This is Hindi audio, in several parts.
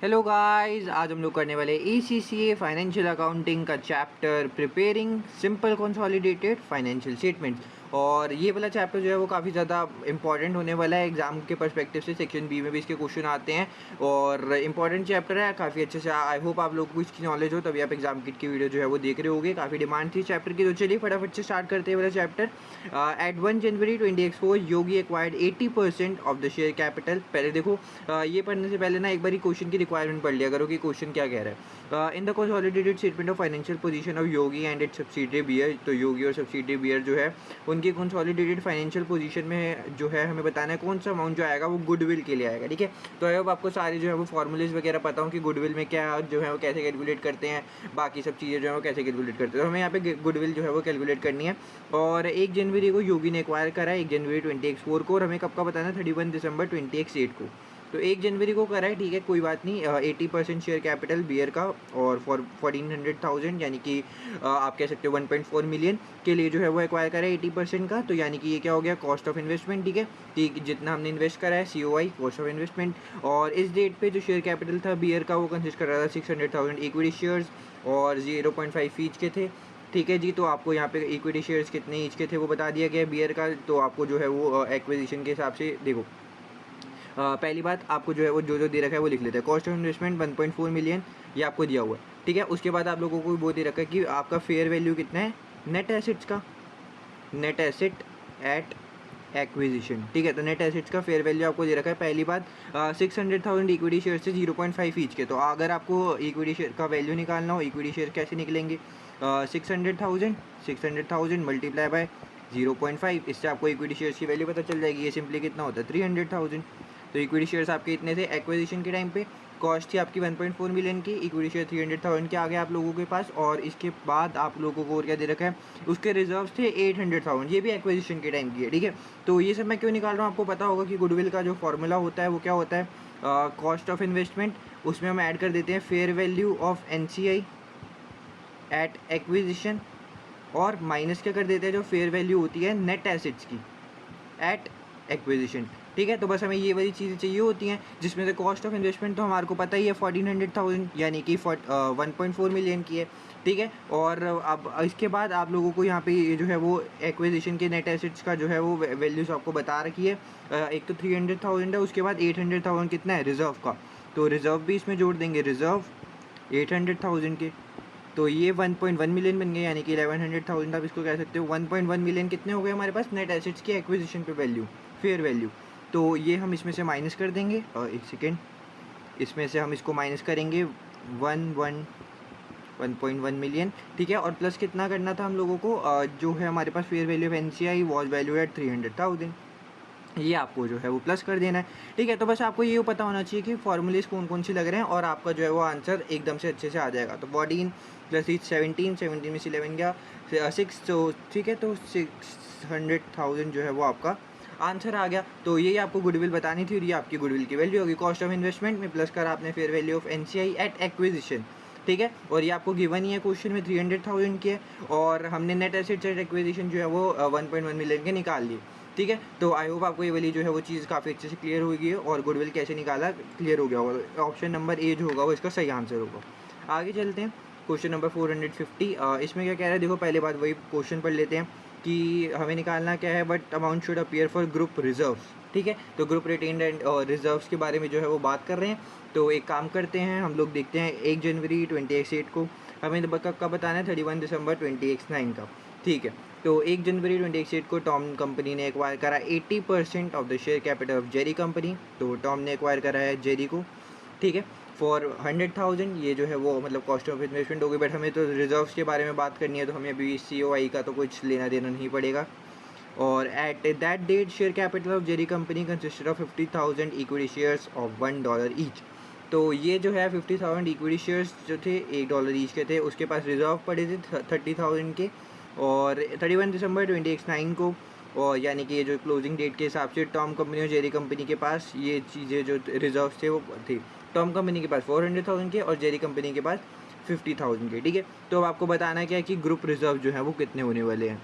हेलो गाइस, आज हम लोग करने वाले ACCA फाइनेंशियल अकाउंटिंग का chapter preparing simple consolidated financial statements. और ये वाला चैप्टर जो है वो काफ़ी ज़्यादा इंपॉर्टेंट होने वाला है एग्जाम के पर्सपेक्टिव से। सेक्शन बी में भी इसके क्वेश्चन आते हैं और इंपॉर्टेंट चैप्टर है काफ़ी अच्छे से। आई होप आप लोग को इसकी नॉलेज हो, तभी आप एग्जाम किट की वीडियो जो है वो देख रहे होगे। काफ़ी डिमांड थी चैप्टर की, तो चलिए फटाफट से स्टार्ट करते हैं वाला chapter. At 1 January 2024 Yogi acquired 80% of the share capital. पहले देखो, ये पढ़ने से पहले ना एक बार क्वेश्चन की रिक्वायरमेंट पढ़ लिया करो कि क्वेश्चन क्या कह रहा है। In the consolidated statement of financial position of Yogi and its subsidiary Bear. तो योगी और सब्सिडियरी बियर जो है उनकी कंसोलिडेटेड फाइनेंशियल पोजीशन में जो है हमें बताना है कौन सा अमाउंट जो आएगा वो गुडविल के लिए आएगा। ठीक है, तो अब आपको सारे जो है वो फॉर्मूलेज वगैरह पता हो कि गुडविल में क्या जो है वो कैसे कैलकुलेट करते हैं, बाकी सब चीज़ें जो है वो कैसे कैलकुलेट करते हैं। तो हमें यहाँ पे गुडविल जो है वो कैलकुलेट करनी है। और 1 जनवरी को योगी ने एक्वायर करा है, 1 जनवरी 2024 को, और हमें कब का बताना है 31 दिसंबर 2028 को। तो 1 जनवरी को करा है, ठीक है, कोई बात नहीं। 80% शेयर कैपिटल बियर का और फॉर 1400,000 यानी कि आप कह सकते हो 1.4 मिलियन के लिए जो है वो एक्वायर करा है 80% का। तो यानी कि ये क्या हो गया, कॉस्ट ऑफ इन्वेस्टमेंट। ठीक है, कि जितना हमने इन्वेस्ट करा है COI, कॉस्ट ऑफ इन्वेस्टमेंट। और इस डेट पे जो शेयर कैपिटल था बियर का वो कंसिस्ट कर रहा था 600,000 इक्विटी शेयर्स और 0.5 ईच के थे। ठीक है जी, तो आपको यहाँ पे इक्विटी शेयर्स कितने ईच के थे वो बता दिया गया बियर का। तो आपको जो है वो एक्विजिशन के हिसाब से देखो, पहली बात आपको जो है वो जो दे रखा है वो लिख लेते हैं। कॉस्ट ऑफ इन्वेस्टमेंट 1.4 मिलियन ये आपको दिया हुआ है। ठीक है, उसके बाद आप लोगों को वो दे रखा है कि आपका फेयर वैल्यू कितना है नेट एसेट्स का, नेट एसेट एट एक्विजिशन। ठीक है, तो नेट एसेट्स का फेयर वैल्यू आपको दे रखा है। पहली बात 600,000 इक्विटी शेयर से 0.5 ईच के। तो अगर आपको इक्विटी शेयर का वैल्यू निकालना हो, इक्विटी शेयर कैसे निकलेंगे, 600,000 मल्टीप्लाई बाय 0.5, इससे आपको इक्विटी शेयर्स की वैल्यू पता चल जाएगी। ये सिंपली कितना होता है 300,000। तो इक्विटी शेयर्स आपके इतने थे एक्विजिशन के टाइम पे, कॉस्ट थी आपकी 1.4 मिलियन की, इक्विटी शेयर 300,000 के आ गए आप लोगों के पास। और इसके बाद आप लोगों को और क्या दे रखा है, उसके रिजर्व्स थे 800,000, ये भी एक्विजिशन के टाइम की है। ठीक है, तो ये सब मैं क्यों निकाल रहा हूँ, आपको पता होगा कि गुडविल का जो फॉर्मूला होता है वो क्या होता है, कॉस्ट ऑफ इन्वेस्टमेंट, उसमें हम ऐड कर देते हैं fair value of NCI at acquisition, और माइनस क्या कर देते हैं जो फेयर वैल्यू होती है नेट एसेट्स की एट एक्विजिशन। ठीक है, तो बस हमें ये वाली चीज़ें चाहिए होती हैं, जिसमें से कॉस्ट ऑफ इन्वेस्टमेंट तो हमारे को पता ही है 1400,000 यानी कि 1.4 मिलियन की है। ठीक है, और अब इसके बाद आप लोगों को यहाँ पे ये जो है वो एक्विजिशन के नेट एसेट्स का जो है वो वैल्यूज़ आपको बता रखी है। एक तो 300,000 है, उसके बाद 800,000 कितना है रिजर्व का, तो रिजर्व भी इसमें जोड़ देंगे, रिजर्व 800,000 के। तो ये 1.1 मिलियन बन गए, यानी कि 1100,000 आप इसको कह सकते हो। 1.1 मिलियन कितने हो गए हमारे पास नेट एसेट्स की एक्विजिशन पे वैल्यू, फेयर वैल्यू। तो ये हम इसमें से माइनस कर देंगे, और एक सेकेंड, इसमें से हम इसको माइनस करेंगे 1.1 मिलियन। ठीक है, और प्लस कितना करना था हम लोगों को, जो है हमारे पास fair value of NCI was value at 300,000, ये आपको जो है वो प्लस कर देना है। ठीक है, तो बस आपको ये पता होना चाहिए कि फॉर्मूलेज कौन कौन से लग रहे हैं, और आपका जो है वो आंसर एकदम से अच्छे से आ जाएगा। तो 14 प्लस 17 में से 11 गया 6, तो ठीक है, तो 600,000 जो है वो आपका आंसर आ गया। तो यही आपको गुडविल बतानी थी, और ये आपकी गुडविल की वैल्यू होगी। कॉस्ट ऑफ इन्वेस्टमेंट में प्लस करा आपने fair value of NCI at acquisition. ठीक है, और ये आपको गिवन ही है क्वेश्चन में 300,000 की है, और हमने नेट एसेट्स एट एक्विजिशन जो है वो 1.1 मिलियन के निकाल लिए। ठीक है, तो आई होप आपको ये वाली जो है वो चीज़ काफ़ी अच्छे से क्लियर होगी, और गुडविल कैसे निकाला क्लियर हो गया होगा। ऑप्शन नंबर ए जो होगा वो इसका सही आंसर होगा। आगे चलते हैं, क्वेश्चन नंबर 450। इसमें क्या कह रहा है, देखो पहले बात वही क्वेश्चन पढ़ लेते हैं कि हमें निकालना क्या है, but amount should appear for group reserves. ठीक है, तो ग्रुप रिटेन्ड एंड रिजर्व्स के बारे में जो है वो बात कर रहे हैं। तो एक काम करते हैं, हम लोग देखते हैं 1 जनवरी 2028 को हमें कब का बताना है, 31 दिसंबर 2029 का। ठीक है, तो 1 जनवरी 2028 को टॉम कंपनी ने एक्वायर करा 80% of the share capital of Jerry company. तो टॉम ने एक्वायर करा है जेरी को, ठीक है, फॉर 100,000। ये जो है वो मतलब कॉस्ट ऑफ इन्वेस्टमेंट होगी, बट हमें तो रिजर्व्स के बारे में बात करनी है, तो हमें अभी COI का तो कुछ लेना देना नहीं पड़ेगा। और at that date share capital of Jerry company consisted of 50,000 equity shares of $1 each. तो ये जो है 50,000 इक्विटी शेयर्स जो थे $1 ईच के थे, उसके पास रिजर्व पड़े थे 30,000 के, और 31 दिसंबर 2029 को, और यानी कि ये जो क्लोजिंग डेट के हिसाब से टॉम कंपनी और जेरी कंपनी के पास ये चीज़ें जो रिजर्व थे वो थी। टॉम कंपनी के पास 400,000 के और जेरी कंपनी के पास 50,000 के। ठीक है, तो अब आपको बताना क्या है कि ग्रुप रिजर्व जो है वो कितने होने वाले हैं।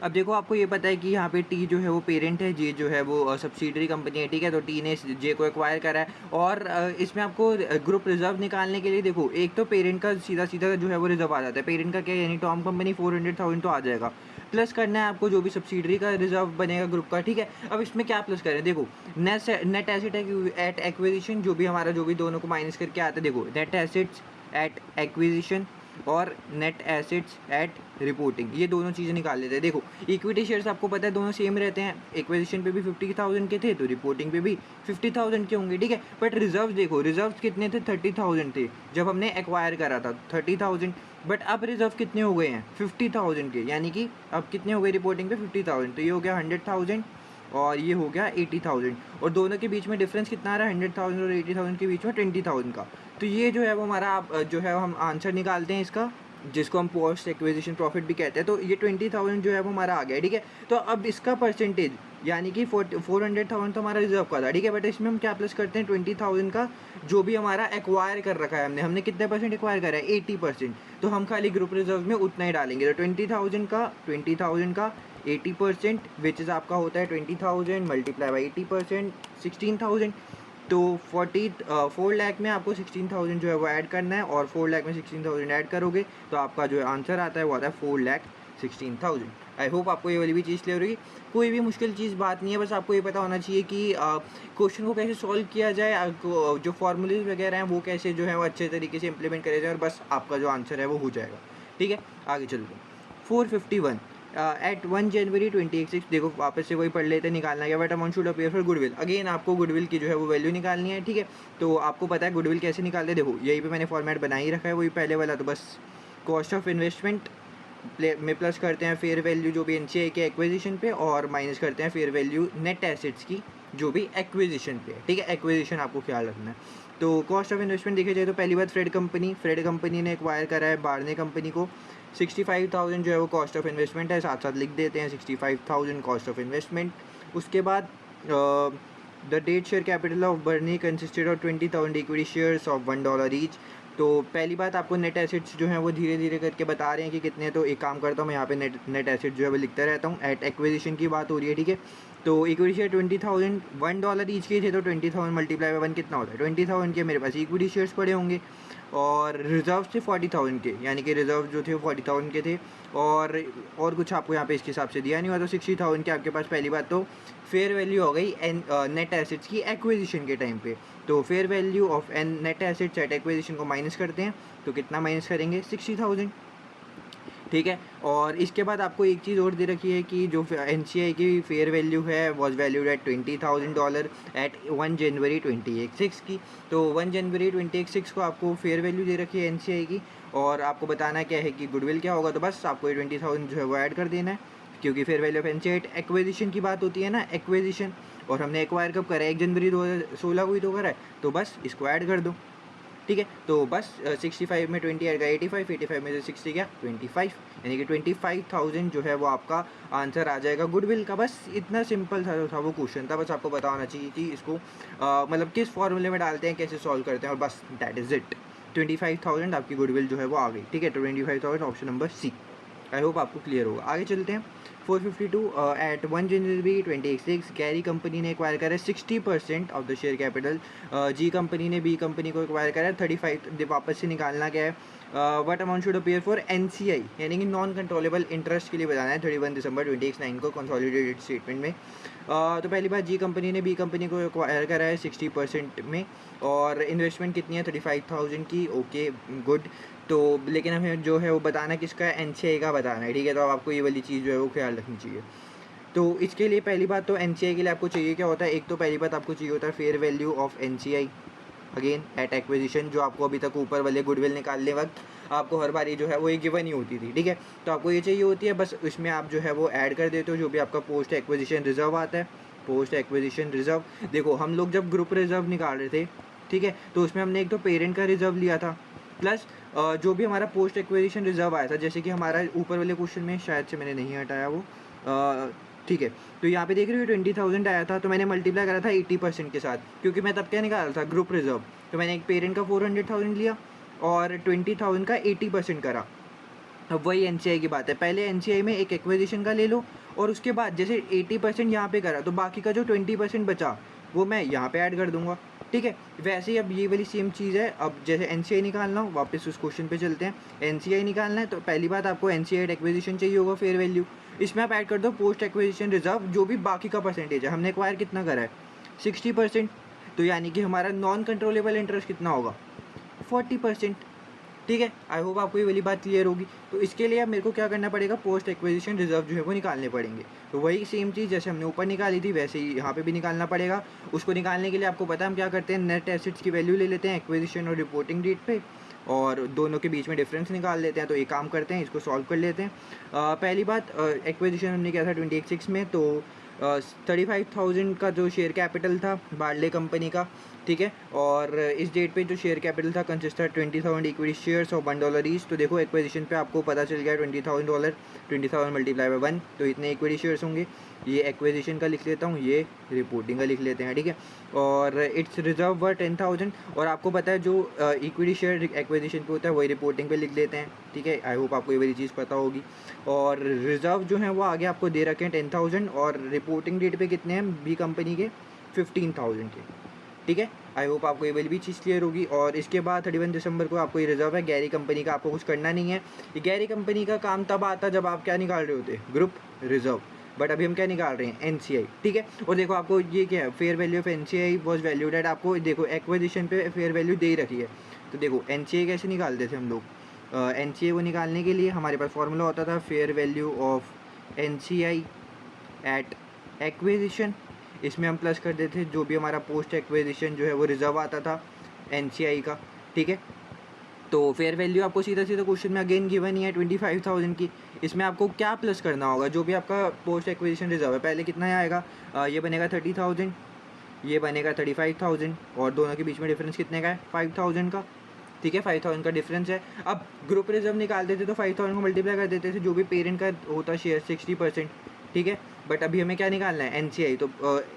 अब देखो आपको ये पता है कि यहाँ पे टी जो है वो पेरेंट है, जे जो है वो सब्सिडरी कंपनी है, ठीक है। तो टी ने जे को एक्वायर करा है और इसमें आपको ग्रुप रिजर्व निकालने के लिए देखो एक तो पेरेंट का सीधा सीधा जो है वो रिजर्व आ जाता है। पेरेंट का क्या है, यानी टॉम कंपनी 400,000 तो आ जाएगा, प्लस करना है आपको जो भी सब्सिडरी का रिजर्व बनेगा ग्रुप का, ठीक है। अब इसमें क्या प्लस करें, देखो नेट एसेट एट एक्विजिशन, जो भी हमारा जो भी दोनों को माइनस करके आता है, देखो नेट एसेट्स एट एक्विजिशन और नेट एसेट्स एट रिपोर्टिंग, ये दोनों चीज़ें निकाल लेते हैं। देखो इक्विटी शेयर्स आपको पता है दोनों सेम रहते हैं, एक्विजिशन पे भी 50,000 के थे तो रिपोर्टिंग पे भी 50,000 के होंगे, ठीक है। बट रिजर्व देखो, रिजर्व कितने थे, 30,000 थे जब हमने एक्वायर करा था, 30,000। बट अब रिजर्व कितने हो गए हैं, 50,000 के, यानी कि अब कितने हो गए रिपोर्टिंग पे 50,000, तो ये हो गया 100,000 और ये हो गया 80,000, और दोनों के बीच में डिफरेंस कितना आ रहा है, 100,000 और 80,000 के बीच में 20,000 का। तो ये जो है वो हमारा जो है हम आंसर निकालते हैं इसका, जिसको हम पोस्ट एक्विजिशन प्रॉफिट भी कहते हैं। तो ये 20,000 जो है वो हमारा आ गया, ठीक है। तो अब इसका परसेंटेज यानी कि 400,000 तो हमारा रिजर्व का था, ठीक है। बट इसमें हम क्या प्लस करते हैं, 20,000 का जो भी हमारा एक्वायर कर रखा है हमने कितने परसेंट एक्वायर करा है, 80%। तो हम खाली ग्रुप रिजर्व में उतना ही डालेंगे। तो 20,000 का 80% विच इज़ आपका होता है 20,000 मल्टीप्लाई बाई 80%, 16,000। तो 4 लाख में आपको 16,000 जो है वो ऐड करना है, और 4 लाख में 16,000 ऐड करोगे तो आपका जो आंसर आता है वो आता है 4,16,000। आई होप आपको ये वाली भी चीज़ क्लियर होगी। कोई भी मुश्किल चीज़ बात नहीं है, बस आपको ये पता होना चाहिए कि क्वेश्चन को कैसे सॉल्व किया जाए, जो फॉर्मूलेज वगैरह हैं वो कैसे जो है वो अच्छे तरीके से इंप्लीमेंट करे जाए, और बस आपका जो आंसर है वो हो जाएगा, ठीक है। आगे चलते हैं 451 एट 1 जनवरी 2026, देखो वापस से वही पढ़ लेते हैं, निकालना क्या, but amount should appear for goodwill. Again आपको गुडविल की जो है वो वैल्यू निकालनी है, ठीक है। तो आपको पता है गुडविल कैसे निकालते हैं, देखो यहीं पे मैंने फॉर्मेट बना ही रखा है वही पहले वाला। तो बस कॉस्ट ऑफ इन्वेस्टमेंट में प्लस करते हैं फेयर वैल्यू जो भी एनसीआई के एक्विजिशन पे, और माइनस करते हैं फेयर वैल्यू नेट एसेट्स की जो भी एक्विजिशन पे, ठीक है। एक्विजिशन आपको ख्याल रखना है। तो कॉस्ट ऑफ इन्वेस्टमेंट देखा जाए तो पहली बात फ्रेड कंपनी ने एक्वायर करा है बार्ने कंपनी को, 65,000 जो है वो कॉस्ट ऑफ इन्वेस्टमेंट है, साथ साथ लिख देते हैं 65,000 कॉस्ट ऑफ इन्वेस्टमेंट। उसके बाद the date share capital of Bernie consisted of 20,000 equity shares of $1 each. तो पहली बात आपको नेट एसेट्स जो हैं वो धीरे धीरे करके बता रहे हैं कि कितने, तो एक काम करता हूँ मैं यहाँ पे नेट एसेट जो है वो लिखता रहता हूँ। एट एक्विजिशन की बात हो रही है, ठीक है। तो इक्विटी शेयर 20,000 $1 ईच के थे, तो 20,000 मल्टीप्लाई बाय 1 कितना होता है, 20,000 के मेरे पास इक्विटी शेयर्स पड़े होंगे, और रिजर्व थे 40,000 के, यानी कि रिजर्व जो थे वो 40,000 के थे, और कुछ आपको यहाँ पे इसके हिसाब से दिया नहीं हुआ। तो 60,000 के आपके पास पहली बात तो फेयर वैल्यू हो गई नेट एसेट्स की एक्विजिशन के टाइम पे। तो fair value of net assets at acquisition को माइनस करते हैं, तो कितना माइनस करेंगे, 60,000, ठीक है। और इसके बाद आपको एक चीज़ और दे रखी है कि जो एनसीआई की फेयर वैल्यू है was valued at $20,000 eight 1 January 2026 की। तो 1 जनवरी 2026 को आपको फेयर वैल्यू दे रखी है एनसीआई की, और आपको बताना क्या है कि गुडविल क्या होगा। तो बस आपको ये 20,000 जो है वो ऐड कर देना है, क्योंकि fair value of NCI acquisition की बात होती है ना, एक्विजिशन, और हमने एक्वायर कब करा है, 1 जनवरी 2016 को ही तो करा है, तो बस इसको ऐड कर दो, ठीक है। तो बस 65 में 20 आएगा 85, 85 में से 60 गया 25, यानी कि 25,000 जो है वो आपका आंसर आ जाएगा गुडविल का। बस इतना सिंपल था वो क्वेश्चन था, बस आपको पता होना चाहिए कि इसको मतलब किस फॉर्मूले में डालते हैं, कैसे सॉल्व करते हैं, और बस दैट इज़ इट। 25,000 आपकी गुडविल जो है वो आ गई, ठीक है। तो 25,000 option number C. I hope आपको क्लियर होगा। आगे चलते हैं 452 एट 1 जनवरी 2026 गैरी कंपनी ने एक्वायर करा है 60% of the share capital. G company ने बी कंपनी को एक्वायर करा है 35, वापस से निकालना क्या है, what amount should appear for NCI, यानी कि नॉन कंट्रोलेबल इंटरेस्ट के लिए बताना है 31 दिसंबर 2029 को कंसोलिडेटेड स्टेटमेंट में। तो पहली बात जी कंपनी ने बी कंपनी को एक्वायर करा है 60% में, और इन्वेस्टमेंट कितनी है 35,000 की, ओके गुड। तो लेकिन हमें जो है वो बताना किसका है, एनसीआई का बताना है, ठीक है। तो आपको ये वाली चीज़ जो है वो ख्याल रखनी चाहिए। तो इसके लिए पहली बात तो एनसीआई के लिए आपको चाहिए क्या होता है, एक तो पहली बात आपको चाहिए होता है fair value of NCI again at acquisition, जो आपको अभी तक ऊपर वाले गुडविल निकालने वक्त आपको हर बार ये जो है वो एक गिवन ही होती थी, ठीक है। तो आपको ये चाहिए होती है, बस इसमें आप जो है वो ऐड कर देते हो जो भी आपका पोस्ट एक्विजिशन रिजर्व आता है। पोस्ट एक्विजिशन रिजर्व, देखो हम लोग जब ग्रुप रिजर्व निकाल रहे थे, ठीक है, तो उसमें हमने एक तो पेरेंट का रिजर्व लिया था, प्लस जो भी हमारा पोस्ट एक्विजिशन रिजर्व आया था, जैसे कि हमारा ऊपर वाले क्वेश्चन में शायद से मैंने नहीं हटाया वो, ठीक है। तो यहाँ पे देख रहे हो 20,000 आया था, तो मैंने मल्टीप्लाई करा था 80% के साथ, क्योंकि मैं तब क्या निकाला था, ग्रुप रिजर्व। तो मैंने एक पेरेंट का 400,000 लिया और 20,000 का 80% करा, अब वही एनसीआई की बात है, पहले एनसीआई में एक एक्विजिशन का ले लो और उसके बाद जैसे 80% यहाँ पे करा तो बाकी का जो 20% बचा वो मैं यहाँ पे ऐड कर दूंगा, ठीक है। वैसे ही अब ये वाली सेम चीज़ है। अब जैसे एनसीआई निकालना हो, वापस उस क्वेश्चन पे चलते हैं। एनसीआई निकालना है तो पहली बात आपको एनसीआई एक्विजिशन चाहिए होगा, फेयर वैल्यू। इसमें आप ऐड कर दो पोस्ट एक्विजिशन रिजर्व, जो भी बाकी का परसेंटेज है। हमने एक्वायर कितना करा है 60%, तो यानी कि हमारा नॉन कंट्रोलेबल इंटरेस्ट कितना होगा 40%, ठीक है। आई होप आपको ये वाली बात क्लियर होगी। तो इसके लिए अब मेरे को क्या करना पड़ेगा, पोस्ट एक्विजिशन रिजर्व जो है वो निकालने पड़ेंगे। तो वही सेम चीज़ जैसे हमने ऊपर निकाली थी वैसे ही यहाँ पे भी निकालना पड़ेगा। उसको निकालने के लिए आपको पता है हम क्या करते हैं, नेट एसेट्स की वैल्यू ले लेते हैं एक्विजिशन और रिपोर्टिंग डेट पे, और दोनों के बीच में डिफरेंस निकाल लेते हैं। तो एक काम करते हैं, इसको सॉल्व कर लेते हैं। पहली बात, एक्विजिशन हमने किया था 2016 में, तो 35,000 का जो शेयर कैपिटल था बार्ले कंपनी का, ठीक है। और इस डेट पे जो शेयर कैपिटल था कंसिस्ट था 20,000 इक्विटी शेयर्स और $1 ईच। तो देखो एक्विजिशन पे आपको पता चल गया $20,000, 20,000 मल्टीप्लाई बाय 1, तो इतने इक्विटी शेयर्स होंगे। ये एक्विजिशन का लिख लेता हूँ, ये रिपोर्टिंग का लिख लेते हैं, ठीक है। और इट्स रिजर्व वर 10,000, और आपको पता है जो इक्विटी शेयर एक्विजिशन पे होता है वही रिपोर्टिंग पे लिख लेते हैं, ठीक है। आई होप आपको ये वाली चीज़ पता होगी। और रिजर्व जो है वो आगे आपको दे रखे हैं 10,000, और रिपोर्टिंग डेट पे कितने हैं बी कंपनी के 15,000 के, ठीक है। आई होप आपको ये वाली भी चीज़ क्लियर होगी। और इसके बाद 31 दिसंबर को आपको ये रिजर्व है गैरी कंपनी का, आपको कुछ करना नहीं है। ये गैरी कंपनी का काम तब आता जब आप क्या निकाल रहे होते, ग्रुप रिजर्व, बट अभी हम क्या निकाल रहे हैं एनसीआई, ठीक है। और देखो आपको ये क्या है, fair value of NCI was valued eight, आपको देखो एक्विजिशन पे फेयर वैल्यू दे ही रखी है। तो देखो एनसीआई कैसे निकालते थे हम लोग, एनसीआई को निकालने के लिए हमारे पास फॉर्मूला होता था fair value of NCI at acquisition. इसमें हम प्लस कर देते थे जो भी हमारा पोस्ट एक्विजिशन जो है वो रिजर्व आता था एनसीआई का, ठीक है। तो फेयर वैल्यू आपको सीधा सीधा क्वेश्चन में अगेन गिवन ही है 25,000 की। इसमें आपको क्या प्लस करना होगा, जो भी आपका पोस्ट एक्विजिशन रिजर्व है, पहले कितना आएगा, ये बनेगा 30,000, ये बनेगा 35,000, और दोनों के बीच में डिफरेंस कितने का है 5,000 का, ठीक है। 5,000 का डिफरेंस है। अब ग्रुप रिजर्व निकालते थे तो 5,000 को मल्टीप्लाई कर देते थे जो भी पेरेंट का होता शेयर 60%, ठीक है। बट अभी हमें क्या निकालना है एनसीआई, तो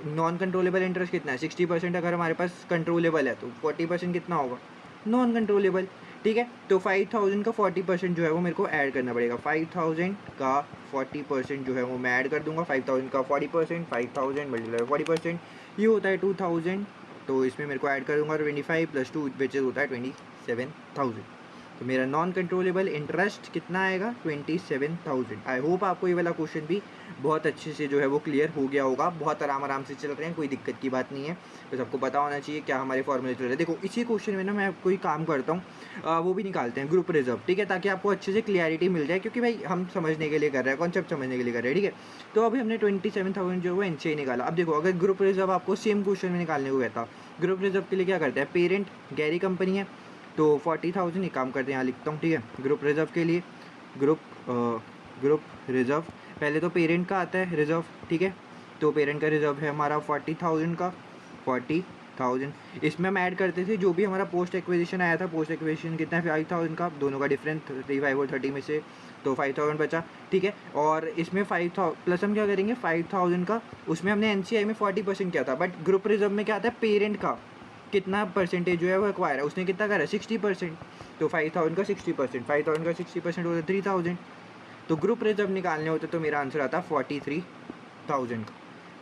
नॉन कंट्रोलेबल इंटरेस्ट कितना है 60%, अगर हमारे पास कंट्रोलेबल है तो 40% कितना होगा नॉन कंट्रोलेबल, ठीक है। तो 5,000 का 40% जो है वो मेरे को ऐड करना पड़ेगा। 5,000 का 40% जो है वो मैं ऐड कर दूंगा। 5,000 का 40%, 5,000 मल्टीप्लाई 40%, ये होता है 2,000। तो इसमें मेरे को ऐड कर दूंगा 25 + 2 विच होता है 27,000। तो मेरा नॉन कंट्रोलेबल इंटरेस्ट कितना आएगा 27,000। आई होप आपको ये वाला क्वेश्चन भी बहुत अच्छे से जो है वो क्लियर हो गया होगा। बहुत आराम से चल रहे हैं, कोई दिक्कत की बात नहीं है। बस आपको पता होना चाहिए क्या हमारे फॉर्मूले चल रहे हैं। देखो इसी क्वेश्चन में ना मैं कोई काम करता हूँ, वो भी निकालते हैं ग्रुप रिजर्व, ठीक है, ताकि आपको अच्छे से क्लियरिटी मिल जाए, क्योंकि भाई हम समझने के लिए कर रहे हैं, कॉन्सेप्ट समझने के लिए कर रहे हैं, ठीक है। तो अभी हमने 27,000 जो है वो एनसीआई निकाला। अब देखो अगर ग्रुप रिजर्व आपको सेम क्वेश्चन में निकालने को कहता, ग्रुप रिजर्व के लिए क्या करते हैं, पेरेंट गैरी कंपनी है तो 40,000 एक काम करते हैं यहाँ लिखता हूँ, ठीक है। ग्रुप रिजर्व के लिए ग्रुप रिजर्व पहले तो पेरेंट का आता है रिजर्व, ठीक है। तो पेरेंट का रिजर्व है हमारा 40,000 का, 40,000। इसमें हम ऐड करते थे जो भी हमारा पोस्ट एक्विजिशन आया था। पोस्ट एक्विजिशन कितना है 5,000 का, दोनों का डिफरेंस 35 और 30 में से तो 5,000 बचा, ठीक है। और इसमें 5,000 प्लस हम क्या करेंगे 5,000 का, उसमें हमने एनसीआई में 40% किया था, बट ग्रुप रिजर्व में क्या आता है पेरेंट का कितना परसेंटेज जो है वो एक्वायर है, उसने कितना करा 60%। तो 5,000 का 60%, 5,000 का 60% होता है 3,000। तो ग्रुप रिजर्व निकालने होते तो मेरा आंसर आता 43,000 का,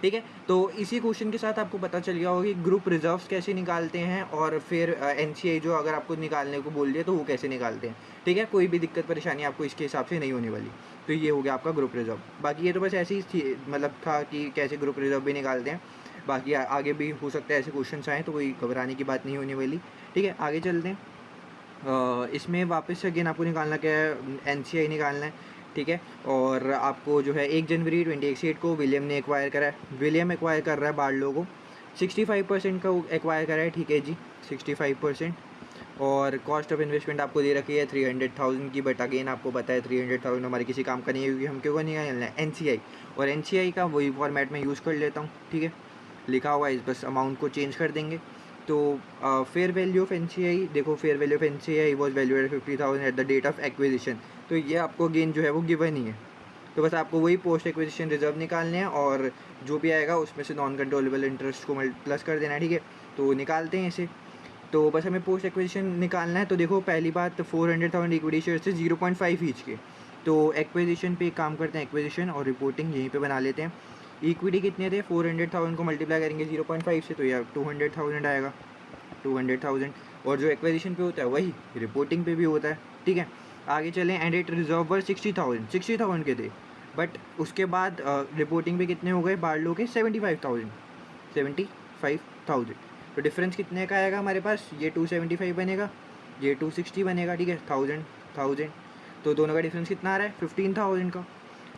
ठीक है। तो इसी क्वेश्चन के साथ आपको पता चल गया होगा कि ग्रुप रिजर्व्स कैसे निकालते हैं, और फिर एनसीआई जो अगर आपको निकालने को बोल दिया तो वो कैसे निकालते हैं, ठीक है। कोई भी दिक्कत परेशानी आपको इसके हिसाब से नहीं होने वाली। तो ये हो गया आपका ग्रुप रिजर्व। बाकी ये तो बस ऐसे ही थी, मतलब था कि कैसे ग्रुप रिजर्व भी निकालते हैं। बाकी आगे भी हो सकता है ऐसे क्वेश्चन आएँ, तो कोई घबराने की बात नहीं होने वाली, ठीक है। आगे चलते हैं। इसमें वापस से अगेन आपको निकालना क्या है, एनसीआई निकालना है, ठीक है। और आपको जो है 1 जनवरी 2018 को विलियम ने एक्वायर करा है, विलियम एक्वायर कर रहा है बार्लो को, 65% का एक्वायर करा है, ठीक है जी 65%। और कॉस्ट ऑफ इन्वेस्टमेंट आपको दे रखी है 300,000 की, बट अगेन आपको पता है 300,000 हमारे किसी काम का नहीं है, क्योंकि हम क्यों निकालना है एनसीआई, और एनसीआई का वही फॉर्मेट में यूज़ कर लेता हूँ, ठीक है। लिखा हुआ है, बस अमाउंट को चेंज कर देंगे। तो फेयर वैल्यू ऑफ एनसीआई, देखो fair value of NCI was valued at 50,000 at the date of acquisition. तो ये आपको अगेन जो है वो गिवन ही है। तो बस आपको वही पोस्ट एक्विजिशन रिजर्व निकालने हैं, और जो भी आएगा उसमें से नॉन कंट्रोलेबल इंटरेस्ट को प्लस कर देना है, ठीक है। तो निकालते हैं इसे। तो बस हमें पोस्ट एक्विजिशन निकालना है। तो देखो पहली बात 400,000 इक्विटी शेयर से 0.5 ईच के, तो एक्विजिशन पे एक काम करते हैं, एक्विजिशन और रिपोर्टिंग यहीं पे बना लेते हैं। इक्विटी कितने थे, 400,000 को मल्टीप्लाई करेंगे 0.5 से तो यार 200,000 आएगा, 200,000। और जो एक्विजिशन पे होता है वही रिपोर्टिंग पे भी होता है, ठीक है। आगे चलें, एंड इट रिजर्व वर 60,000 के थे, बट उसके बाद रिपोर्टिंग पे कितने हो गए बारलो के 75,000। तो डिफरेंस कितने का आएगा हमारे पास, ये 275 बनेगा, ये 260 बनेगा, ठीक है, 1000। तो दोनों का डिफरेंस कितना आ रहा है, 15,000 का,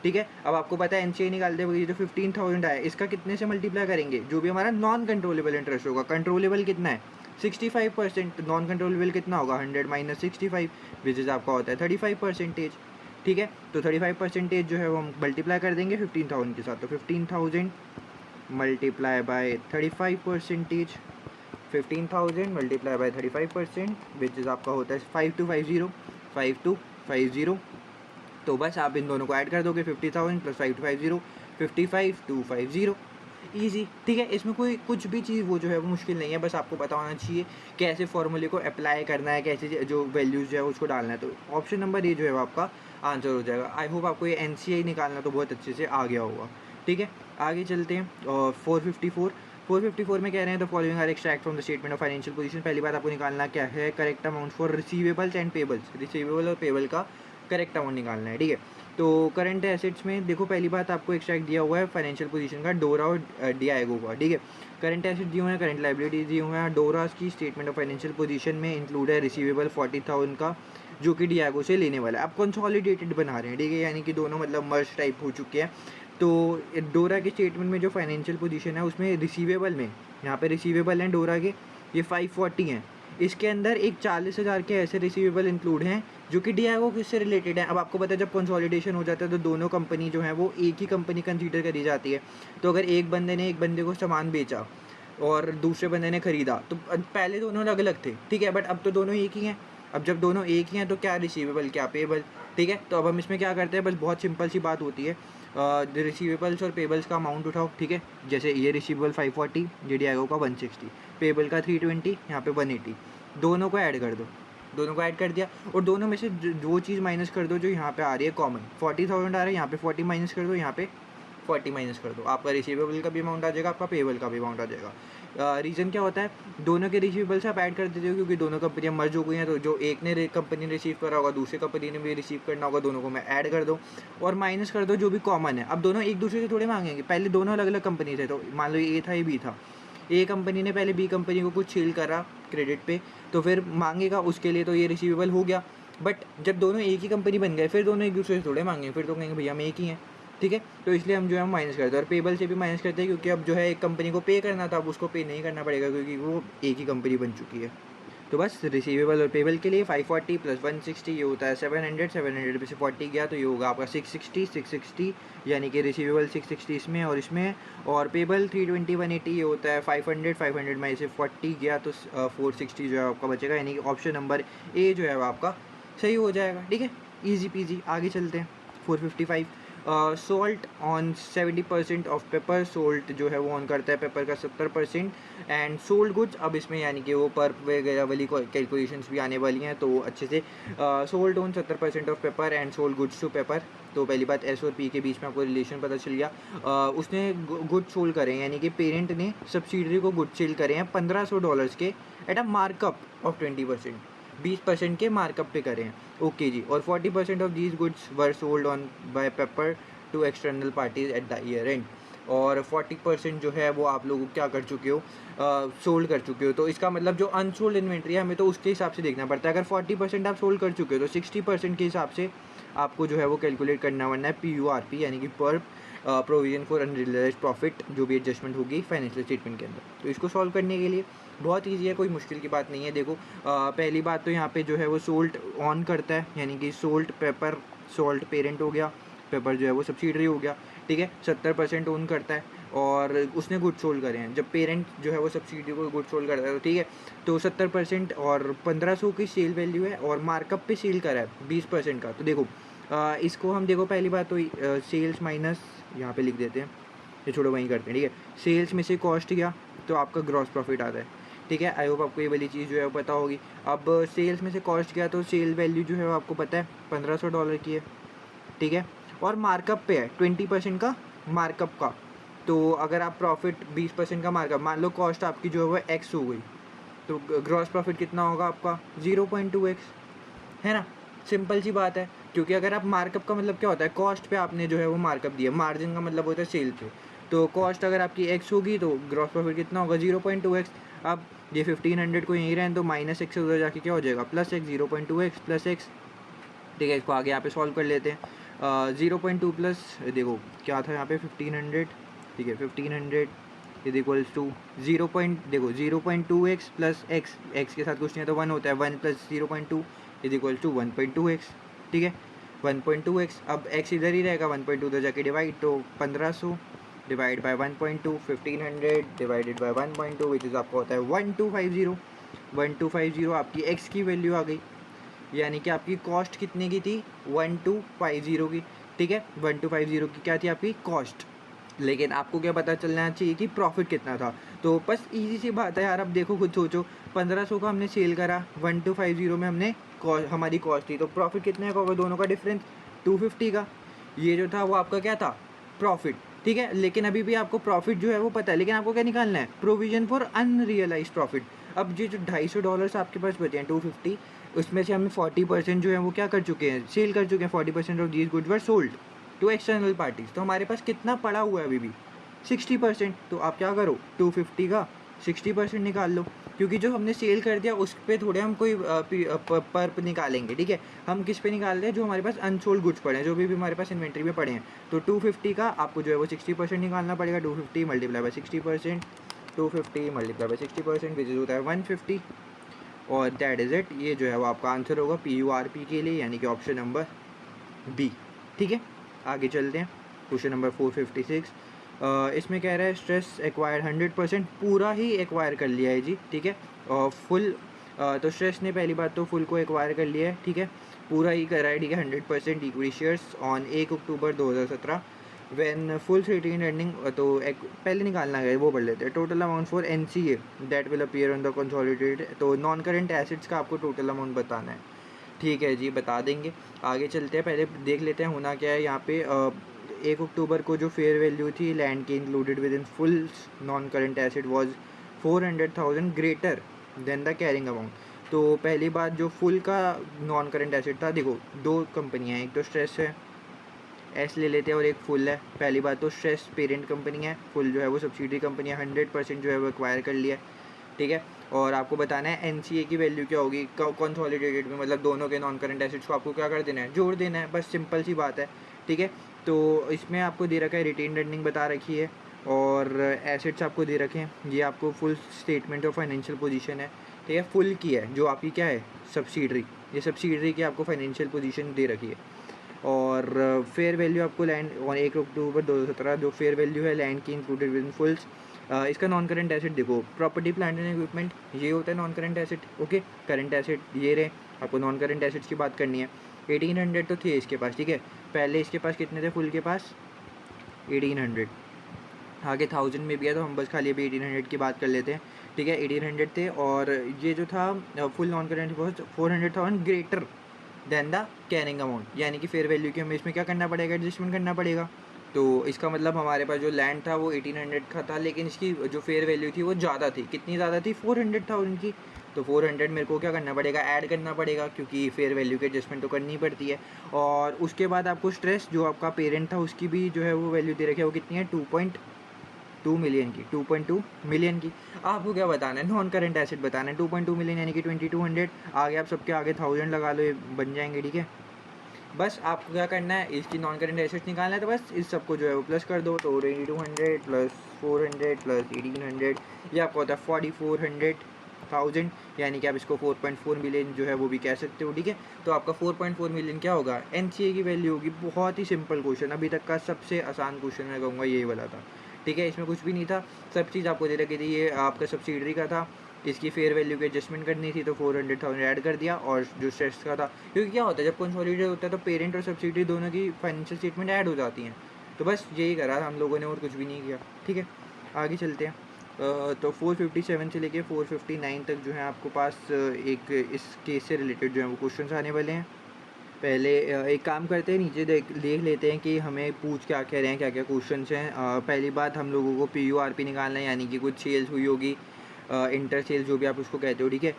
ठीक है। अब आपको पता है एनसीए निकालते हुए ये जो 15,000 आया इसका कितने से मल्टीप्लाई करेंगे, जो भी हमारा नॉन कंट्रोलेबल इंटरेस्ट होगा। कंट्रोलेबल कितना है 65%, नॉन कंट्रोलेबल कितना होगा 100 माइनस 65, विच इज़ आपका होता है 35%, ठीक है। तो 35% जो है वो हम मल्टीप्लाई कर देंगे 15,000 के साथ, तो 15,000 multiply by 35%, 15,000 multiply by 35%, which is आपका होता है 5250। तो बस आप इन दोनों को ऐड कर दोगे, 50,000 प्लस 5250, 55,250, ईजी, ठीक है। इसमें कोई कुछ भी चीज़ वो जो है वो मुश्किल नहीं है, बस आपको पता होना चाहिए कैसे फॉर्मूले को अप्लाई करना है, कैसे जो वैल्यूज़ जो है उसको डालना है। तो ऑप्शन नंबर ए जो है वो आपका आंसर हो जाएगा। आई होप आपको ये एनसीआई निकालना तो बहुत अच्छे से आ गया होगा, ठीक है। आगे चलते हैं, और 454 में कह रहे हैं the following are extract from the statement of financial position. पहली बात आपको निकालना क्या है, correct amount for receivables and payables, receivable और पेबल का करेक्ट अमाउंट निकालना है, ठीक है। तो करंट एसेट्स में देखो, पहली बात आपको एक्सट्रैक्ट दिया हुआ है फाइनेंशियल पोजीशन का डोरा और डीआईओ का, ठीक है। करंट एसेट दिए हुए हैं, करंट लाइबिलिटीज दिए हुए हैं। डोरास की स्टेटमेंट ऑफ फाइनेंशियल पोजीशन में इंक्लूड है रिसीवेबल 40,000 का, जो कि डीआईओ से लेने वाला है। आप कंसोलिडेटेड बना रहे हैं, ठीक है, यानी कि दोनों मतलब मर्ज टाइप हो चुके हैं। तो डोरा के स्टेटमेंट में जो फाइनेंशियल पोजीशन है उसमें रिसीवेबल में, यहाँ पे रिसीवेबल हैं डोरा के ये 540 हैं। इसके अंदर एक 40,000 के ऐसे रिसीवेबल इंक्लूड हैं जो कि डीआईओ किससे रिलेटेड है। अब आपको पता है जब कंसोलिडेशन हो जाता है तो दोनों कंपनी जो है वो एक ही कंपनी कंसीडर करी जाती है। तो अगर एक बंदे ने एक बंदे को सामान बेचा और दूसरे बंदे ने खरीदा, तो पहले दोनों अलग अलग थे, ठीक है, बट अब तो दोनों एक ही हैं। अब जब दोनों एक ही हैं तो क्या रिसीवेबल क्या पेबल, ठीक है। तो अब हम इसमें क्या करते हैं, बस बहुत सिंपल सी बात होती है, रिसीवेबल्स और पेबल्स का अमाउंट उठाओ, ठीक है। जैसे ये रिसीवेबल 540, जे डीआईओ का 160, पेबल का 320, यहाँ पे 180, दोनों को ऐड कर दो, दोनों को ऐड कर दिया, और दोनों में से वो चीज़ माइनस कर दो जो यहाँ पे आ रही है कॉमन। 40,000 आ रहा है, यहाँ पे 40 माइनस कर दो, यहाँ पे 40 माइनस कर दो, आपका रिसीवेबल का भी अमाउंट आ जाएगा, आपका पेबल का भी अमाउंट आ जाएगा। रीज़न क्या होता है, दोनों के रिसीवेबल से आप ऐड कर देते हो क्योंकि दोनों कंपनियाँ मर्ज हो गई हैं। तो जो एक ने कंपनी रिसीव करा होगा दूसरी कंपनी ने भी रिसीव करना होगा, दोनों को मैं ऐड कर दो और माइनस कर दो जो भी कॉमन है। अब दोनों एक दूसरे से थोड़े मांगेंगे, पहले दोनों अलग अलग कंपनी थे, तो मान लो ए था ये बी था, ए कंपनी ने पहले बी कंपनी को कुछ सेल करा क्रेडिट पे, तो फिर मांगेगा उसके लिए, तो ये रिसीवेबल हो गया। बट जब दोनों एक ही कंपनी बन गए फिर दोनों एक दूसरे से थोड़े मांगेंगे, फिर तो कहेंगे भैया हम एक ही हैं, ठीक है। तो इसलिए हम जो है हम माइनस करते हैं, और पेबल से भी माइनस करते हैं क्योंकि अब जो है एक कंपनी को पे करना था, अब उसको पे नहीं करना पड़ेगा क्योंकि वो एक ही कंपनी बन चुकी है। तो बस रिसीवेबल और पेबल के लिए 540 प्लस 160 ये होता है 700, 700 में से 40 गया तो ये होगा आपका 660, यानी कि रिसीवेबल 660 इसमें और इसमें, और पेबल 320, 180 ये होता है 500, 500 में से 40 गया तो 460 जो है आपका बचेगा, यानी कि ऑप्शन नंबर ए जो है वो आपका सही हो जाएगा, ठीक है, ईजी पीजी। आगे चलते हैं, 455, salt on 70% of paper, salt जो है वो ऑन करता है पेपर का 70%, एंड सोल्ड गुड्स, अब इसमें यानी कि वो पर वगैरह वाली कैलकुलेशंस भी आने वाली हैं तो अच्छे से। Sold on 70% of paper and sold goods to paper, तो पहली बात एस और पी के बीच में आपको रिलेशन पता चल गया। उसने गुड सोल्ड करे हैं, यानी कि पेरेंट ने सब्सिडरी को गुड सेल करे हैं $1,500 के एट अ मार्कअप ऑफ 20%, 20% के मार्कअप पे करें, ओके जी। और 40% of these goods were sold on by paper to external parties at the year end, और 40% जो है वो आप लोग क्या कर चुके हो, सोल्ड कर चुके हो। तो इसका मतलब जो अनसोल्ड इन्वेंट्री है हमें तो उसके हिसाब से देखना पड़ता है। अगर 40% आप सोल्ड कर चुके हो तो 60% के हिसाब से आपको जो है वो कैलकुलेट करना वरना है PURP, यानी कि पर प्रोविजन फॉर अनरियलाइज्ड प्रॉफिट, जो भी एडजस्टमेंट होगी फाइनेंशियल स्टेटमेंट के अंदर। तो इसको सॉल्व करने के लिए बहुत ईजी है, कोई मुश्किल की बात नहीं है। देखो पहली बात तो यहाँ पे जो है वो सोल्ट ऑन करता है, यानी कि सोल्ट पेपर, सोल्ट पेरेंट हो गया, पेपर जो है वो सब्सिडरी हो गया, ठीक है। 70% ओन करता है और उसने गुड सोल्ड करे हैं। जब पेरेंट जो है वो सब्सिडी को गुड सोल्ड करता है तो ठीक है, तो 70% और 1,500 की सेल वैल्यू है और मार्कअप पे सेल करा है 20% का। तो देखो इसको हम देखो पहली बात तो सेल्स माइनस, यहाँ पे लिख देते हैं, ये छोड़ो वहीं करते हैं, ठीक है। सेल्स में से कॉस्ट गया तो आपका ग्रॉस प्रॉफिट आता है, ठीक है। आई होप आपको ये वाली चीज़ जो है वो पता होगी। अब सेल्स में से कॉस्ट गया तो सेल वैल्यू जो है वो आपको पता है $1,500 की है, ठीक है, और मार्कअप पे है 20% का मार्कअप का। तो अगर आप प्रॉफिट 20% का मार्कअप, मान लो कॉस्ट आपकी जो है वो एक्स हो गई, तो ग्रॉस प्रॉफिट कितना होगा आपका 0.2x, है ना। सिंपल सी बात है, क्योंकि अगर आप मार्कअप का मतलब क्या होता है, कॉस्ट पे आपने जो है वो मार्कअप दिया, मार्जिन का मतलब होता है सेल पे। तो कॉस्ट अगर आपकी एक्स होगी तो ग्रॉस प्रॉफिट कितना होगा 0.2x। अब ये 1500 को यहीं रहें तो माइनस एक्स से उधर जाके क्या हो जाएगा plus x, 0.2x plus x. ठीक है, इसको आगे यहाँ पे सॉल्व कर लेते हैं। 0.2 प्लस, देखो क्या था यहाँ पे 1500, ठीक है 1500 इज इक्वल्स टू 0 पॉइंट, देखो 0.2x प्लस एक्स, एक्स के साथ कुछ नहीं है तो 1 होता है, 1 plus 0.2 is equals to 1.2x। ठीक है 1.2x, अब x इधर ही रहेगा, 1.2 उधर जाके डिवाइड, तो 1500 divide by 1.2, 1500 divided by 1.2 which is आपका होता है 1250। 1250 आपकी x की वैल्यू आ गई, यानी कि आपकी कॉस्ट कितने की थी 1250 की। ठीक है 1250 की क्या थी आपकी कॉस्ट, लेकिन आपको क्या पता चलना चाहिए कि प्रॉफिट कितना था। तो बस इजी सी बात है यार, अब देखो खुद सोचो, 1500 का हमने सेल करा, 1250 में हमने हमारी कॉस्ट थी, तो प्रॉफिट कितने का होगा, दोनों का डिफरेंस 250 का। ये जो था वो आपका क्या था प्रॉफिट। ठीक है, लेकिन अभी भी आपको प्रॉफिट जो है वो पता है, लेकिन आपको क्या निकालना है, प्रोविजन फॉर अनरियलाइज प्रॉफिट। अब ये जो $250 आपके पास बचे हैं 250, उसमें से हमें 40% जो है वो क्या कर चुके हैं, सेल कर चुके हैं। 40% of these goods were sold to external parties. तो हमारे पास कितना पड़ा हुआ है अभी भी 60%। तो आप क्या करो 250 का 60% निकाल लो, क्योंकि जो हमने सेल कर दिया उस पर थोड़े हम कोई पर्प निकालेंगे। ठीक है, हम किस पे निकाल रहे हैं, जो हमारे पास अनसोल्ड गुड्स पड़े हैं, जो भी हमारे पास इन्वेंट्री में पड़े हैं। तो 250 का आपको जो है वो 60% निकालना पड़ेगा। 250 मल्टीप्लाई बाई 60%, 250 मल्टीप्लाई बाई 60% विच होता है 150, और दैट इज़ इट। ये जो है वो आपका आंसर होगा PURP के लिए, यानी कि ऑप्शन नंबर बी। ठीक है, आगे चलते हैं। क्वेश्चन नंबर 456, इसमें कह रहा है स्ट्रेस एक्वायर्ड 100%, पूरा ही एक्वायर कर लिया है जी। ठीक है, और फुल, तो स्ट्रेस ने पहली बात तो फुल को एक्वायर कर लिया है। ठीक है, पूरा ही करा है। ठीक है 100% equity shares on 1 October 2017 when full retained earning. तो पहले निकालना है वो पढ़ लेते हैं। Total amount for NCA that will appear on the consolidated, तो नॉन करेंट एसेट्स का आपको टोटल अमाउंट बताना है। ठीक है जी, बता देंगे। आगे चलते हैं, पहले देख लेते हैं होना क्या है यहाँ पे। 1 अक्टूबर को जो फेयर वैल्यू थी लैंड की included with in full non current asset was 400,000 greater than the carrying amount. तो पहली बात, जो फुल का नॉन करेंट एसेट था, देखो दो कंपनियाँ हैं, एक तो स्ट्रेस है, एस ले लेते हैं, और एक फुल है। पहली बात तो स्ट्रेस पेरेंट कंपनी है, फुल जो है वो सब्सिडी कंपनी है, 100% जो है वो एक्वायर कर लिया है। ठीक है, और आपको बताना है NCA की वैल्यू क्या होगी कंसोलिडेटेड में, मतलब दोनों के नॉन करंट एसेट्स को आपको क्या कर देना है, जोड़ देना है, बस सिंपल सी बात है। ठीक है, तो इसमें आपको दे रखा है रिटेन अर्निंग बता रखी है, और एसेट्स आपको दे रखे हैं। ये आपको full statement of financial position है। ठीक है, फुल की है, जो आपकी क्या है सब्सिडरी, ये सब्सिडरी की आपको फाइनेंशियल पोजीशन दे रखी है। और फेयर वैल्यू आपको लैंड और 1 अक्टूबर 2017 जो फेयर वैल्यू है लैंड की इंक्लूडेड विद इन फुल्स। इसका नॉन करेंट एसेट देखो, प्रॉपर्टी प्लांट एंड इक्विपमेंट, ये होता है non current asset. Okay, current asset ये रहे, आपको नॉन करेंट एसेट्स की बात करनी है। 1800 तो थे इसके पास। ठीक है, पहले इसके पास कितने थे फुल के पास 1800, आगे 1000 में भी है, तो हम बस खाली अभी 1800 की बात कर लेते हैं। ठीक है, 1800 थे, और ये जो था full non current 400,000 greater than the carrying amount, यानी कि फेयर वैल्यू की हमें इसमें क्या करना पड़ेगा, एडजस्टमेंट करना पड़ेगा। तो इसका मतलब हमारे पास जो लैंड था वो 1800 का था, लेकिन इसकी जो फेयर वैल्यू थी वो ज़्यादा थी। कितनी ज़्यादा थी 400,000 की। तो 400 मेरे को क्या करना पड़ेगा, ऐड करना पड़ेगा, क्योंकि फेयर वैल्यू की एडजस्टमेंट तो करनी पड़ती है। और उसके बाद आपको स्ट्रेस जो आपका पेरेंट था उसकी भी जो है वो वैल्यू दे रखी है, वो कितनी है 2.2 मिलियन की, 2.2 मिलियन की। आपको क्या बताना है, नॉन करेंट एसेट बताना है। 2.2 मिलियन यानी कि 2200, आगे आप सबके आगे 1000 लगा लो, ये बन जाएंगे। ठीक है, बस आपको क्या करना है, इसकी नॉन करेंट एसेट्स निकालना है, तो बस इस सबको जो है वो प्लस कर दो। तो 2200 प्लस 400 प्लस 1800, ये आपको होता है 4400,000, यानी कि आप इसको 4.4 मिलियन जो है वो भी कह सकते हो। ठीक है, तो आपका 4.4 मिलियन क्या होगा, NCA की वैल्यू होगी। बहुत ही सिंपल क्वेश्चन, अभी तक का सबसे आसान क्वेश्चन मैं कहूँगा यही वाला था। ठीक है, इसमें कुछ भी नहीं था, सब चीज़ आपको दे रखी थी। ये आपका सब्सिडरी का था, इसकी फेयर वैल्यू की एडजस्टमेंट करनी थी, तो 400,000 ऐड कर दिया। और जो स्ट्रेस का था, क्योंकि क्या होता है जब कंसोलिडेट होता है तो पेरेंट और सब्सिडरी दोनों की फाइनेंशियल स्टेटमेंट ऐड हो जाती हैं। तो बस यही करा हम लोगों ने, और कुछ भी नहीं किया। ठीक है, आगे चलते हैं। तो 457 से लेके 459 तक जो है आपको पास एक इस केस से रिलेटेड जो है वो क्वेश्चन आने वाले हैं। पहले एक काम करते हैं, नीचे देख लेते हैं कि हमें पूछ क्या कह रहे हैं, क्या क्या क्वेश्चन हैं। पहली बात हम लोगों को PURP निकालना है, यानी कि कुछ सेल्स हुई होगी, इंटर सेल्स जो भी आप उसको कहते हो, ठीक है,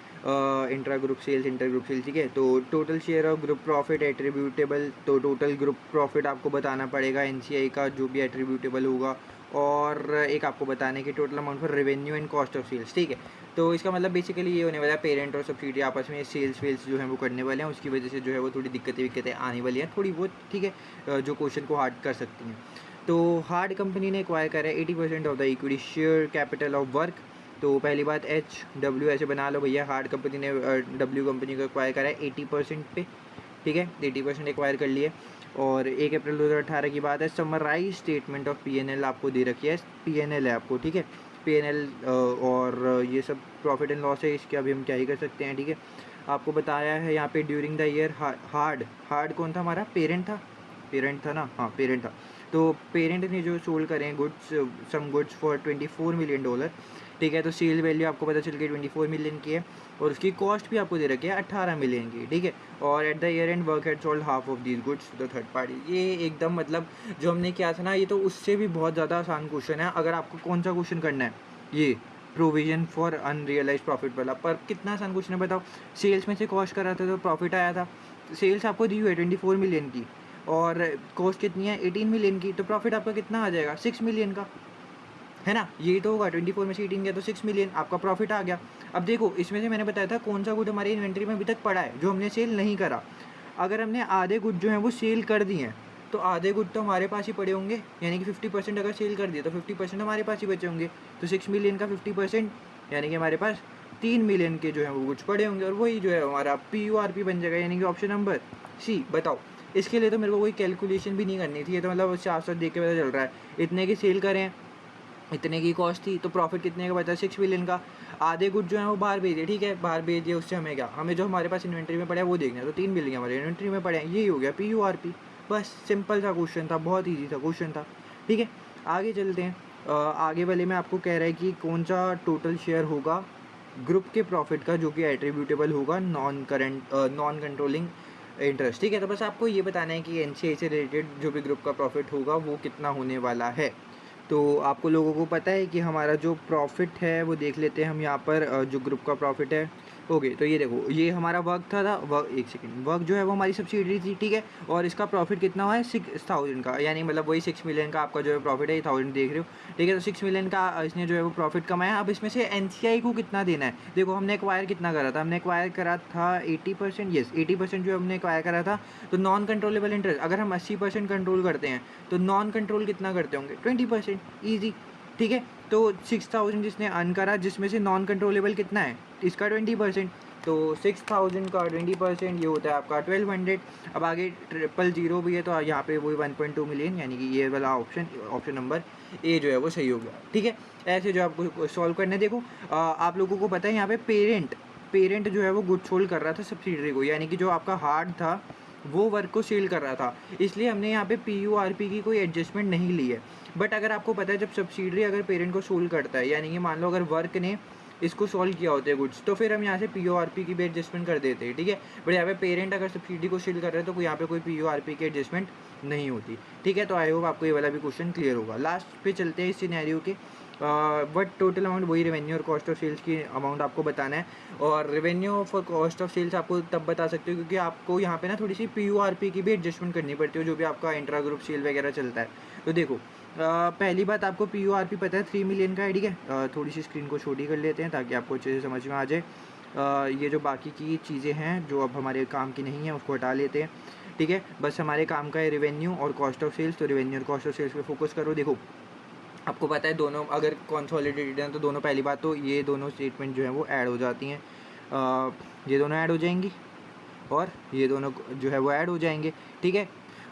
intra group sales, inter group sales, ठीक है। तो total share of group profit attributable, तो टोटल ग्रुप प्रॉफिट आपको बताना पड़ेगा NCI का जो भी एट्रीब्यूटेबल होगा, और एक आपको बताने की total amount for revenue and cost of sales, ठीक है। तो इसका मतलब बेसिकली ये होने वाला है, पेरेंट और सब्सिडी आपस में सेल्स वेल्स जो है वो करने वाले हैं, उसकी वजह से जो है वो थोड़ी दिक्कतें आने वाली हैं, थोड़ी बहुत, ठीक है, जो क्वेश्चन को हार्ड कर सकती हैं। तो हार्ड कंपनी ने एक्वायर करा है 80% of the equity share capital of work. तो पहली बात HW ऐसे बना लो भैया, हार्ड कंपनी ने W कंपनी को एक्वायर करा है 80% पे, ठीक है, 80% एक्वायर कर लिए। और 1 अप्रैल 2018 की बात है। समराइज स्टेटमेंट ऑफ PNL आपको दे रखी है, PNL है आपको, ठीक है, PNL, और ये सब प्रॉफिट एंड लॉस है, इसके अभी हम क्या ही कर सकते हैं, ठीक है। आपको बताया है यहाँ पे ड्यूरिंग द ईयर हार्ड कौन था हमारा, पेरेंट था ना, हाँ पेरेंट था। तो पेरेंट ने जो सोल्ड करे हैं goods, some goods for $24 million, ठीक है। तो सेल वैल्यू आपको पता चल गई 24 मिलियन की है, और उसकी कॉस्ट भी आपको दे रखी है 18 मिलियन की, ठीक है। और at the year end work had sold half of these goods to the third party. ये एकदम मतलब जो हमने किया था ना, ये तो उससे भी बहुत ज़्यादा आसान क्वेश्चन है। अगर आपको कौन सा क्वेश्चन करना है, ये प्रोविजन फॉर अनरियलाइज प्रॉफिट वाला, पर कितना आसान क्वेश्चन है बताओ। सेल्स में से कॉस्ट करा था तो प्रॉफिट आया था, सेल्स आपको दी हुई है 24 मिलियन की, और कॉस्ट कितनी है 18 मिलियन की, तो प्रॉफिट आपका कितना आ जाएगा 6 मिलियन का, है ना। ये तो होगा 24 में से 18 गया तो 6 मिलियन आपका प्रॉफिट आ गया। अब देखो इसमें से मैंने बताया था कौन सा गुड हमारी इन्वेंट्री में अभी तक पड़ा है जो हमने सेल नहीं करा। अगर हमने आधे गुड जो हैं वो सेल कर दिए हैं, तो आधे गुड तो हमारे पास ही पड़े होंगे, यानी कि 50% अगर सेल कर दिए तो 50% हमारे पास ही बचे होंगे। तो 6 मिलियन का 50%, यानी कि हमारे पास 3 मिलियन के जो है वो गुड्स पड़े होंगे, और वही जो है हमारा PURP बन जाएगा, यानी कि ऑप्शन नंबर C। बताओ, इसके लिए तो मेरे को कोई कैलकुलेशन भी नहीं करनी थी, ये तो मतलब साफ साफ देख के पता चल रहा है। इतने की सेल करें, इतने की कॉस्ट थी, तो प्रॉफिट कितने का बचा 6 मिलियन का। आधे गुड जो है वो बाहर भेज दिए, ठीक है, बाहर भेज दिए, उससे हमें क्या, हमें जो हमारे पास इन्वेंट्री में पड़ा है वो देखना है, तो 3 मिलियन हमारे इन्वेंट्री में पड़े हैं, यही हो गया PURP। बस सिंपल सा क्वेश्चन था, बहुत ईजी सा क्वेश्चन था, ठीक है। आगे चलते हैं। आगे वाले में आपको कह रहा है कि कौन सा टोटल शेयर होगा ग्रुप के प्रॉफिट का जो कि एट्रीब्यूटेबल होगा नॉन कंट्रोलिंग इंटरेस्ट, ठीक है। तो बस आपको ये बताना है कि NCI से रिलेटेड जो भी ग्रुप का प्रॉफिट होगा वो कितना होने वाला है। तो आपको लोगों को पता है कि हमारा जो प्रॉफिट है वो देख लेते हैं हम यहाँ पर, जो ग्रुप का प्रॉफिट है। ओके, तो ये देखो, ये हमारा वर्क था वर्क, एक सेकंड, वर्क जो है वो हमारी सब्सिडरी थी, ठीक है। और इसका प्रॉफिट कितना हुआ है 6,000 का, यानी मतलब वही 6 मिलियन का आपका जो है प्रॉफिट है, ये 1000 देख रहे हो, ठीक है। तो 6 मिलियन का इसने जो है वो प्रॉफिट कमाया। अब इसमें से NCI को कितना देना है, देखो हमने एक्वायर कितना करा था, हमने एक्वायर करा था 80%, यस 80% जो हमने एक्वायर करा था। तो नॉन कंट्रोलेबल इंटरेस्ट अगर हम 80% कंट्रोल करते हैं, तो नॉन कंट्रोल कितना करते होंगे 20%, ईजी, ठीक है। तो 6,000 जिसने अर्न करा, जिसमें से नॉन कंट्रोलेबल कितना है, इसका 20%, तो 6,000 का 20% ये होता है आपका 1200। अब आगे 000 भी है, तो यहाँ पे वही 1.2 मिलियन, यानी कि ये वाला ऑप्शन नंबर ए जो है वो सही हो गया, ठीक है। ऐसे जो आपको सॉल्व करने, देखो आप लोगों को पता है यहाँ पे पेरेंट जो है वो गुड सोल्ड कर रहा था सब्सिडरी को, यानी कि जो आपका हार्ड था वो वर्क को सेल कर रहा था, इसलिए हमने यहाँ पे PURP की कोई एडजस्टमेंट नहीं ली है। बट अगर आपको पता है जब सब्सिडरी अगर पेरेंट को सोल्व करता है, यानी कि मान लो अगर वर्क ने इसको सॉल्व किया होता है गुड्स, तो फिर हम यहाँ से PURP की भी एडजस्टमेंट कर देते हैं, ठीक है। बट यहाँ पे पेरेंट अगर सब्सिडी को सेल कर रहा है तो यहाँ पे कोई PURP की एडजस्टमेंट नहीं होती, ठीक है। तो आई होप आपको ये वाला भी क्वेश्चन क्लियर होगा। लास्ट पे चलते हैं इस सिनेरियो के, बट टोटल अमाउंट वही रेवेन्यू और कॉस्ट ऑफ सेल्स की अमाउंट आपको बताना है, और revenue for cost of sales आपको तब बता सकते हो क्योंकि आपको यहाँ पे ना थोड़ी सी PURP की भी एडजस्टमेंट करनी पड़ती है, जो भी आपका इंट्रा ग्रुप सेल वगैरह चलता है। तो देखो पहली बात आपको PURP पता है 3 मिलियन का है, ठीक है। थोड़ी सी स्क्रीन को छोटी कर लेते हैं ताकि आपको अच्छे से समझ में आ जाए। ये जो बाकी की चीज़ें हैं जो अब हमारे काम की नहीं है उसको हटा लेते हैं, ठीक है। बस हमारे काम का है रेवेन्यू और कॉस्ट ऑफ सेल्स, तो रेवेन्यू और कॉस्ट ऑफ सेल्स पे फोकस करो। देखो आपको पता है दोनों अगर कंसोलिडेटेड हैं तो दोनों, पहली बात तो ये दोनों स्टेटमेंट जो है वो ऐड हो जाती हैं, ये दोनों ऐड हो जाएंगी और ये दोनों जो है वो ऐड हो जाएंगे, ठीक है।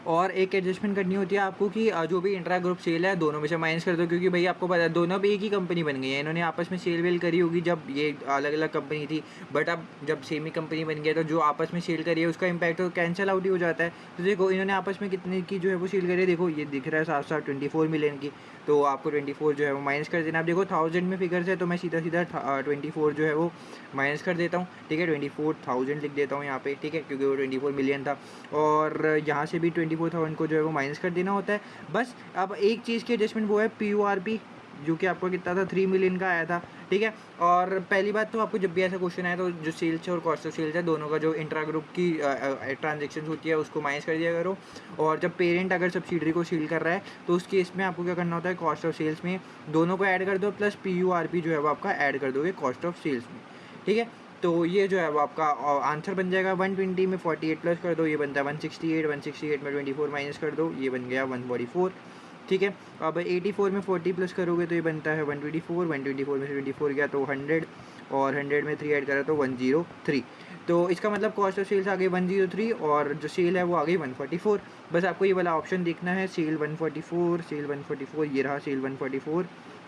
और एक एडजस्टमेंट करनी होती है आपको कि जो भी इंट्रा ग्रुप सेल है दोनों में से माइनस कर दो, क्योंकि भाई आपको पता है दोनों भी एक ही कंपनी बन गई है, इन्होंने आपस में सेल वेल करी होगी जब ये अलग अलग कंपनी थी, बट अब जब सेम ही कंपनी बन गया तो जो आपस में सेल करी है उसका इम्पैक्ट तो कैंसिल आउट ही हो जाता है। तो देखो इन्होंने आपस में कितने की जो है वो सेल करी है, देखो ये दिख रहा है साथ साथ 24 मिलियन की, तो आपको 24 जो है वो माइनस कर देना। आप देखो 1000 में फिगर्स है तो मैं सीधा सीधा 24 जो है वो माइनस कर देता हूँ, ठीक है 24,000 लिख देता हूँ यहाँ पे, ठीक है, क्योंकि वो 24 मिलियन था, और यहाँ से भी 24,000 को जो है वो माइनस कर देना होता है। बस अब एक चीज़ की एडजस्टमेंट वो है PURP, जो कि आपको कितना था 3 मिलियन का आया था, ठीक है। और पहली बात तो आपको जब भी ऐसा क्वेश्चन आए तो जो सेल्स है और कॉस्ट ऑफ सेल्स है दोनों का जो इंट्रा ग्रुप की ट्रांजेक्शन होती है उसको माइनस कर दिया करो। और जब पेरेंट अगर सब्सिडरी को सील कर रहा है तो उस केस में आपको क्या करना होता है, कॉस्ट ऑफ सेल्स में दोनों को ऐड कर दो प्लस PURP जो है वो आपका ऐड कर दोगे कॉस्ट ऑफ सेल्स में, ठीक है। तो ये जो है वो आपका आंसर बन जाएगा 120 में 48 प्लस कर दो, ये बनता है 168, 168 में 24 माइनस कर दो, ये बन गया 144, ठीक है। अब 84 में 40 प्लस करोगे तो ये बनता है 124, 124 में से 24 गया तो 100, और 100 में 3 ऐड करा तो 103। तो इसका मतलब कॉस्ट ऑफ सेल्स आ गई 103 और जो सेल है वो आ गई 144। बस आपको ये वाला ऑप्शन देखना है, सेल 144, सेल 144, ये रहा सेल 144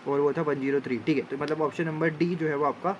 और वो था 103, ठीक है। तो मतलब ऑप्शन नंबर डी जो है वो आपका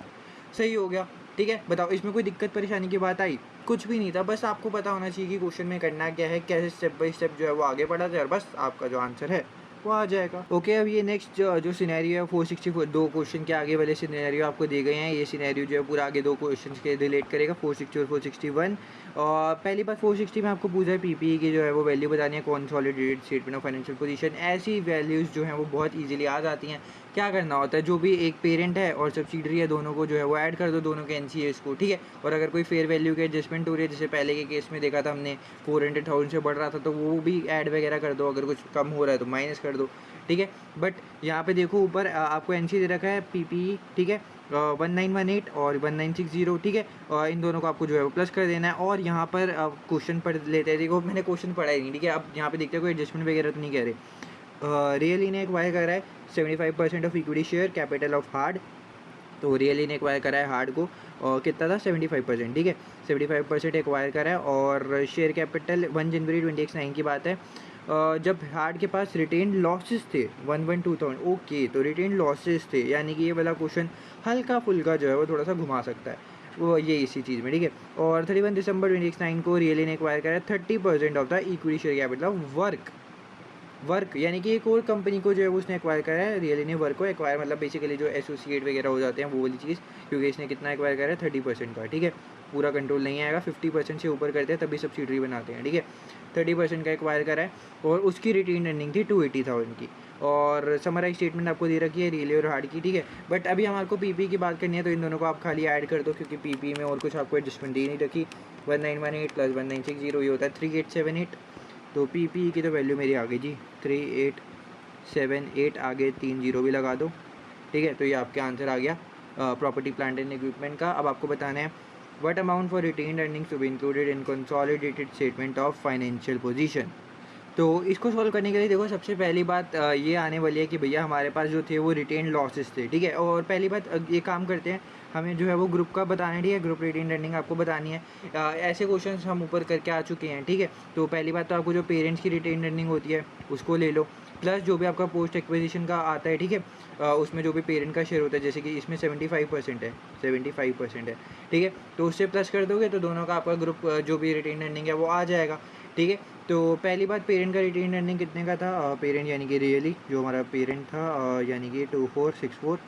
सही हो गया, ठीक है। बताओ इसमें कोई दिक्कत परेशानी की बात आई? कुछ भी नहीं था, बस आपको पता होना चाहिए कि क्वेश्चन में करना क्या है, कैसे स्टेप बाय स्टेप जो है वो आगे बढ़ा जाए और बस आपका जो आंसर है वो आ जाएगा। ओके, अब ये नेक्स्ट जो सिनेरियो है 464, दो क्वेश्चन के आगे वाले सिनेरियो आपको दिए गए हैं, ये सिनेरियो जो है पूरा आगे दो क्वेश्चन के रिलेट करेगा 460 और 461। और पहली बात 460 में आपको पूछा है PPE की जो है वो वैल्यू बतानी है, consolidated statement of financial position. ऐसी वैल्यूज़ जो हैं वो बहुत ईजिली आ जाती हैं। क्या करना होता है, जो भी एक पेरेंट है और सब्सिडरी है दोनों को जो है वो ऐड कर दो, दोनों के NCAs को, ठीक है। और अगर कोई फेयर वैल्यू की एडजस्टमेंट हो रही है, जैसे पहले के केस में देखा था हमने 400,000 से बढ़ रहा था तो वो भी ऐड वगैरह कर दो, अगर कुछ कम हो रहा है तो माइनस कर दो, ठीक है। बट यहाँ पे देखो ऊपर आपको NC दे रखा है PPE, ठीक है, 1918 और 1960, ठीक है। इन दोनों को आपको जो है वो प्लस कर देना है। और यहाँ पर क्वेश्चन पढ़ लेते हैं, देखो मैंने क्वेश्चन पढ़ा ही नहीं, ठीक है। अब यहाँ पे देखते हैं कोई एडजस्टमेंट वगैरह तो नहीं कह रहे। रियली ने एक्वायर कर रहा है 75% of equity share capital of hard, तो रियली ने एक्वायर करा है हार्ड को, और कितना था 75%, ठीक है, 75% एक्वायर करा है। और शेयर कैपिटल 1 जनवरी 2019 की बात है, जब हार्ड के पास रिटेन लॉसेस थे 112,000, ओके, तो रिटेन लॉसेस थे, यानी कि ये वाला क्वेश्चन हल्का फुल्का जो है वो थोड़ा सा घुमा सकता है वो ये इसी चीज़ में, ठीक है। और 31 दिसंबर 2019 को रियली ने एक्वायर करा है 30% of the equity share capital of work, यानी कि एक और कंपनी को जो है वो उसने एक्वायर करा है, रियली ने वर्क को एक्वायर, मतलब बेसिकली जो एसोसिएट वगैरह हो जाते हैं वो वाली चीज़, क्योंकि इसने कितना एक्वायर करा है 30% का, ठीक है। पूरा कंट्रोल नहीं आएगा, 50% से ऊपर करते हैं तभी सब्सिडरी बनाते हैं, ठीक है। 30% का एक्वायर करा है और उसकी रिटेन अर्निंग थी 280,000 की। और समराइज स्टेटमेंट आपको दे रखी है रियली और हार्ड की, ठीक है। बट अभी हमारे को PPE की बात करनी है तो इन दोनों को आप खाली ऐड कर दो, क्योंकि PPE में और कुछ आपको एडजस्टमेंट दी नहीं रखी। 1918 प्लस 1960 ये होता है 3878, तो PPE की तो वैल्यू मेरी आ गई जी 3878, आगे 3 जीरो भी लगा दो, ठीक है। तो ये आपके आंसर आ गया प्रॉपर्टी प्लांट एंड इक्विपमेंट का। अब आपको बताना है what amount for retained earnings to be included in consolidated statement of financial position. तो इसको सॉल्व करने के लिए देखो सबसे पहली बात ये आने वाली है कि भैया हमारे पास जो थे वो रिटेन लॉसेस थे, ठीक है। और पहली बात ये काम करते हैं, हमें जो है वो ग्रुप का बताना है, ठीक है, ग्रुप रिटेन अर्निंग आपको बतानी है। ऐसे क्वेश्चंस हम ऊपर करके आ चुके हैं, ठीक है। तो पहली बात तो आपको जो पेरेंट्स की रिटेन अर्निंग होती है उसको ले लो, प्लस जो भी आपका पोस्ट एक्विजिशन का आता है, ठीक है, उसमें जो भी पेरेंट का शेयर होता है, जैसे कि इसमें 75% है, 75% है, ठीक है। तो उससे प्लस कर दोगे तो दोनों का आपका ग्रुप जो भी रिटेन अर्निंग है वो आ जाएगा, ठीक है। तो पहली बात पेरेंट का रिटेन अर्निंग कितने का था, पेरेंट यानी कि रियली जो हमारा पेरेंट था, यानी कि 2464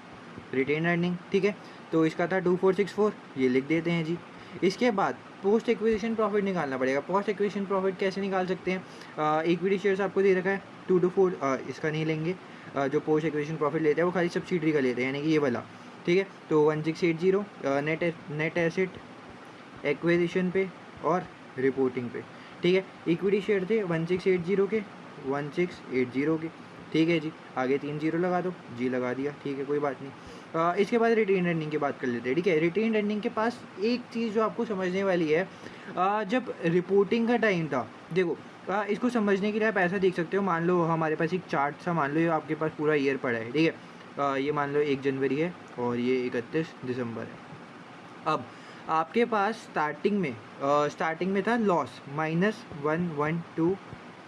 रिटेन अर्निंग, ठीक है। तो इसका था 2464, ये लिख देते हैं जी। इसके बाद पोस्ट एक्विजिशन प्रॉफिट निकालना पड़ेगा। पोस्ट एक्विजिशन प्रॉफिट कैसे निकाल सकते हैं, इक्विटी शेयर्स आपको दे रखा है 2 to 4, इसका नहीं लेंगे। जो पोस्ट एक्विजिशन प्रॉफिट लेते हैं वो खाली सब्सिडरी का लेते हैं, यानी कि ये वाला, ठीक है। तो 1680 नेट एसेट एक्विजिशन पे और रिपोर्टिंग पे, ठीक है। इक्विटी शेयर थे 1680 के, 1680 के, ठीक है जी। आगे 3 जीरो लगा दो, जी लगा दिया, ठीक है, कोई बात नहीं। इसके बाद रिटेन अर्निंग की बात कर लेते हैं, ठीक है। रिटेन अर्निंग के पास एक चीज़ जो आपको समझने वाली है, जब रिपोर्टिंग का टाइम था, देखो इसको समझने के लिए आप ऐसा देख सकते हो, मान लो हमारे पास एक चार्ट सा, मान लो ये आपके पास पूरा ईयर पड़ा है, ठीक है। ये मान लो 1 जनवरी है और ये 31 दिसंबर है। अब आपके पास स्टार्टिंग में था लॉस -112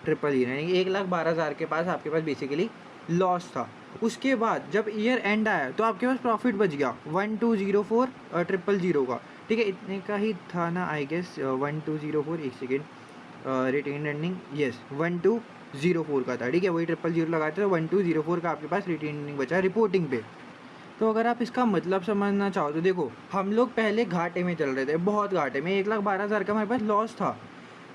ट्रिपल ज़ीरो, यानी 1,12,000 के पास आपके पास बेसिकली लॉस था। उसके बाद जब ईयर एंड आया तो आपके पास प्रॉफिट बच गया 1204 ट्रिपल ज़ीरो का, ठीक है, इतने का ही था ना आई गेस, 1204, एक सेकेंड, रिटेन अर्निंग, यस 1204 का था, ठीक है, वही ट्रिपल ज़ीरो लगाते तो 1204 का आपके पास रिटेन अर्निंग बचा रिपोर्टिंग पे। तो अगर आप इसका मतलब समझना चाहो तो देखो, हम लोग पहले घाटे में चल रहे थे, बहुत घाटे में, 1,12,000 का हमारे पास लॉस था,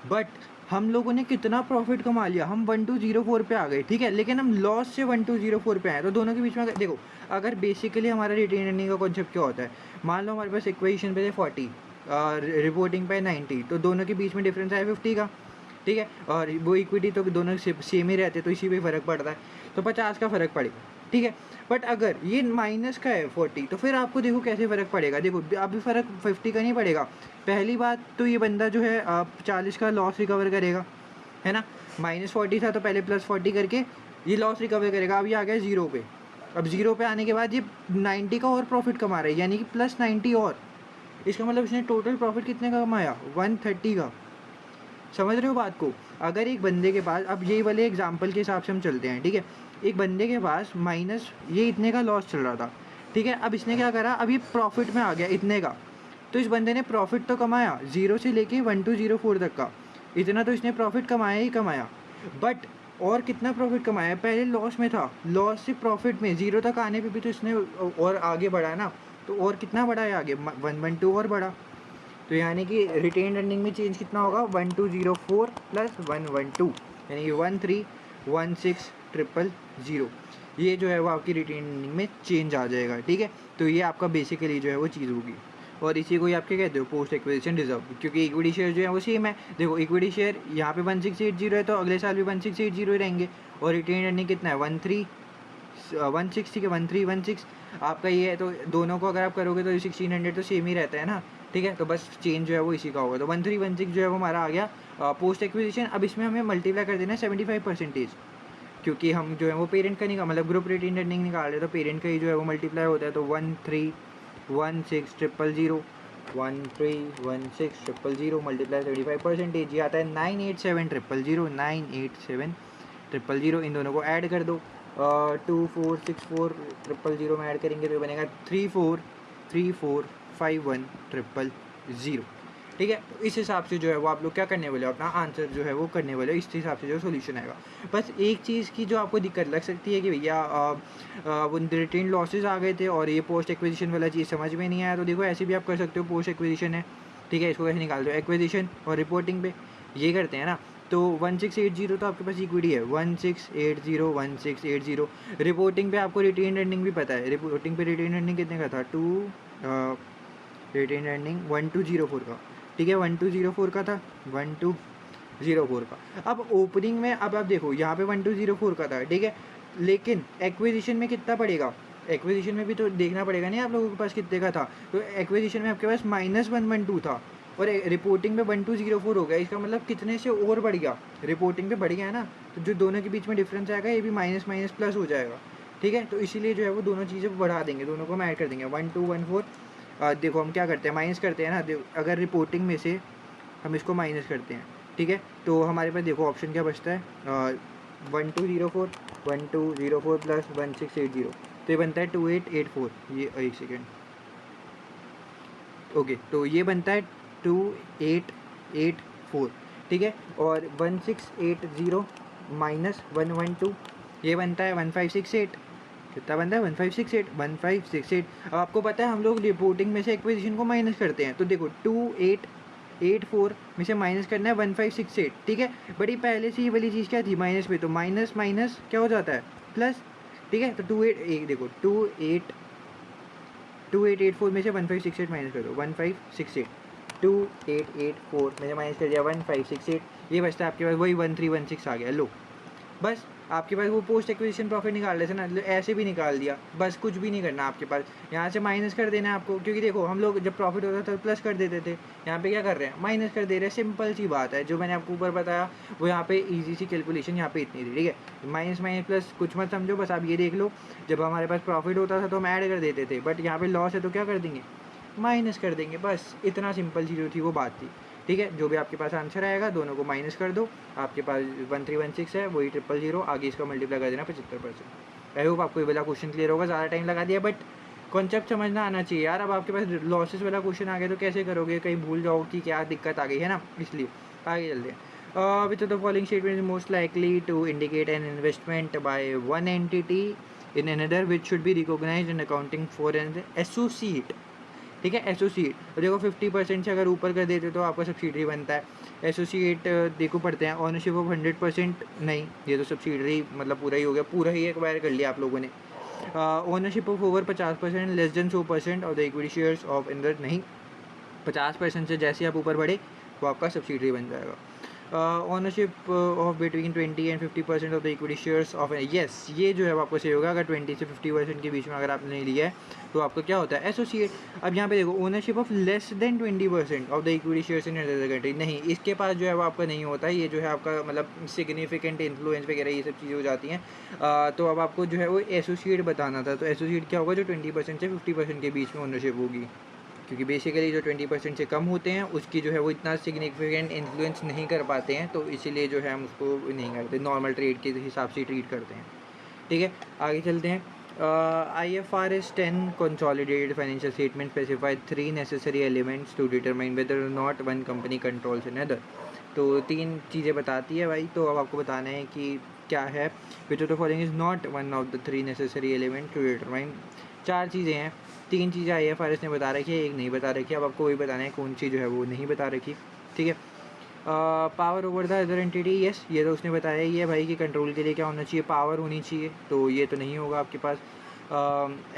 बट हम लोगों ने कितना प्रॉफिट कमा लिया, हम 1204 पे आ गए, ठीक है, लेकिन हम लॉस से 1204 पे आए। तो दोनों के बीच में देखो, अगर बेसिकली हमारा रिटेन अर्निंग का कॉन्सेप्ट क्या होता है, मान लो हमारे पास इक्वेशन पे थे 40, रिपोर्टिंग पे 90, तो दोनों के बीच में डिफरेंस आया 50 का, ठीक है, और वो इक्विटी तो दोनों सेम ही रहते, तो इसी पे फ़र्क पड़ता है, तो 50 का फ़र्क पड़ेगा, ठीक है। बट अगर ये माइनस का है 40, तो फिर आपको देखो कैसे फ़र्क पड़ेगा, देखो अभी फ़र्क 50 का नहीं पड़ेगा। पहली बात तो ये बंदा जो है 40 का लॉस रिकवर करेगा, है ना, -40 था तो पहले +40 करके ये लॉस रिकवर करेगा, अभी आ गया 0 पे। अब 0 पे आने के बाद ये 90 का और प्रॉफिट कमा रहा है, यानी कि +90 और, इसका मतलब इसने टोटल प्रॉफिट कितने का कमाया, 130 का। समझ रहे हो बात को? अगर एक बंदे के पास, अब यही वाले एग्जांपल के हिसाब से हम चलते हैं, ठीक है, एक बंदे के पास माइनस ये इतने का लॉस चल रहा था, ठीक है, अब इसने क्या करा, अब ये प्रॉफिट में आ गया इतने का, तो इस बंदे ने प्रॉफिट तो कमाया 0 से लेके 1204 तक का, इतना तो इसने प्रॉफिट कमाया ही कमाया, बट और कितना प्रॉफिट कमाया, पहले लॉस में था, लॉस से प्रॉफिट में 0 तक आने पे भी तो इसने और आगे बढ़ा ना, तो और कितना बढ़ा है आगे, 112 और बढ़ा, तो यानी कि रिटेन अर्निंग में चेंज कितना होगा, 1204 प्लस 112, यानी कि 1316,000, ये जो है वो आपकी रिटेन अर्निंग में चेंज आ जाएगा, ठीक है। तो ये आपका बेसिकली जो है वो चीज़ होगी, और इसी को ही आप क्या कहते हो, पोस्ट एक्विजिशन रिजर्व, क्योंकि इक्विटी शेयर जो है वो सेम है। देखो इक्विटी शेयर यहाँ पे 1680 है, तो अगले साल भी 1680 रहेंगे, और रिटेन अर्निंग कितना है 160 के 1316 आपका ये है, तो दोनों को अगर आप करोगे तो 1600 तो सेम ही रहता है ना, ठीक है, तो बस चेंज जो है वो इसी का होगा। तो 1316 जो है वो हमारा आ गया पोस्ट एक्विजिशन। अब इसमें हमें मल्टीप्लाई कर देना है 75%, क्योंकि हम जो है वो पेरेंट का नहीं, मतलब ग्रुप रिटेन अर्निंग निकाल रहे हैं, तो पेरेंट का ही जो है वो मल्टीप्लाई होता है, तो 1316,000 1316,000 मल्टीप्लाई 75%, ये आता है 987,000 987,000, इन दोनों को ऐड कर दो, 2464,000 में ऐड करेंगे तो ये बनेगा 343451,000, ठीक है। तो इस हिसाब से जो है वो आप लोग क्या करने वाले हो, अपना आंसर जो है वो करने वाले हो, इस हिसाब से जो सोल्यूशन आएगा। बस एक चीज़ की जो आपको दिक्कत लग सकती है कि भैया वो रिटेन लॉसेज आ गए थे और ये पोस्ट एक्विजिशन वाला चीज़ समझ में नहीं आया, तो देखो ऐसे भी आप कर सकते हो, पोस्ट एक्विजिशन है, ठीक है, इसको कैसे निकाल दो, एक्विजिशन और रिपोर्टिंग पे ये करते हैं ना, तो 1680 तो आपके पास इक्विटी है, 1680 रिपोर्टिंग पे आपको रिटेन अर्निंग भी पता है, रिपोर्टिंग पे रिटेन अर्निंग कितने का था, रिटेन अर्निंग 1204 का, ठीक है, 1204 का था, 1204 का। अब ओपनिंग में अब आप देखो यहाँ पे 1204 का था, ठीक है, लेकिन एक्विजिशन में कितना पड़ेगा, एक्विजिशन में भी तो देखना पड़ेगा नहीं आप लोगों के पास कितने का था, तो एक्विजिशन में आपके पास -112 था और रिपोर्टिंग पे 1204 हो गया, इसका मतलब कितने से और बढ़ गया, रिपोर्टिंग पे बढ़ गया है ना, तो जो दोनों के बीच में डिफरेंस आएगा ये भी माइनस माइनस प्लस हो जाएगा, ठीक है। तो इसीलिए जो है वो दोनों चीज़ें बढ़ा देंगे, दोनों को हम ऐड कर देंगे 1214। देखो हम क्या करते हैं, माइनस करते हैं ना, अगर रिपोर्टिंग में से हम इसको माइनस करते हैं, ठीक है, तो हमारे पास देखो ऑप्शन क्या बचता है, 1204 प्लस 1680, तो ये बनता है 2884, ये एक सेकेंड, ओके, तो ये बनता है 2884, ठीक है, और 1680 माइनस 112 ये बनता है 1568, कितना बनता है 1568। अब आपको पता है हम लोग रिपोर्टिंग में से एक्विजिशन को माइनस करते हैं, तो देखो 2884 में से माइनस करना है 1568, ठीक है, बड़ी पहले से ये वाली चीज़ क्या थी, माइनस में, तो माइनस माइनस क्या हो जाता है प्लस, ठीक है, तो 2884 में से 1568 माइनस कर दो, 1568, 2884 में से माइनस कर दिया 1568, ये बचता है आपके पास वही 1316 आ गया। लो बस आपके पास वो पोस्ट एक्विजिशन प्रॉफिट निकाल लेते ना, ऐसे भी निकाल दिया, बस कुछ भी नहीं करना आपके पास, यहाँ से माइनस कर देना है आपको, क्योंकि देखो हम लोग जब प्रॉफिट होता था तो प्लस कर देते थे, यहाँ पे क्या कर रहे हैं, माइनस कर दे रहे हैं, सिंपल सी बात है, जो मैंने आपको ऊपर बताया वो यहाँ पे इजी सी कैलकुलेशन यहाँ पे इतनी थी, ठीक है, माइनस माइनस प्लस कुछ मत समझो, बस आप ये देख लो, जब हमारे पास प्रॉफिट होता था तो हम ऐड कर देते थे, बट यहाँ पे लॉस है तो क्या कर देंगे, माइनस कर देंगे, बस इतना सिंपल सी जो थी वो बात थी, ठीक है, जो भी आपके पास आंसर आएगा दोनों को माइनस कर दो, आपके पास 1316 है, वही 000, आगे इसका मल्टीप्लाई कर देना 75%। आई होप आपको ये वाला क्वेश्चन क्लियर होगा। ज़्यादा टाइम लगा दिया, बट कॉन्सेप्ट समझना आना चाहिए यार। अब आपके पास लॉसेस वाला क्वेश्चन आ गया तो कैसे करोगे, कहीं भूल जाओ कि क्या दिक्कत आ गई है ना, इसलिए आगे चलते हैं। Which of the following statement is most likely to indicate an investment by one entity in another which should be recognised in accounting for an associate. ठीक है, एसोसिएट, तो देखो 50% से अगर ऊपर कर देते तो आपका सब्सिडरी बनता है। एसोसिएट देखो पढ़ते हैं, ऑनरशिप ऑफ 100% नहीं, ये तो सब्सिडरी मतलब पूरा ही हो गया, पूरा ही एक्वायर कर लिया आप लोगों ने। Ownership of over 50%, less than 100% of the equity shares of Inder नहीं, 50% से जैसे आप ऊपर बढ़े वो आपका सब्सिडरी बन जाएगा। Ownership of between 20 and 50% of the equity shares of, yes ये जो है वो आपको सही होगा। अगर 20 से 50% के बीच में अगर आपने लिया है तो आपका क्या होता है, एसोसिएट। अब यहाँ पे देखो, ownership of less than 20% of the equity shares in other country, नहीं, इसके पास जो है वो आपका नहीं होता है। ये जो है आपका मतलब सिग्निफिकेंट इन्फ्लुएंस वगैरह ये सब चीज़ें हो जाती हैं। तो अब आपको जो है वो एसोसिएट बताना था, तो एसोसिएट क्या होगा, जो 20% से 50% के बीच में ओनरशिप होगी, क्योंकि बेसिकली जो 20% से कम होते हैं उसकी जो है वो इतना सिग्निफिकेंट इन्फ्लुएंस नहीं कर पाते हैं, तो इसीलिए जो है हम उसको नहीं करते, नॉर्मल ट्रेड के हिसाब से ट्रीट करते हैं। ठीक है, आगे चलते हैं। IFRS 10 consolidated financial statement specified 3 necessary elements to determine whether or not one company controls another। तो 3 चीज़ें बताती है भाई, तो अब आपको बताना है कि क्या है। विच of the following is not one of the 3 necessary element to determine। 4 चीज़ें हैं, 3 चीज़ें IFRS ने बता रखी है, एक नहीं बता रखी है। अब आपको वही बताना है कौन सी जो है वो नहीं बता रखी। ठीक है, power over the other entity, yes ये तो उसने बताया ही है भाई कि कंट्रोल के लिए क्या होना चाहिए, पावर होनी चाहिए, तो ये तो नहीं होगा आपके पास।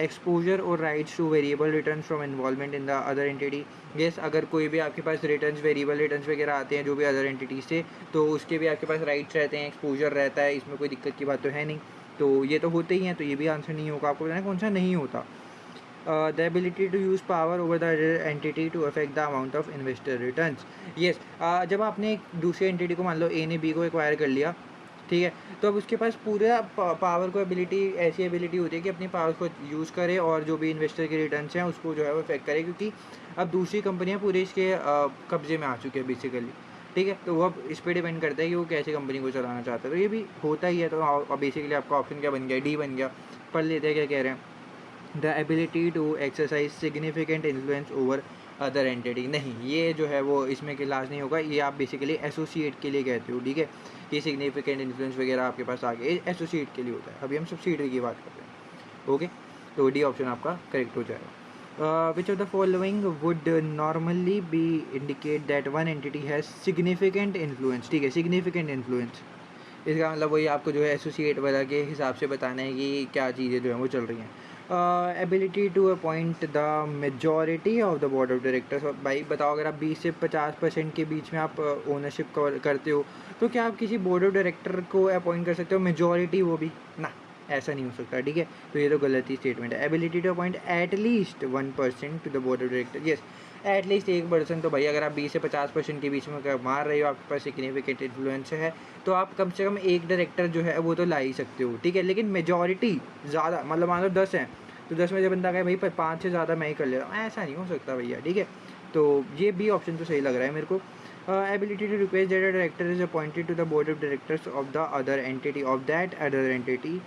एक्सपोजर और rights two variable return from involvement in the other entity, yes अगर कोई भी आपके पास रिटर्न्स वेरिएबल रिटर्न्स वगैरह आते हैं जो भी अदर एंटिटी से, तो उसके भी आपके पास राइट्स रहते हैं, एक्सपोजर रहता है, इसमें कोई दिक्कत की बात तो है नहीं, तो ये तो होते ही हैं, तो ये भी आंसर नहीं होगा। आपको बताना कौन सा नहीं होता। The ability to use power over the other entity to affect the amount of investor returns, yes जब आपने एक दूसरे एंटिटी को मान लो ए ने बी को एक्वायर कर लिया, ठीक है, तो अब उसके पास पूरा पावर को एबिलिटी, ऐसी एबिलिटी होती है कि अपनी पावर को यूज़ करे और जो भी इन्वेस्टर के रिटर्न्स हैं उसको जो है वो इफेक्ट करे, क्योंकि अब दूसरी कंपनियां पूरे इसके कब्जे में आ चुकी है बेसिकली। ठीक है, तो वो अब इस पर डिपेंड करता है कि वो कैसे कंपनी को चलाना चाहता है, तो ये भी होता ही है। तो बेसिकली आपका ऑप्शन क्या बन गया, डी बन गया। पढ़ लेते हैं क्या कह रहे हैं। The ability to exercise significant influence over other entity, नहीं ये जो है वो इसमें क्लास नहीं होगा, ये आप बेसिकली एसोसिएट के लिए कहते हो। ठीक है, ये सिग्निफिकेंट इन्फ्लुएंस वगैरह आपके पास आ गया, एसोसिएट के लिए होता है। अभी हम सब्सिडरी की बात करते हैं। ओके, तो डी ऑप्शन आपका करेक्ट हो जाएगा। विच of the following would normally B indicate that one entity has significant influence. ठीक है, सिग्निफिकेंट इन्फ्लुएंस, इसका मतलब वही आपको जो है एसोसिएट वाला के हिसाब से बताना है कि क्या चीज़ें जो है वो चल रही हैं। Ability to appoint the majority of the board of directors, भाई बताओ अगर आप 20 से 50% के बीच में आप ओनरशिप करते हो तो क्या आप किसी बोर्ड ऑफ डायरेक्टर को अपॉइंट कर सकते हो, मेजॉरिटी वो भी ना, ऐसा नहीं हो सकता। ठीक है, तो ये तो गलत ही स्टेटमेंट है। Ability to appoint at least 1% to the board of director, yes at least 1%, तो भाई अगर आप 20 से 50% के बीच में मार रहे हो, आपके पास सिग्निफिकेंट इन्फ्लुएंस है, तो आप कम से कम एक डायरेक्टर जो है वो तो ला ही सकते हो। ठीक है, लेकिन मेजॉरिटी ज़्यादा, मतलब मान लो 10 हैं तो 10 में जब बंदा कहे भाई 5 से ज़्यादा मैं ही कर ले रहा हूँ, ऐसा नहीं हो सकता भैया। ठीक है, तो ये बी ऑप्शन तो सही लग रहा है मेरे को। Ability to request that a director is appointed to the board of directors of the other entity of that other entity,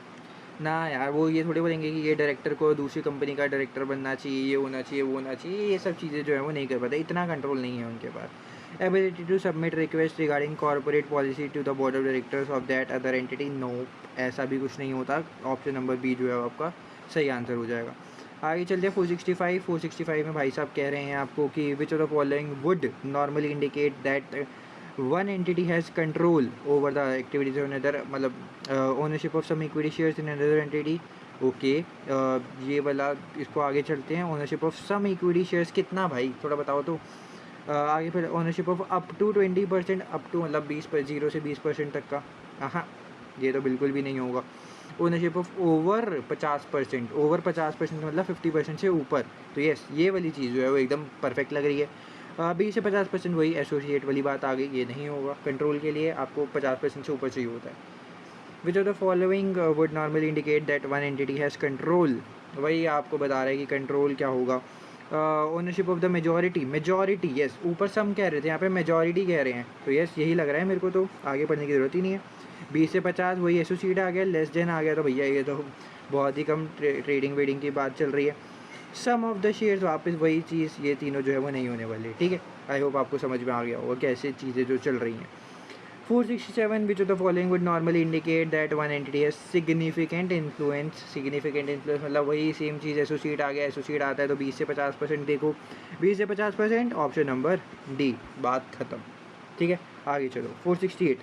ना यार वो ये थोड़ी बोलेंगे कि ये डायरेक्टर को दूसरी कंपनी का डायरेक्टर बनना चाहिए, ये होना चाहिए, वो होना चाहिए, ये सब चीज़ें जो है वो नहीं कर पाते, इतना कंट्रोल नहीं है उनके पास। Ability to submit request regarding corporate policy to the board of directors of that other entity, no ऐसा भी कुछ नहीं होता। ऑप्शन नंबर बी जो है आपका सही आंसर हो जाएगा। आगे चलते हैं 465 में भाई साहब कह रहे हैं आपको कि which of the following would normally indicate that one entity has control over the activities of another, मतलब ownership of some equity shares in another entity. Okay, ये वाला इसको आगे चलते हैं। Ownership of some equity shares कितना भाई थोड़ा बताओ तो। आगे फिर ownership of up to 20%, up to मतलब 0 से 20% तक का, हाँ ये तो बिल्कुल भी नहीं होगा। ओनरशिप ऑफ ओवर 50%, ओवर 50% मतलब 50% से ऊपर, तो यस ये वाली चीज़ जो है वो एकदम परफेक्ट लग रही है। 20 से 50% वही एसोसिएट वाली बात आ गई, ये नहीं होगा। कंट्रोल के लिए आपको 50% से ऊपर चाहिए होता है। विच of the following would normally indicate that one entity has control, वही आपको बता रहा है कि कंट्रोल क्या होगा। Ownership of the majority yes, ऊपर सम कह रहे थे, यहाँ पे मेजॉरिटी कह रहे हैं, तो यस यही लग रहा है मेरे को, तो आगे पढ़ने की ज़रूरत ही नहीं है। 20 से 50 वही एसोसिएट आ गया, लेस देन आ गया तो भैया ये तो बहुत ही कम ट्रेडिंग वेडिंग की बात चल रही है। सम ऑफ द शेयर्स वापस वही चीज़, ये तीनों जो है वो नहीं होने वाले, ठीक है। आई होप आपको समझ में आ गया होगा कैसे चीज़ें जो चल रही हैं। 467 which of the following would normally indicate that one entity has significant influence मतलब वही सेम चीज़, एसोसिएट आ गया, एसोसिएट आता है तो 20 से 50% देखो, 20 से 50% ऑप्शन नंबर डी, बात ख़त्म, ठीक है। आगे चलो 468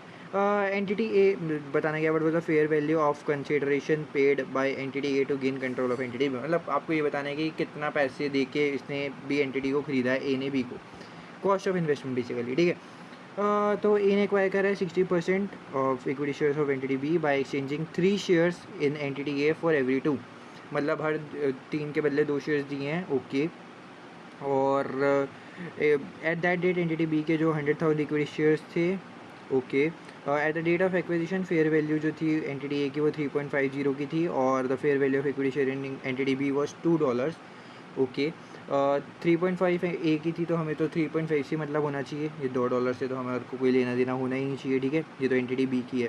एंटिटी ए बताना गया, but the fair value of consideration paid by entity A to gain control of entity B, मतलब आपको ये बताना है कि कितना पैसे दे के इसने बी एंटिटी को खरीदा है, ए ने बी को, कॉस्ट ऑफ इन्वेस्टमेंट बेसिकली, ठीक है। तो ए ने एक्वायर करा है 60% of equity shares of entity B by exchanging 3 shares in entity A for every 2, मतलब हर 3 के बदले 2 शेयर्स दिए हैं, ओके। और at that date entity B के जो 100,000 इक्विटी शेयर्स थे, okay. At the date of acquisition fair value जो थी एंटिटी ए की वो 3.50 की थी, और the fair value of equity share in entity B was $2, okay. 3.5 A की थी तो हमें तो 3.5 से मतलब होना चाहिए, ये $2 से तो हमें को कोई लेना देना होना ही नहीं चाहिए, ठीक है। ये तो एंटिटी बी की है।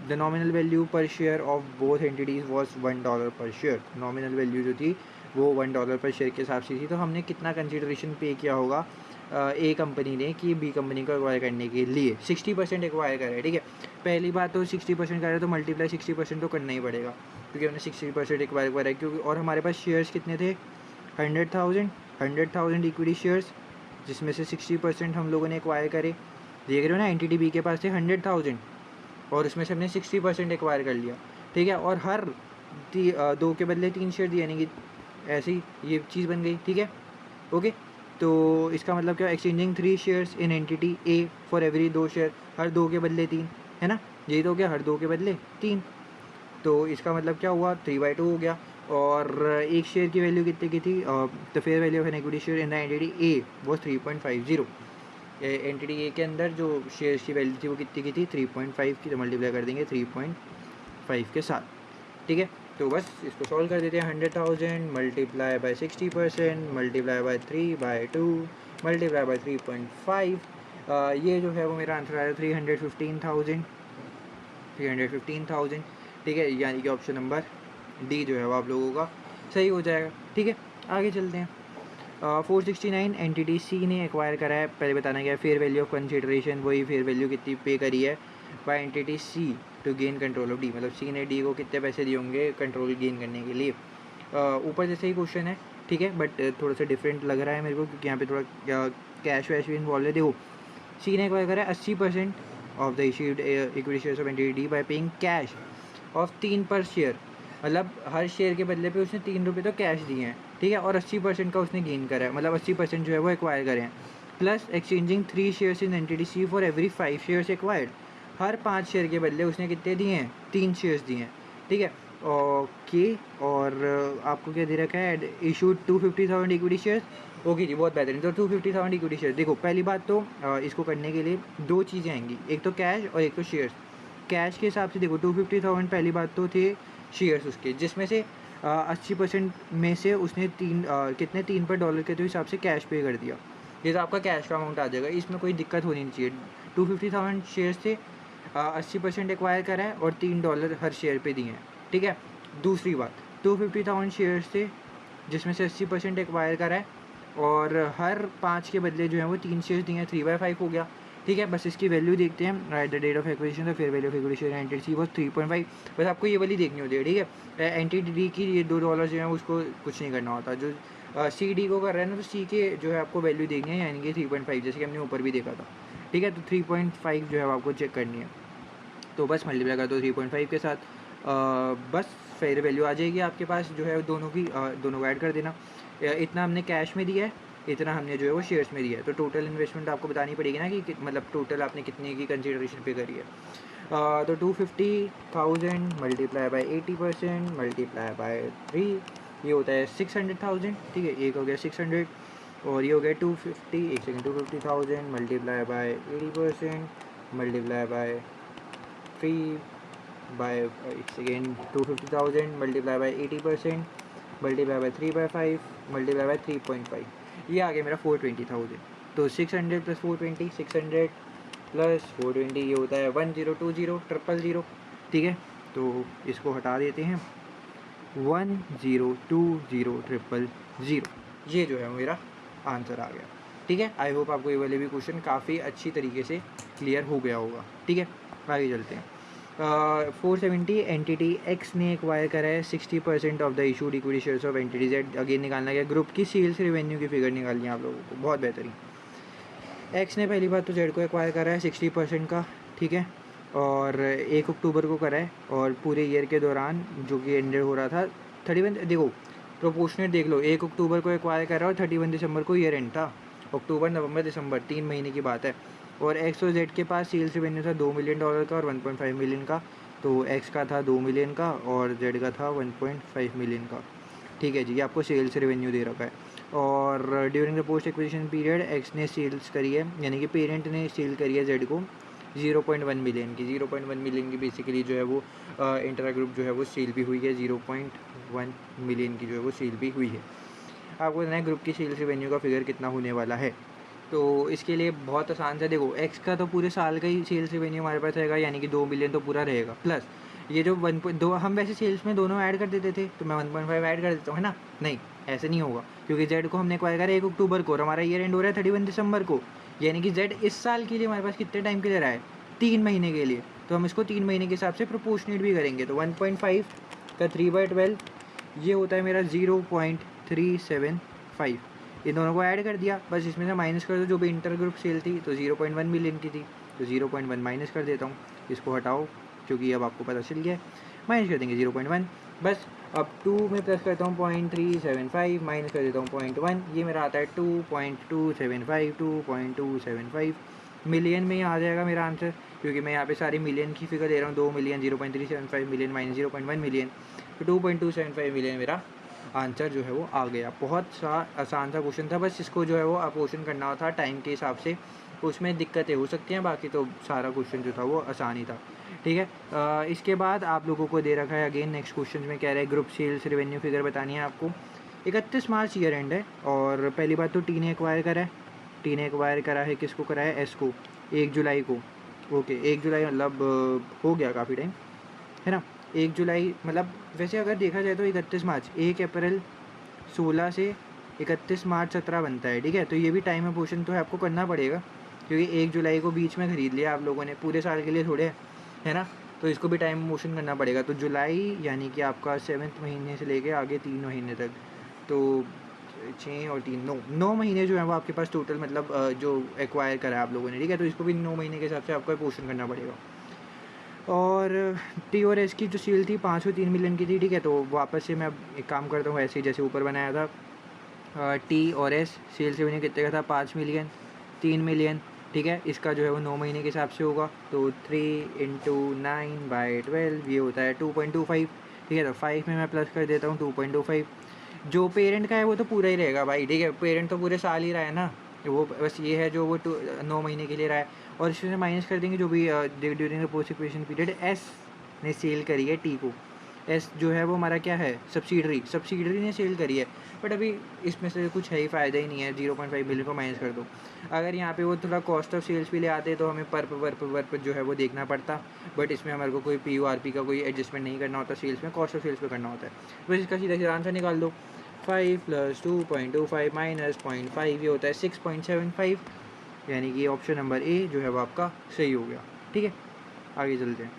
द नॉमिनल वैल्यू पर share of both entities was $1 पर शेयर, नॉमिनल वैल्यू जो थी वो $1 पर शेयर के हिसाब से थी। तो हमने कितना कंसिडरेशन पे किया होगा ए कंपनी ने कि बी कंपनी को एक्वायर करने के लिए, 60% एक्वायर करा है, ठीक है। पहली बात तो 60% करा है तो मल्टीप्लाई 60% तो करना ही पड़ेगा, क्योंकि हमने 60% एक्वायर करा है, क्योंकि और हमारे पास शेयर्स कितने थे, 100,000 इक्विटी शेयर्स, जिसमें से 60% हम लोगों ने एक्वायर करे, देख रहे हो ना। एंटिटी बी के पास थे 100,000 और उसमें से हमने 60% एक्वायर कर लिया, ठीक है। और हर 2 के बदले 3 शेयर दिए, यानी कि ऐसे ही ये चीज़ बन गई, ठीक है, ओके। तो इसका मतलब क्या, exchanging 3 shares in entity A for every 2 share, हर 2 के बदले 3, है ना, यही तो क्या, हर 2 के बदले 3, तो इसका मतलब क्या हुआ, 3/2 हो गया। और एक शेयर की वैल्यू कितने की थी, the fair value of an equity share in the entity ए वो 3.50, एंटिटी ए के अंदर जो शेयर की वैल्यू थी वो कितनी की थी, 3.5 की, तो मल्टीप्लाई कर देंगे 3.5 के साथ, ठीक है। तो बस इसको सॉल्व कर देते हैं, 100,000 multiply by 60% multiply by 3/2 multiply by 3.5, ये जो है वो मेरा आंसर आया 315,000, ठीक है। यानी कि ऑप्शन नंबर डी जो है वो आप लोगों का सही हो जाएगा, ठीक है। आगे चलते हैं। 469 एंटिटी सी ने एक्वायर करा है, पहले बताना गया फेयर वैल्यू ऑफ कंसिडरेशन, वही फेयर वैल्यू कितनी पे करी है by entity C to gain control of D, मतलब सी ने डी को कितने पैसे दिए होंगे कंट्रोल गेन करने के लिए। ऊपर जैसे ही क्वेश्चन है, ठीक है, बट थोड़ा सा डिफरेंट लग रहा है मेरे को, क्योंकि यहाँ पे थोड़ा कैश वैश भी इन्वॉल्व है। देखो सी ने एक्वायर करा है 80% of the issued equity shares of entity D bye paying cash of 3 पर शेयर, मतलब हर शेयर के बदले पे उसने 3 रुपये तो कैश दिए हैं, ठीक है। और 80% का उसने गेन करा है, मतलब 80% जो है वो एक्वायर करे हैं, plus exchanging 3 shares in entity C for every 5 shares acquired, हर 5 शेयर के बदले उसने कितने दिए हैं, 3 शेयर्स दिए हैं, ठीक है, ओके। और आपको क्या दे रखा है, इशूड 250,000 इक्विटी शेयर्स, ओके जी, बहुत बेहतरीन। तो 250,000 इक्विटी शेयर, देखो पहली बात तो इसको करने के लिए 2 चीज़ें आएंगी, एक तो कैश और एक तो शेयर्स। कैश के हिसाब से देखो 250,000 पहली बात तो थे शेयर्स उसके, जिसमें से 80% में से उसने कितने 3 पर डॉलर के तो हिसाब से कैश पे कर दिया, ये तो आपका कैश का अमाउंट आ जाएगा, इसमें कोई दिक्कत होनी नहीं चाहिए। 250,000 शेयर्स से 80% एक्वायर करा है और $3 हर शेयर पे दिए हैं, ठीक है। दूसरी बात, 250,000 शेयर्स से जिसमें से 80% एक्वायर करा है और हर 5 के बदले जो है वो 3 शेयर्स दिए हैं, 3/5 हो गया, ठीक है। बस इसकी वैल्यू देखते हैं, at the date of acquisition the fair value of equity share entity C was 3.5, बस आपको ये वाली देखनी होती है, ठीक है। एंटिटी डी की ये $2 जो है उसको कुछ नहीं करना होता, जो सी डी को कर रहा है ना, तो सी के जो है आपको वैल्यू देखनी है, यानी कि 3.5, जैसे कि हमने ऊपर भी देखा था, ठीक है। तो 3.5 जो है आपको चेक करनी है, तो बस मल्टीप्लाई कर दो 3.5 के साथ, बस फेयर वैल्यू आ जाएगी आपके पास, जो है दोनों की दोनों को ऐड कर देना। इतना हमने कैश में दिया है, इतना हमने जो है वो शेयर्स में दिया है, तो टोटल इन्वेस्टमेंट आपको बतानी पड़ेगी ना कि मतलब टोटल आपने कितने की कंसिडरेशन पे करी है। तो 250,000 मल्टीप्लाई बाय 80% मल्टीप्लाई बाय 3, ये होता है 600,000, ठीक है। एक हो गया 600 और ये हो गया 250, एक second, 250,000 multiply by 80% multiply by 3 by, एक second, 250,000 multiply by 80% multiply by 3/5 multiply by 3.5, ये आ गया मेरा 420,000। तो 600 प्लस 420, 600 प्लस 420 ये होता है 1020 ठीक है। तो इसको हटा देते हैं, 1020 ये जो है मेरा आंसर आ गया। ठीक है, आई होप आपको ये वाले भी क्वेश्चन काफ़ी अच्छी तरीके से क्लियर हो गया होगा। ठीक है, आगे चलते हैं। 470 एंटिटी एक्स ने एक्वायर करा है 60% of the issued equity shares of entity Z. Again निकालना गया ग्रुप की सेल्स रेवेन्यू की फिगर निकालनी है आप लोगों को, बहुत बेहतरीन। एक्स ने पहली बात तो जेड को एक्वायर करा है 60% का, ठीक है, और 1 अक्टूबर को करा है, और पूरे ईयर के दौरान जो कि एंडेड हो रहा था 31, देखो प्रोपोर्शनेट देख लो, 1 अक्टूबर को एक्वायर करा और 31 दिसंबर को ईयर एंड था, अक्टूबर नवंबर दिसंबर 3 महीने की बात है। और एक्स और जेड के पास सेल्स रेवेन्यू था $2 मिलियन का और 1.5 मिलियन का। तो एक्स का था 2 मिलियन का और जेड का था 1.5 मिलियन का। ठीक है जी, आपको सेल्स रेवेन्यू दे रखा है। और during the post acquisition period x ने सेल्स करी है, यानी कि पेरेंट ने सेल करी है जेड को 0.1 मिलियन की। 0.1 मिलियन की बेसिकली जो है वो इंट्रा ग्रुप जो है वो सेल भी हुई है, 0.1 मिलियन की जो है वो सेल भी हुई है। आपको बताना है ग्रुप की सेल्स रेवेन्यू का फिगर कितना होने वाला है। तो इसके लिए बहुत आसान सा, देखो एक्स का तो पूरे साल का ही सेल्स रेवेन्यू हमारे पास रहेगा, यानी कि 2 मिलियन तो पूरा रहेगा, प्लस ये जो 1.2 हम वैसे सेल्स में दोनों ऐड कर देते थे, तो मैं 1.5 ऐड कर देता हूँ, है ना। नहीं, ऐसे नहीं होगा, क्योंकि जेड को हमने एक्वायर करा 1 अक्टूबर को और हमारा ईयर एंड हो रहा है 31 दिसंबर को, यानी कि जेड इस साल के लिए हमारे पास कितने टाइम के लिए रहा है, 3 महीने के लिए। तो हम इसको 3 महीने के हिसाब से प्रोपोर्शनेट भी करेंगे। तो 1.5 का 3/12 ये होता है मेरा 0.375। इन दोनों को ऐड कर दिया, बस इसमें से माइनस कर दो जो भी इंटर ग्रुप सेल थी, तो 0.1 मिलियन की थी, तो 0.1 माइनस कर देता हूँ। इसको हटाओ क्योंकि अब आपको पता चल गया है, माइनस कर देंगे 0.1। बस अब 2 में प्लस करता हूँ 0.375, माइनस कर देता हूँ 0.1, ये मेरा आता है 2.275 मिलियन में ही आ जाएगा मेरा आंसर, क्योंकि मैं यहाँ पे सारी मिलियन की फिगर ले रहा हूँ। 2 मिलियन, 0.375 मिलियन माइनस 0.1 मिलियन, तो 2.275 मिलियन मेरा आंसर जो है वो आ गया। बहुत सा आसान सा क्वेश्चन था, बस इसको जो है वो अपोर्शन करना था टाइम के हिसाब से, उसमें दिक्कतें हो सकती हैं, बाकी तो सारा क्वेश्चन जो था वो आसान ही था। ठीक है, इसके बाद आप लोगों को दे रखा है अगेन नेक्स्ट क्वेश्चन में कह रहा है ग्रुप सेल्स रेवेन्यू फिगर बतानी है आपको। 31 मार्च ईयर एंड है, और पहली बात तो टी ने एक्वायर करा है, टी ने एक्वायर करा है किसको करा है, एस को, 1 जुलाई को। ओके, 1 जुलाई मतलब हो गया काफ़ी टाइम, है ना। 1 जुलाई मतलब वैसे अगर देखा जाए तो 31 मार्च, 1 अप्रैल 16 से 31 मार्च 17 बनता है। ठीक है, तो ये भी टाइम अपोर्शन तो है, आपको करना पड़ेगा, क्योंकि 1 जुलाई को बीच में ख़रीद लिया आप लोगों ने, पूरे साल के लिए थोड़े, है ना। तो इसको भी टाइम अपोर्शन करना पड़ेगा। तो जुलाई यानी कि आपका 7वें महीने से लेके आगे 3 महीने तक, तो 6 और 3 9 महीने जो है वो आपके पास टोटल, मतलब जो एक्वायर करा है आप लोगों ने। ठीक है, तो इसको भी 9 महीने के हिसाब से आपको अपोर्शन करना पड़ेगा। और टी और एस की जो सेल थी 5 और 3 मिलियन की थी। ठीक है, तो वापस से मैं एक काम करता हूँ, ऐसे ही जैसे ऊपर बनाया था, टी और एस सेल रेवेन्यू कितने का था, 5 मिलियन, 3 मिलियन। ठीक है, इसका जो है वो 9 महीने के हिसाब से होगा, तो 3 × 9/12 ये होता है 2.25। ठीक है, तो 5 में मैं प्लस कर देता हूँ 2.25। जो पेरेंट का है वो तो पूरा ही रहेगा भाई। ठीक है, पेरेंट तो पूरे साल ही रहा है ना, वो बस ये है जो वो 9 महीने के लिए रहा है। और इसमें माइनस कर देंगे जो भी during the post acquisition period S ने सेल करी है टी को। एस जो है वो हमारा क्या है, सब्सिडरी ने सेल करी है, बट अभी इसमें से कुछ है ही फ़ायदा ही नहीं है। 0.5 मिलियन को माइनस कर दो। अगर यहाँ पे वो थोड़ा कॉस्ट ऑफ सेल्स भी ले आते तो हमें पर जो है वो देखना पड़ता, बट इसमें हमारे को कोई PORP का कोई एडजस्टमेंट नहीं करना होता, सेल्स में कॉस्ट ऑफ सेल्स पे करना होता है। बस इसका सीधा सीधा आंसर निकाल दो, 5 + 2.25 माइनस 0.5 ये होता है 6.75, यानी कि ऑप्शन नंबर ए जो है वो आपका सही हो गया। ठीक है, आगे चलते हैं।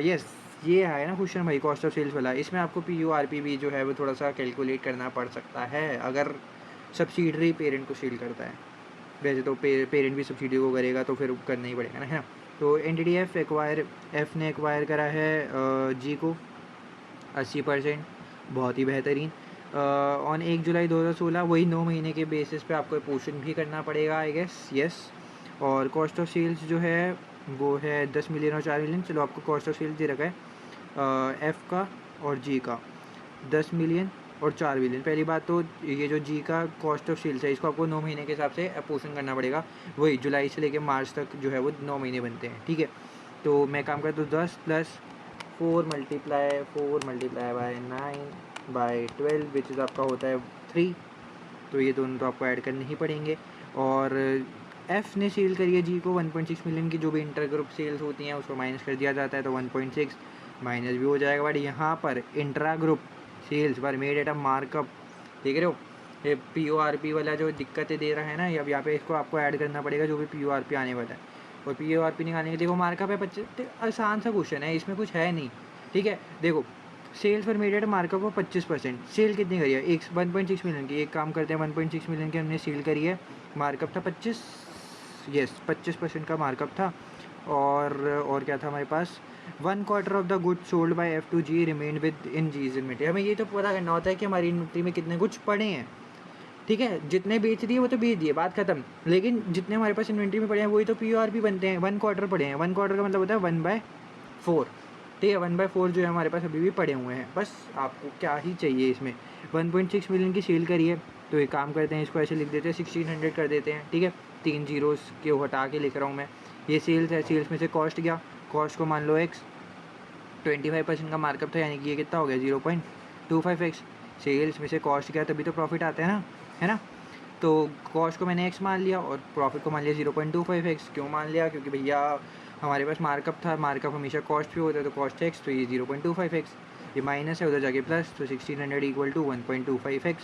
यस, ये है ना क्वेश्चन भाई कॉस्ट ऑफ सेल्स वाला, इसमें आपको PORP भी जो है वो थोड़ा सा कैलकुलेट करना पड़ सकता है अगर सब्सिडरी पेरेंट को सेल करता है। वैसे तो पेरेंट भी सब्सिडी को करेगा तो फिर करना ही पड़ेगा ना, है ना। तो NTDF एक्वायर, एफ ने एक्वायर करा है जी को 80%, बहुत ही बेहतरीन। ऑन 1 जुलाई 2016, वही 9 महीने के बेसिस पे आपको पोर्शन भी करना पड़ेगा आई गेस, यस। और कॉस्ट ऑफ सेल्स जो है वो है 10 मिलियन और 4 मिलियन। चलो आपको कॉस्ट ऑफ सेल्स दे रखा है एफ़ का और जी का, 10 मिलियन और 4 मिलियन। पहली बात तो ये जो जी का कॉस्ट ऑफ सेल्स है इसको आपको 9 महीने के हिसाब से अपोर्शन करना पड़ेगा, वही जुलाई से लेकर मार्च तक जो है वो 9 महीने बनते हैं। ठीक है, तो मैं काम करता हूँ 10 + 4 × 9 बाय 12 विच इज़ आपका होता है 3, तो ये दोनों तो आपको ऐड करने ही पड़ेंगे। और एफ ने सेल करी है जी को 1.6 मिलियन की, जो भी इंटर ग्रुप सेल्स होती हैं उसको माइनस कर दिया जाता है, तो 1.6 माइनस भी हो जाएगा। बट यहाँ पर इंट्रा ग्रुप सेल्स पर मेड एट अ मार्कअप, देख रहे हो ये PORP वाला जो दिक्कतें दे रहा है ना, अब यहाँ पे इसको आपको ऐड करना पड़ेगा जो भी PORP आने वाला है। और PORP निकालने के देखो मार्कअप है 25, तो आसान सा क्वेश्चन है, इसमें कुछ है नहीं, ठीक है। देखो सेल्स पर made at markup of 25%, sale कितनी करी है, 1.6 मिलियन की, एक काम करते हैं 1.6 मिलियन की हमने सेल करी है, मार्कअप था 25, यस 25% का मार्कअप था। और क्या था हमारे पास, 1/4 of the good sold by F2G remain within G's inventory. हमें ये तो पता करना होता है कि हमारी इन्वेंट्री में कितने कुछ पड़े हैं, ठीक है, जितने बेच दिए वो तो बेच दिए, बात खत्म। लेकिन जितने हमारे पास इन्वेंट्री में पड़े हैं वही तो PORP बनते हैं। 1/4 पड़े हैं, 1/4 का मतलब होता है 1/4, ठीक है, 1/4 जो है हमारे पास अभी भी पड़े हुए हैं। बस आपको क्या ही चाहिए इसमें, 1.6 मिलियन की सेल करी है, तो एक काम करते हैं इसको ऐसे लिख देते हैं 1600 कर देते हैं, ठीक है, 3 जीरोस के हटा के लिख रहा हूँ मैं। ये सेल्स है, सेल्स में से कॉस्ट गया, कॉस्ट को मान लो x, 25% का मार्कअप था, यानी कि ये कितना हो गया 0.25x। सेल्स में से कॉस्ट गया तभी तो प्रॉफिट आता है ना, है ना। तो कॉस्ट को मैंने x मान लिया और प्रॉफिट को मान लिया 0.25x। क्यों मान लिया, क्योंकि भैया हमारे पास मार्कअप था, मार्कअप हमेशा कॉस्ट पे होता है, तो कॉस्ट x, तो ये 0.25x, ये माइनस है उधर जाके प्लस, तो 1600 इक्वल टू 1.25x।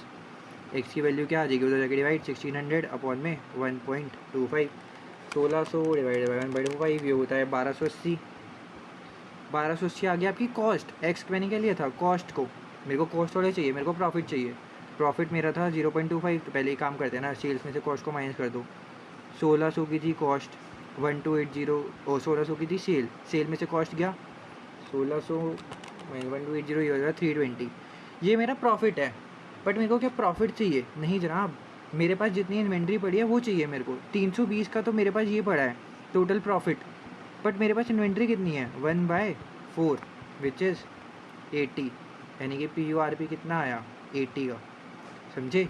x की वैल्यू क्या आ जाएगी उधर जाके डिवाइड, 1600 अपॉन में 1.25, 1600 डिवाइड बाई 1/5, ये होता है 1280। 1280 आ गया आपकी कॉस्ट, एक्स मैंने क्या लिया था कॉस्ट को, मेरे को कॉस्ट थोड़ा चाहिए, मेरे को प्रॉफिट चाहिए। प्रॉफिट मेरा था 0.25, तो पहले ही काम करते हैं ना, सेल्स में से कॉस्ट को माइनस कर दो। 1600 की थी कॉस्ट, 1280 और 1600 की थी सेल, सेल में से कॉस्ट गया 1600 माइनस 1280, ये हो जाएगा 320। ये मेरा प्रॉफिट है। बट मेरे को क्या प्रॉफिट चाहिए, नहीं जनाब, मेरे पास जितनी इन्वेंट्री पड़ी है वो चाहिए मेरे को। 320 का तो मेरे पास ये पड़ा है टोटल प्रॉफिट, बट मेरे पास इन्वेंट्री कितनी है 1/4 विच इज़ 80, यानी कि PORP कितना आया 80 का, समझे।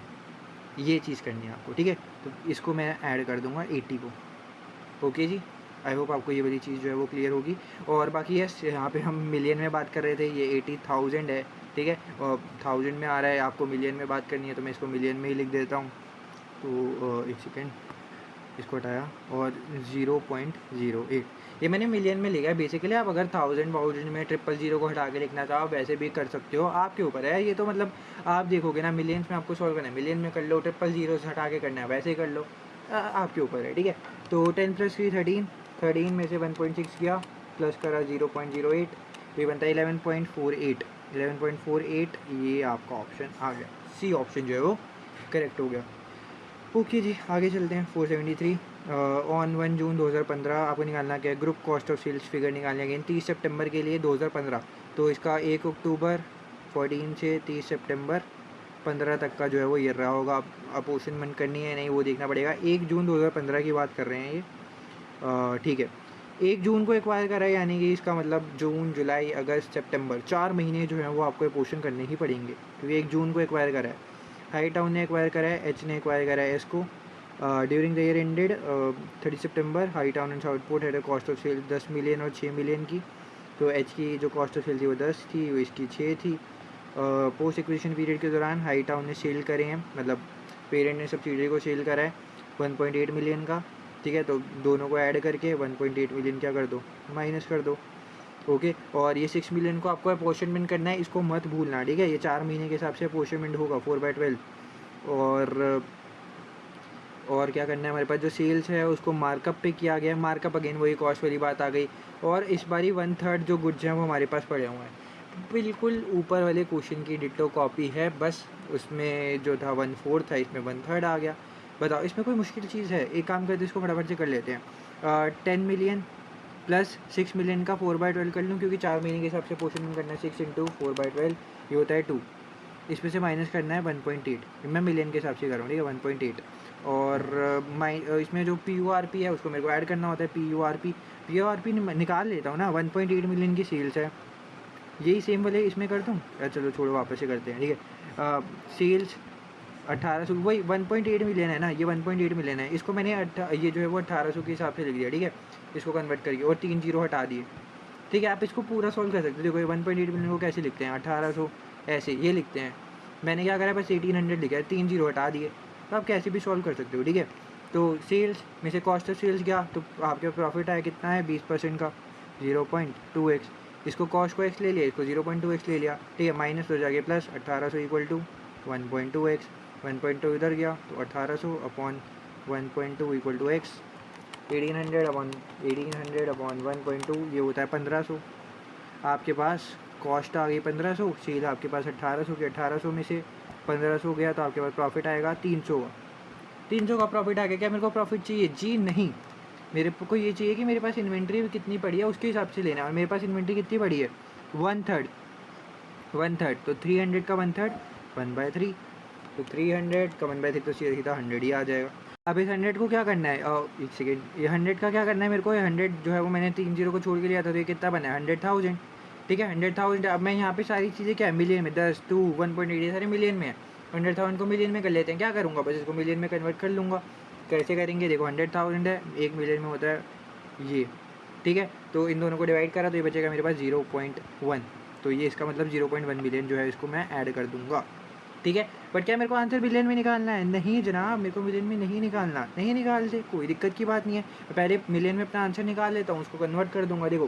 ये चीज़ करनी है आपको, ठीक है, तो इसको मैं ऐड कर दूंगा 80 को। ओके जी, आई होप आपको ये वाली चीज़ जो है वो क्लियर होगी। और बाकी यस, यहाँ पे हम मिलियन में बात कर रहे थे, ये 80,000 है, ठीक है, और 1000 में आ रहा है, आपको मिलियन में बात करनी है तो मैं इसको मिलियन में ही लिख देता हूँ। तो एक सेकेंड, इसको हटाया और 0.08, ये मैंने मिलियन में लिखा है। बेसिकली आप अगर 1000 में 000 को हटा के लिखना चाहो वैसे भी कर सकते हो, आपके ऊपर है ये तो। मतलब आप देखोगे ना, मिलियंस में आपको सॉल्व करना है, मिलियन में कर लो, 000 से हटा के करना है वैसे ही कर लो, आपके ऊपर है, ठीक है। तो 10 + 3 13, 13 में से 1.6 किया, प्लस करा 0.08, तो ये बनता है 11.48, 11.48, ये आपका ऑप्शन आ गया, सी ऑप्शन जो है वो करेक्ट हो गया। ओके जी, आगे चलते हैं। 473 ऑन 1 जून 2015 आपको निकालना क्या है, group cost of sales figure निकालने अगेन 30 सितंबर के लिए 2015, तो इसका 1 अक्टूबर 14 से 30 सितंबर 15 तक का जो है वो ईयर रहा होगा। अपोर्शनमेंट करनी है नहीं वो देखना पड़ेगा। 1 जून 2015 की बात कर रहे हैं ये, ठीक है। 1 जून को एक्वायर करा है, यानी कि इसका मतलब जून जुलाई अगस्त सितंबर 4 महीने जो है वो आपको अपोर्शन करने ही पड़ेंगे, क्योंकि 1 जून को एक्वायर करा है। हाई टाउन ने एक्वायर करा है, एच ने एक्वायर करा है एस को। During the year ended 30 September, Hightown and Southport had a cost of sale 10 million और 6 मिलियन की। तो एच की जो कॉस्ट ऑफ सेल थी वो 10 थी, वो इसकी 6 थी। पोस्ट एक्विजिशन पीरियड के दौरान हाई टाउन ने सेल करे हैं, मतलब पेरेंट ने सब्सिडरी को सेल करा है 1.8 मिलियन का, ठीक है। तो दोनों को ऐड करके 1.8 मिलियन क्या कर दो, माइनस कर दो, ओके। और ये 6 मिलियन को आपको अपोर्शनमेंट करना है, इसको मत भूलना, ठीक है। ये 4 महीने के हिसाब से अपोर्शनमेंट होगा 4/12। और क्या करना है, हमारे पास जो सेल्स है उसको मार्कअप पे किया गया है, मार्कअप अगेन वही कॉस्ट वाली बात आ गई। और इस बारी 1/3 जो गुड्स हैं वो हमारे पास पड़े हुए हैं, बिल्कुल ऊपर वाले क्वेश्चन की डिट्टो कॉपी है, बस उसमें जो था 1/4 था, इसमें 1/3 आ गया। बताओ इसमें कोई मुश्किल चीज़ है, एक काम करते हैं इसको फटाफट से कर लेते हैं। 10 मिलियन प्लस 6 मिलियन का 4/12 कर लूँ, क्योंकि 4 महीने के हिसाब से पोर्शन करना है, 6 × 4/12 ये होता है 2, इसमें से माइनस करना है 1.8, मैं मिलियन के हिसाब से कर रहा हूँ, ठीक है 1.8। और इसमें जो PORP है उसको मेरे को ऐड करना होता है, PORP निकाल लेता हूँ ना, 1.8 मिलियन की सेल्स है, यही सेम वाले इसमें कर दूँ, चलो छोड़ो वापस से करते हैं, ठीक है। सेल्स 1800, वही 1.8 मिलियन है ना, ये 1.8 मिलियन है, इसको मैंने ये जो है वो 1800 के हिसाब से लिख दिया, ठीक है, इसको कन्वर्ट करके, और 3 जीरो हटा दिए, ठीक है। आप इसको पूरा सॉल्व कर सकते हो। देखो ये 1.8 मिलियन को कैसे लिखते हैं, 1800 ऐसे ये लिखते हैं। मैंने क्या करा है, बस 1800 लिखा है, 3 जीरो हटा दिए। तो आप कैसे भी सॉल्व कर सकते हो, ठीक है। तो सेल्स में से कॉस्ट ऑफ सेल्स गया, तो आपके प्रॉफिट आया कितना है, 20% का 0.2x। इसको कॉस्ट को x ले लिया, इसको 0.2x ले लिया, ठीक है। माइनस हो जाएगा प्लस 1800 इक्वल टू 1.2x। 1.2 इधर गया तो 1800 upon 1.2 equal to x। 1800 upon 1.2 ये होता है 1500। आपके पास कॉस्ट आ गई 1500, सेल आपके पास 1800 की, 1800 में से 1500 गया तो आपके पास प्रॉफिट आएगा 300 का। 300 का प्रॉफिट आ गया। क्या मेरे को प्रॉफिट चाहिए? जी नहीं, मेरे को ये चाहिए कि मेरे पास इन्वेंट्री कितनी पड़ी है उसके हिसाब से लेना है। और मेरे पास इन्वेंट्री कितनी पड़ी है, 1/3। 1/3 तो 300 का 1/3 1/3, तो 300 का 1/3 तो सीधा 100 ही आ जाएगा। अब इस 100 को क्या करना है, एक सेकेंड, ये 100 का क्या करना है मेरे को, ये 100 जो है वो मैंने 3 जीरो को छोड़ के लिया था, तो ये कितना बना है, 100,000, ठीक है। 100,000। अब मैं यहाँ पे सारी चीज़ें क्या है, मिलियन में, 10 2 1.8 ये सारे मिलियन में है। 100,000 को मिलियन में कर लेते हैं। क्या करूँगा, बस इसको मिलियन में कन्वर्ट कर लूँगा। कैसे करेंगे, देखो 100,000 है, 1 मिलियन में होता है ये, ठीक है। तो इन दोनों को डिवाइड करा तो ये बचेगा मेरे पास 0.1। तो ये इसका मतलब 0.1 मिलियन जो है इसको मैं ऐड कर दूँगा, ठीक है। बट क्या मेरे को आंसर मिलियन में निकालना है? नहीं जनाब, मेरे को मिलियन में नहीं निकालना, नहीं निकालते, कोई दिक्कत की बात नहीं है। मैं पहले मिलियन में अपना आंसर निकाल लेता हूँ, उसको कन्वर्ट कर दूँगा। देखो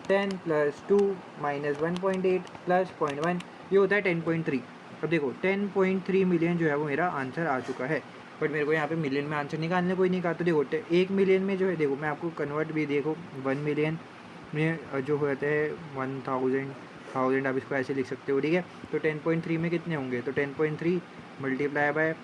10 + 2 - 1.8 + 0.1 ये होता है 10.3। अब देखो 10.3 मिलियन जो है वो मेरा आंसर आ चुका है। बट मेरे को यहाँ पे मिलियन में आंसर निकालने कोई नहीं कहा। तो देखो 1 मिलियन में जो है, देखो मैं आपको कन्वर्ट भी, देखो 1 मिलियन में जो होता है 1000 आप इसको ऐसे लिख सकते हो, ठीक है। तो 10.3 में कितने होंगे, तो 10.3 मल्टीप्लाई बाय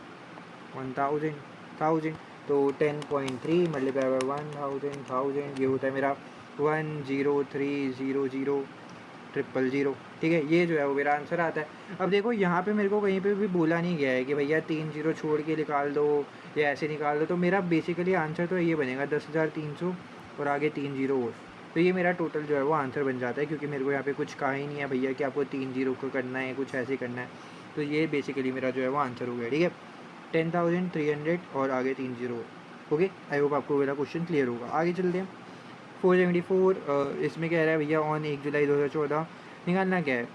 1000 तो 10.3 मल्टीप्लाई बाय 1000 ये होता है मेरा 103,000,000, ठीक है। ये जो है वो मेरा आंसर आता है। अब देखो यहाँ पे मेरे को कहीं पे भी बोला नहीं गया है कि भैया 3 जीरो छोड़ के निकाल दो या ऐसे निकाल दो। तो मेरा बेसिकली आंसर तो ये बनेगा 10,300 और आगे 3 जीरो और, तो ये मेरा टोटल जो है वो आंसर बन जाता है। क्योंकि मेरे को यहाँ पे कुछ कहा ही नहीं है भैया कि आपको 3 जीरो को करना है, कुछ ऐसे करना है। तो ये बेसिकली मेरा जो है वो आंसर हो गया, ठीक है। 10,300 और आगे 3 जीरो। ओके, आई होप आपको मेरा क्वेश्चन क्लियर होगा। आगे चलते हैं। 474 इसमें कह रहा है भैया ऑन 1 जुलाई 2014 निकालना क्या है,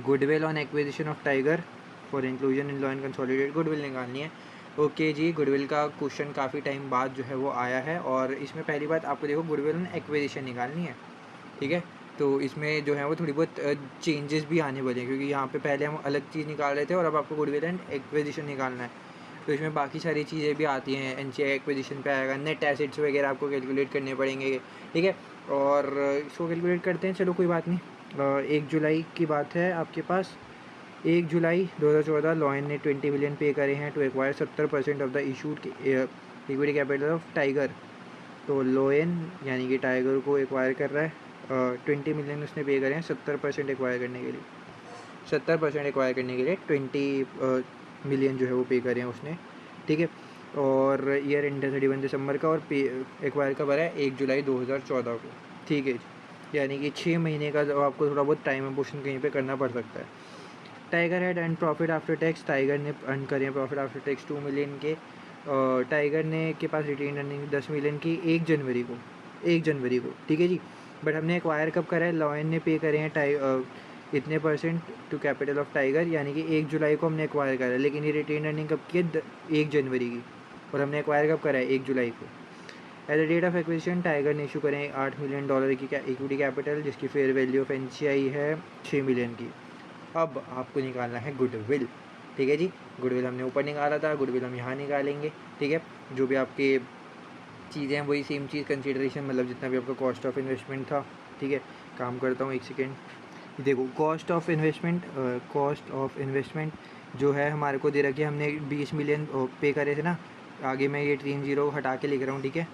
goodwill on acquisition of tiger for inclusion in law and consolidate, goodwill निकालनी है। ओके जी, गुडविल का क्वेश्चन काफ़ी टाइम बाद जो है वो आया है। और इसमें पहली बात आपको देखो गुडविल ऑन एक्विजिशन निकालनी है, ठीक है। तो इसमें जो है वो थोड़ी बहुत चेंजेस भी आने वाले हैं, क्योंकि यहाँ पे पहले हम अलग चीज़ निकाल रहे थे और अब आपको गुडविल एंड एक्विजिशन निकालना है। तो इसमें बाकी सारी चीज़ें भी आती हैं, NCI एक्विजिशन पे आएगा, नेट एसेट्स वगैरह आपको कैलकुलेट करने पड़ेंगे, ठीक है। और इसको कैलकुलेट करते हैं, चलो कोई बात नहीं। 1 जुलाई की बात है आपके पास। 1 जुलाई 2014 लॉयन ने 20 मिलियन पे करे हैं to acquire 70% of the issued equity capital of Tiger. तो लॉयन यानी कि टाइगर को एक्वायर कर रहा है, 20 मिलियन उसने पे करे हैं 70% एक्वायर करने के लिए। 70% एक्वायर करने के लिए 20 मिलियन जो है वो पे करे हैं उसने, ठीक है। और ईयर एंड 31 दिसंबर का, और पे एक्वायर कब आ रहा है, 1 जुलाई 2014 को, ठीक है। यानी कि 6 महीने का जो आपको थोड़ा बहुत टाइम अपोर्शन कहीं पे करना पड़ सकता है। Tiger had earn profit after tax, tiger ने अर्न करे हैं प्रॉफिट आफ्टर टैक्स 2 मिलियन के। टाइगर ने के पास रिटेन अर्निंग 10 मिलियन की 1 जनवरी को, 1 जनवरी को, ठीक है जी। बट हमने एक्वायर कब करा है, लॉयन ने पे करे हैं इतने % टू कैपिटल ऑफ टाइगर, यानी कि 1 जुलाई को हमने एक्वायर करा है। लेकिन ये रिटेन अर्निंग कब की है, 1 जनवरी की, और हमने एक्वायर कब करा है, 1 जुलाई को। At the date of acquisition Tiger ने इशू करें $8 मिलियन की इक्विटी कैपिटल, जिसकी फेयर वैल्यू ऑफ NCI है 6 मिलियन की। अब आपको निकालना है गुडविल, ठीक है जी। गुडविल हमने ऊपर निकाला था, गुडविल हम यहाँ निकालेंगे, ठीक है। जो भी आपके चीज़ें हैं वही सेम चीज़, कंसीडरेशन मतलब जितना भी आपका कॉस्ट ऑफ इन्वेस्टमेंट था, ठीक है। काम करता हूँ, एक सेकेंड। देखो कॉस्ट ऑफ इन्वेस्टमेंट जो है हमारे को दे रखी है, हमने 20 मिलियन पे करे थे ना। आगे मैं ये 3 जीरो हटा के लिख रहा हूँ, ठीक है।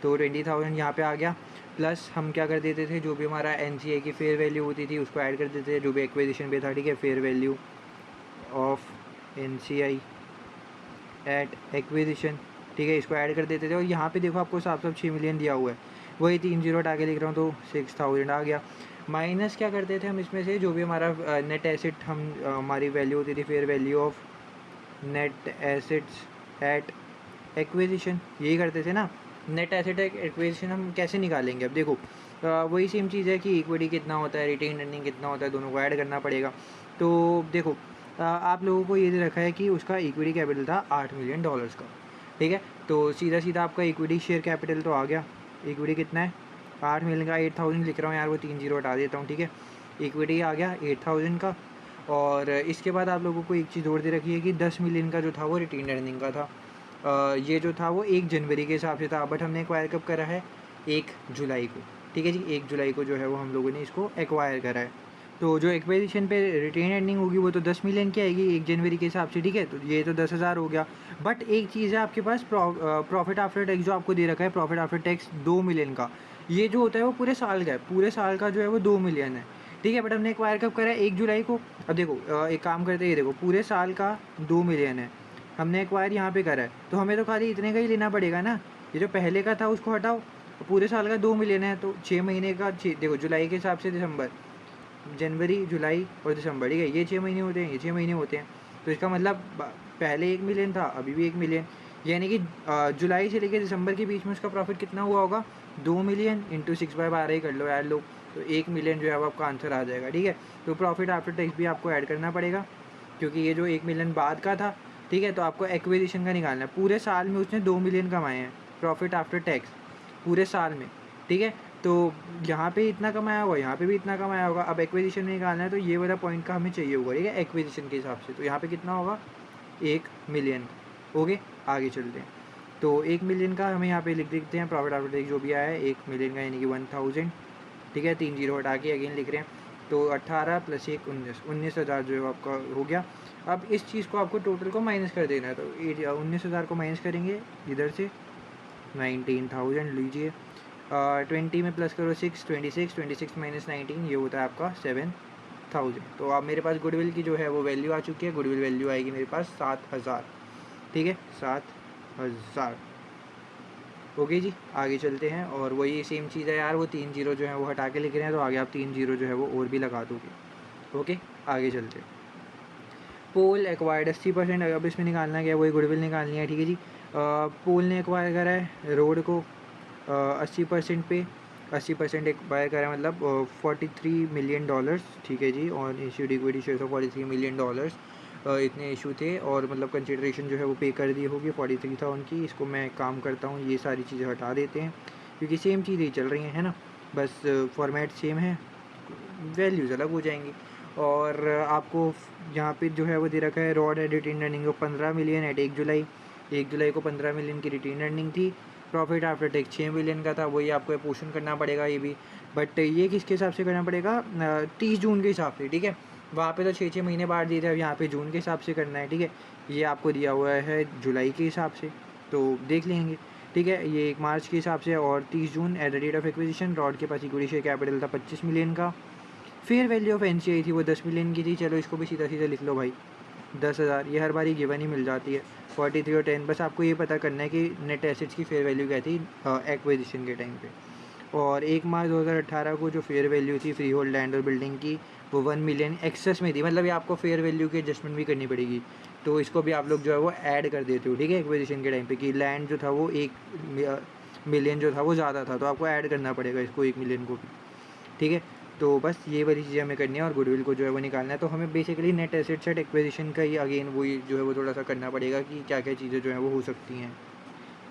तो 20,000 यहाँ पे आ गया। प्लस हम क्या कर देते थे, जो भी हमारा NCI की फेयर वैल्यू होती थी उसको ऐड कर देते थे, जो भी एक्विजिशन पे था, ठीक है। Fair value of NCI at acquisition, ठीक है, इसको ऐड कर देते थे। और यहाँ पे देखो आपको साफ साफ 6 मिलियन दिया हुआ है, वही 3 जीरो हटा के लिख रहा हूँ, तो 6,000 आ गया। माइनस क्या करते थे हम इसमें से, जो भी हमारा नेट एसेट हम हमारी वैल्यू होती थी, fair value of net assets at acquisition, यही करते थे ना। नेट एसेट एक्विजिशन हम कैसे निकालेंगे, अब देखो वही सेम चीज़ है कि इक्विटी कितना होता है, रिटेन अर्निंग कितना होता है, दोनों को ऐड करना पड़ेगा। तो देखो आप लोगों को ये दे रखा है कि उसका इक्विटी कैपिटल था $8 मिलियन का, ठीक है। तो सीधा सीधा आपका इक्विटी शेयर कैपिटल तो आ गया। इक्विटी कितना है 8 मिलियन का, 8000 लिख रहा हूँ यार, वो 3 जीरो हटा देता हूँ, ठीक है। इक्विटी आ गया 8000 का। और इसके बाद आप लोगों को एक चीज़ और दे रखी है कि 10 मिलियन का जो था वो रिटेन अर्निंग का था। ये जो था वो 1 जनवरी के हिसाब से था, बट हमने एक्वायर कब करा है 1 जुलाई को, ठीक है जी। 1 जुलाई को जो है वो हम लोगों ने इसको एक्वायर करा है। तो जो एक्विजिशन पे रिटेन अर्निंग होगी वो तो 10 मिलियन की आएगी 1 जनवरी के हिसाब से, ठीक है। तो ये तो 10,000 हो गया। बट एक चीज़ है आपके पास प्रॉफिट आफ्टर टैक्स जो आपको दे रखा है, प्रॉफिट आफ्टर टैक्स 2 मिलियन का। ये जो होता है वो पूरे साल का है, पूरे साल का जो है वो 2 मिलियन है, ठीक है। बट हमने एक्वायर कब करा है 1 जुलाई को। अब देखो एक काम करते हैं, ये देखो पूरे साल का 2 मिलियन है, हमने एक्वायर यहाँ पे करा है, तो हमें तो खाली इतने का ही लेना पड़ेगा ना। ये जो पहले का था उसको हटाओ, पूरे साल का 2 मिलियन है, तो 6 महीने का देखो जुलाई के हिसाब से दिसंबर, जनवरी, जुलाई और दिसंबर, ठीक है। ये 6 महीने होते हैं, ये 6 महीने होते हैं। तो इसका मतलब पहले 1 मिलियन था, अभी भी 1 मिलियन, यानी कि जुलाई से लेकर दिसंबर के बीच में उसका प्रॉफिट कितना हुआ होगा 2 मिलियन इंटू 6/12 ही कर लो यार लोग, तो 1 मिलियन जो है वो आपका आंसर आ जाएगा, ठीक है। तो प्रॉफिट आफ्टर टैक्स भी आपको ऐड करना पड़ेगा, क्योंकि ये जो 1 मिलियन बाद का था, ठीक है। तो आपको एक्विजिशन का निकालना है, पूरे साल में उसने 2 मिलियन कमाए हैं प्रॉफिट आफ्टर टैक्स, पूरे साल में, ठीक है। तो यहाँ पे इतना कमाया होगा, यहाँ पे भी इतना कमाया होगा। अब एक्विजिशन में निकालना है तो ये वाला पॉइंट का हमें चाहिए होगा, ठीक है, एक्विजिशन के हिसाब से। तो यहाँ पे कितना होगा 1 मिलियन, ओके। आगे चलते हैं। तो 1 मिलियन का हमें यहाँ पे लिख देते हैं प्रॉफिट आफ्टर टैक्स जो भी आया है 1 मिलियन का, यानी कि 1000, ठीक है। 3 जीरो हटा के अगेन लिख रहे हैं, तो 18 + 1 19,000 जो है आपका हो गया। अब इस चीज़ को आपको टोटल को माइनस कर देना है, तो 19,000 को माइनस करेंगे इधर से, 19,000 लीजिए। 20 में प्लस करो 6, 26 माइनस 19, ये होता है आपका 7,000। तो अब मेरे पास गुडविल की जो है वो वैल्यू आ चुकी है, गुडविल वैल्यू आएगी मेरे पास 7,000, ठीक है, 7,000, ओके जी। आगे चलते हैं, और वही सेम चीज़ है यार, वो 3 जीरो जो है वो हटा के लिख रहे हैं, तो आगे आप 3 जीरो जो है वो और भी लगा दोगे, ओके। आगे चलते हैं। पोल एक्वायर्ड 80%, अब इसमें निकालना क्या है, वही गुडविल निकालनी है, ठीक है जी। पोल ने एक्वायर करा है रोड को 80% पे, 80% एक्वायर करा है, मतलब $43 मिलियन, ठीक है जी। और issued equity share of $43 million, इतने इशू थे, और मतलब कंसिडरेशन जो है वो पे कर दी होगी 43,000 की। इसको मैं काम करता हूँ, ये सारी चीज़ें हटा देते हैं, क्योंकि सेम चीज़ें ही चल रही हैं, है ना, बस फॉर्मेट सेम है, वैल्यूज़ अलग हो जाएंगी। और आपको यहाँ पे जो है वो दे रखा है rod and retain earning 15 million at 1 July, 1 जुलाई को 15 मिलियन की रिटेन अर्निंग थी। प्रॉफिट आफ्टर टैक्स 6 मिलियन का था, वही आपको पोर्शन करना पड़ेगा ये भी। बट ये किसके हिसाब से करना पड़ेगा 30 जून के हिसाब से, ठीक है। वहाँ पे तो 6 महीने बाद दिए थे, अब यहाँ पे जून के हिसाब से करना है, ठीक है। ये आपको दिया हुआ है जुलाई के हिसाब से, तो देख लेंगे, ठीक है। ये 1 मार्च के हिसाब से, और 30 June at the date of acquisition Rod के पास इक्विटी शेयर कैपिटल था 25 मिलियन का। फेयर वैल्यू ऑफ एनसीआई थी वो 10 मिलियन की थी, चलो इसको भी सीधा सीधा लिख लो भाई 10,000, ये हर बार ही गिवन ही मिल जाती है। 43 और 10, बस आपको ये पता करना है कि नेट एसेट्स की फेयर वैल्यू क्या थी एक्विजिशन के टाइम पे। और 1 मार्च 2018 को जो फेयर वैल्यू थी फ्री होल्ड लैंड और बिल्डिंग की वो 1 मिलियन एक्सेस में थी, मतलब ये आपको फेयर वैल्यू की एडजस्टमेंट भी करनी पड़ेगी, तो इसको भी आप लोग जो है वो ऐड कर देते हो, ठीक है, एक्विजिशन के टाइम पे, कि लैंड जो था वो 1 मिलियन जो था वो ज़्यादा था, तो आपको ऐड करना पड़ेगा इसको 1 मिलियन को भी, ठीक है। तो बस ये वाली चीज़ें हमें करनी है, और गुडविल को जो है वो निकालना है। तो हमें basically net asset set acquisition का ही अगेन वही जो है वो थोड़ा सा करना पड़ेगा कि क्या क्या चीज़ें जो हैं वो हो सकती हैं।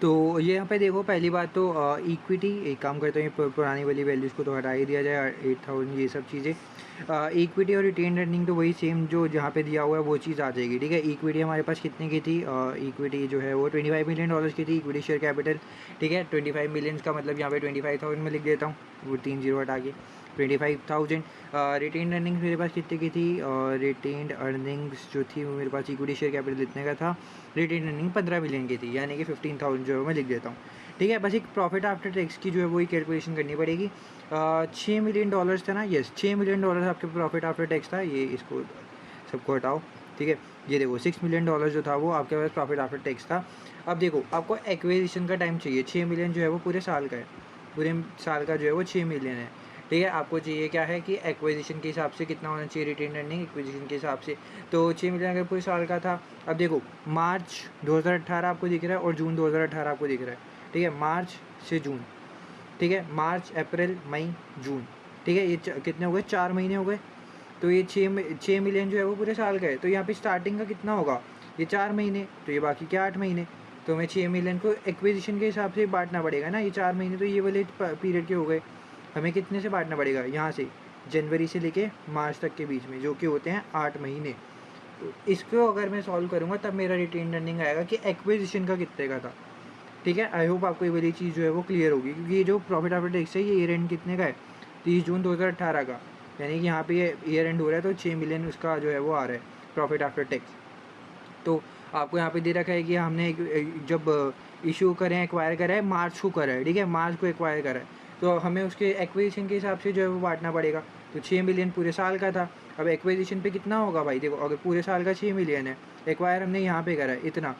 तो ये यहाँ पे देखो, पहली बात तो इक्विटी, एक काम करते हैं पुरानी वाली वैल्यूज़ को तो हटा ही दिया जाए, 8,000 ये सब चीज़ें। इक्विटी और रिटेन अर्निंग तो वही सेम जो जहाँ पे दिया हुआ है वो चीज़ आ जाएगी, ठीक है। इक्विटी हमारे पास कितने की थी, इक्विटी जो है वो $25 मिलियन की थी, इक्विटी शेयर कैपिटल, ठीक है। 25 मिलियन का मतलब यहाँ पे 25,000 में लिख देता हूँ, वो 3 जीरो हटा के 25,000। रिटेन अर्निंग्स मेरे पास कितने की थी, रिटेन अर्निंग्स जो थी वो मेरे पास इक्विटी शेयर कैपिटल इतने का था, रिटेन अर्निंग 15 मिलियन की थी, यानी कि 15,000 जो है मैं लिख देता हूँ, ठीक है। बस एक प्रॉफिट आफ्टर टैक्स की जो है वही कैलकुलेशन करनी पड़ेगी। $6 मिलियन था ना, यस, $6 मिलियन आपके प्रॉफिट आफ्टर टैक्स था, ये इसको सबको हटाओ, ठीक है। ये देखो 6 मिलियन डॉलर जो था वो आपके पास प्रॉफिट आफ्टर टैक्स था। अब देखो आपको एक्विजिशन का टाइम चाहिए, 6 मिलियन जो है वो पूरे साल का है, पूरे साल का जो है वो 6 मिलियन है, ठीक है। आपको चाहिए क्या है कि एक्विजिशन के हिसाब से कितना होना चाहिए रिटेन अर्निंग एक्विजिशन के हिसाब से, तो 6 मिलियन अगर पूरे साल का था। अब देखो मार्च 2018 आपको दिख रहा है और जून 2018 आपको दिख रहा है, ठीक है, मार्च से जून, ठीक है, मार्च अप्रैल मई जून, ठीक है, ये कितने हो गए, 4 महीने हो गए, तो ये 6 मिलियन जो है वो पूरे साल का है। तो यहाँ पे स्टार्टिंग का कितना होगा, ये 4 महीने, तो ये बाकी के 8 महीने। तो हमें 6 मिलियन को एक्विजिशन के हिसाब से बांटना पड़ेगा ना, ये 4 महीने तो ये वाले पीरियड के हो गए। हमें कितने से बांटना पड़ेगा, यहाँ से जनवरी से लेके मार्च तक के बीच में, जो कि होते हैं 8 महीने। तो इसको अगर मैं सॉल्व करूँगा तब मेरा रिटेन अर्निंग आएगा कि एक्विजिशन का कितने का था। ठीक है, आई होप आपको ये वाली चीज़ जो है वो क्लियर होगी, क्योंकि ये जो प्रॉफिट आफ्टर टैक्स है ये ईयर एंड कितने का है, 30 जून 2018 का, यानी कि यहाँ पे ये ईयर एंड हो रहा है, तो 6 मिलियन उसका जो है वो आ रहा है प्रॉफिट आफ्टर टैक्स। तो आपको यहाँ पे दे रखा है कि हमने जब इशू करें, एक्वायर करा है मार्च को करा है, ठीक है, मार्च को एक्वायर करा है, तो हमें उसके एक्विजिशन के हिसाब से जो है वो बांटना पड़ेगा। तो 6 मिलियन पूरे साल का था, अब एक्विजिशन पे कितना होगा भाई, देखो अगर पूरे साल का 6 मिलियन है, एक्वायर हमने यहाँ पे करा है इतना,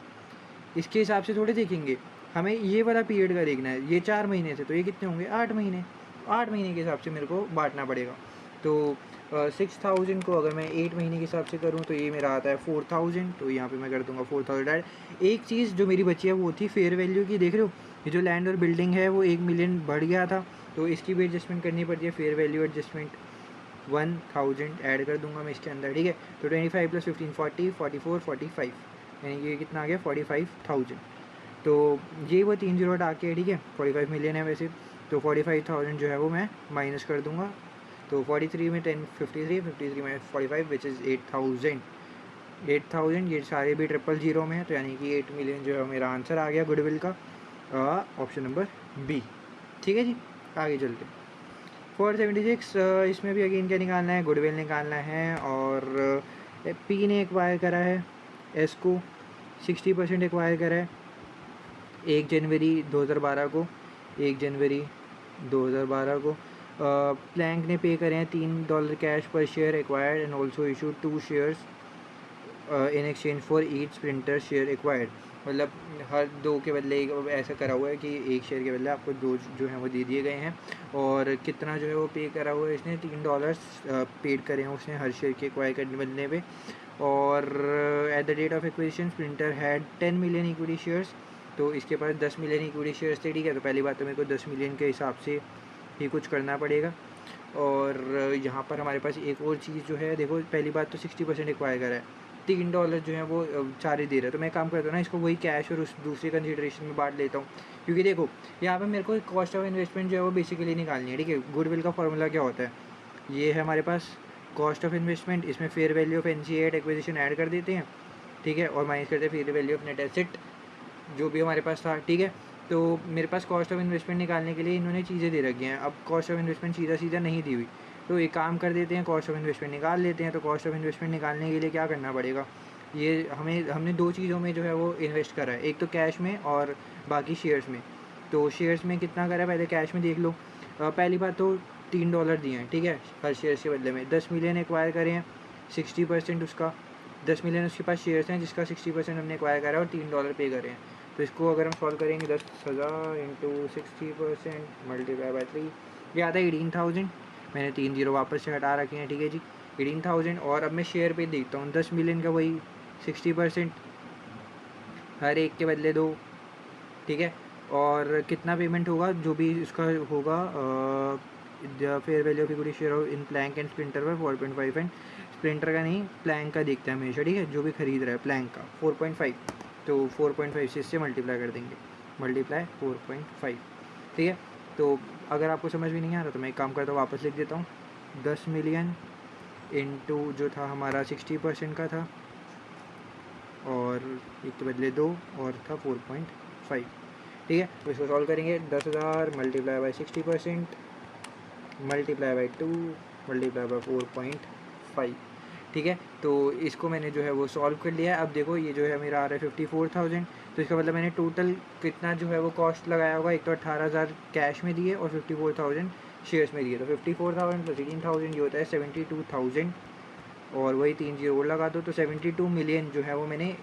इसके हिसाब से थोड़े देखेंगे, हमें ये वाला पीरियड का देखना है। ये 4 महीने थे तो ये कितने होंगे, 8 महीने, 8 महीने के हिसाब से मेरे को बांटना पड़ेगा। तो 6000 को अगर मैं 8 महीने के हिसाब से करूँ तो ये मेरा आता है 4000, तो यहाँ पे मैं कर दूंगा 4000 ऐड। एक चीज़ जो मेरी बची है वो थी फेयर वैल्यू की, देख रहे हो ये जो लैंड और बिल्डिंग है वो 1 मिलियन बढ़ गया था, तो इसकी भी एडजस्टमेंट करनी पड़ती है, फेयर वैल्यू एडजस्टमेंट 1000 ऐड कर दूंगा मैं इसके अंदर, ठीक है। तो 25 + 15 40 44 45, यानी कि ये कितना आ गया 45,000। तो ये वो 3 जीरो हटा के, ठीक है, 45 मिलियन है वैसे, तो 45,000 जो है वो मैं माइनस कर दूंगा। तो 43 में 10 53 में 45 विच इज़ 8000, ये सारे भी 000 में है, तो यानी कि 8 मिलियन जो है मेरा आंसर आ गया गुडविल का, ऑप्शन नंबर बी। ठीक है जी, आगे चलते हैं। 476 इसमें भी अगेन क्या निकालना है, गुडविल निकालना है, और पी ने एक्वायर करा है एस को, 60% एक्वायर करा है 1 जनवरी 2012 को, 1 जनवरी 2012 को। प्लैंक ने पे करे हैं $3 कैश पर share acquired and also issue 2 shares in exchange for each sprinter share acquired, मतलब हर 2 के बदले ऐसा करा हुआ है कि 1 शेयर के बदले आपको 2 जो हैं वो दे दिए गए हैं। और कितना जो है वो पे करा हुआ है इसने, $3 पेड करे हैं उसने हर शेयर के एक्वायर करने बदले पे। और at the date of acquisition Sprinter had 10 million equity shares, तो इसके पास 10 मिलियन इक्विटी शेयर्स थे, ठीक है। तो पहली बात तो मेरे को 10 मिलियन के हिसाब से ही कुछ करना पड़ेगा। और यहाँ पर हमारे पास एक और चीज़ जो है, देखो पहली बात तो 60% एक्वायर करा है, $3 जो है वो सारे दे रहे हैं, तो मैं काम करता हूँ ना इसको वही कैश और उस दूसरी कंसिडरेशन में बांट लेता हूँ, क्योंकि देखो यहाँ पे मेरे को कॉस्ट ऑफ इन्वेस्टमेंट जो है वो बेसिकली निकालनी है, ठीक है। गुडविल का फॉर्मूला क्या होता है, ये है हमारे पास कॉस्ट ऑफ इन्वेस्टमेंट, इसमें fair value of NCA acquisition add कर देते हैं, ठीक है, और माइनस करते हैं fair value of net asset जो भी हमारे पास था, ठीक है। तो मेरे पास कॉस्ट ऑफ इन्वेस्टमेंट निकालने के लिए इन्होंने चीज़ें दे रखी हैं, अब कॉस्ट ऑफ इन्वेस्टमेंट सीधा सीधा नहीं दी हुई, तो एक काम कर देते हैं कॉस्ट ऑफ इन्वेस्टमेंट निकाल लेते हैं। तो कॉस्ट ऑफ इन्वेस्टमेंट निकालने के लिए क्या करना पड़ेगा, ये हमने 2 चीज़ों में जो है वो इन्वेस्ट करा है, एक तो कैश में और बाकी शेयर्स में। तो शेयर्स में कितना करा है, पहले कैश में देख लो। पहली बात तो $3 दिए हैं, ठीक है, हर शेयर के बदले में 10 मिलियन एक्वायर करे हैं, 60% उसका, 10 मिलियन उसके पास शेयर्स हैं जिसका 60% हमने एक्वायर करा है और $3 पे करे हैं। तो इसको अगर हम सॉल्व करेंगे 10,000 इंटू 60% मल्टीप्लाई बाई 3, ये आता है 18,000। मैंने 3 जीरो वापस से हटा रखे हैं, ठीक है जी, 18,000। और अब मैं शेयर पे देखता हूँ, 10 मिलियन का वही 60%, हर एक के बदले 2, ठीक है। और कितना पेमेंट होगा, जो भी इसका होगा, fair value of equity share in Plank and Sprinter पर 4.5 एंड स्प्रिंटर का नहीं प्लैंक का देखते हैं हमेशा, ठीक है, जो भी खरीद रहा है प्लैंक का 4.5, तो 4.5 से इससे मल्टीप्लाई कर देंगे, मल्टीप्लाई 4.5, ठीक है। तो अगर आपको समझ में नहीं आ रहा तो मैं एक काम करता हूँ, वापस लिख देता हूँ, 10 मिलियन इंटू जो था हमारा 60% का था, और एक के बदले 2 और था 4.5, ठीक है। तो इसको सॉल्व करेंगे, 10,000 multiply by 60% multiply by 2 multiply by 4.5, ठीक है। तो इसको मैंने जो है वो सॉल्व कर लिया है। अब देखो ये जो है मेरा आ रहा है 54,000, तो इसका मतलब मैंने टोटल कितना जो है वो कॉस्ट लगाया होगा, एक तो 18,000 कैश में दिए और 54,000 शेयर्स में दिए, तो 54,000 + 18,000 ये होता है 72,000, और वही 3 जीरो और लगा दो, तो 72 मिलियन जो है वो मैंने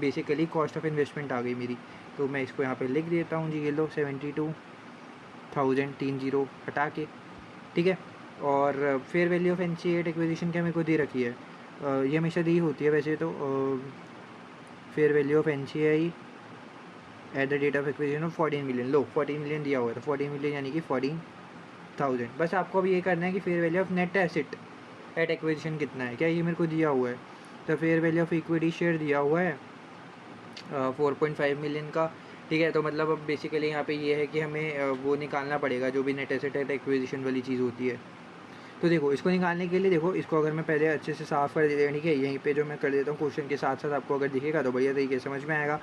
बेसिकली कॉस्ट ऑफ इन्वेस्टमेंट आ गई मेरी। तो मैं इसको यहाँ पे लिख देता हूँ जी, ये लो 72,000 3 जीरो हटा के, ठीक है। और fair value of NCA acquisition क्या मेरे को दे रखी है, ये हमेशा दी होती है वैसे तो, fair value of NCA at the date of acquisition of 14 million, लो 14 मिलियन दिया हुआ था, 14 मिलियन यानी कि 14,000। बस आपको अब ये करना है कि fair value of net asset at acquisition कितना है, क्या ये मेरे को दिया हुआ है। तो fair value of equity share दिया हुआ है 4.5 मिलियन का, ठीक है। तो मतलब अब बेसिकली यहाँ पे ये है कि हमें वो निकालना पड़ेगा जो भी नेट एसेट एट एक्विजिशन वाली चीज़ होती है। तो देखो इसको निकालने के लिए, देखो इसको अगर मैं पहले अच्छे से साफ़ कर देता हूँ, ठीक है, यहीं पे जो मैं कर देता हूँ क्वेश्चन के साथ साथ, आपको अगर दिखेगा तो बढ़िया तरीके से समझ में आएगा।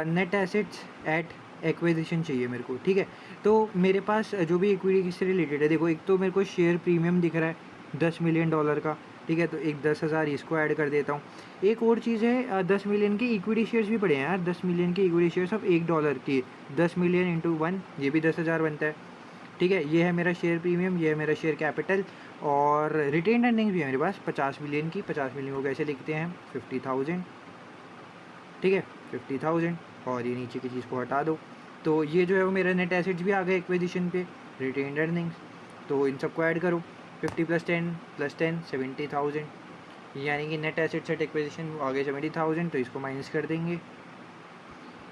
नेट एसेट्स एट एक्विजिशन चाहिए मेरे को, ठीक है। तो मेरे पास जो भी इक्विटी से रिलेटेड है, देखो एक तो मेरे को शेयर प्रीमियम दिख रहा है $10 मिलियन का, ठीक है। तो एक 10,000 इसको ऐड कर देता हूँ। एक और चीज़ है, 10 मिलियन के इक्विटी शेयर्स भी पड़े हैं यार, 10 मिलियन के इक्विटी शेयर्स ऑफ $1 की, 10 मिलियन इंटू 1, ये भी 10,000 बनता है, ठीक है। ये है मेरा शेयर प्रीमियम, ये है मेरा शेयर कैपिटल, और रिटेन अर्निंग्स भी है मेरे पास 50 मिलियन की। 50 मिलियन को कैसे लिखते हैं, 50,000, ठीक है, 50,000, और ये नीचे की चीज़ को हटा दो। तो ये जो है वो मेरा नेट एसेट्स भी आ गए एक्विजिशन पे, रिटेन अर्निंग्स। तो इन सबको ऐड करो, 50 + 10 + 10 70,000, यानी कि नेट एसेट्स एट एक्विजिशन आ गए 70,000। तो इसको माइनस कर देंगे,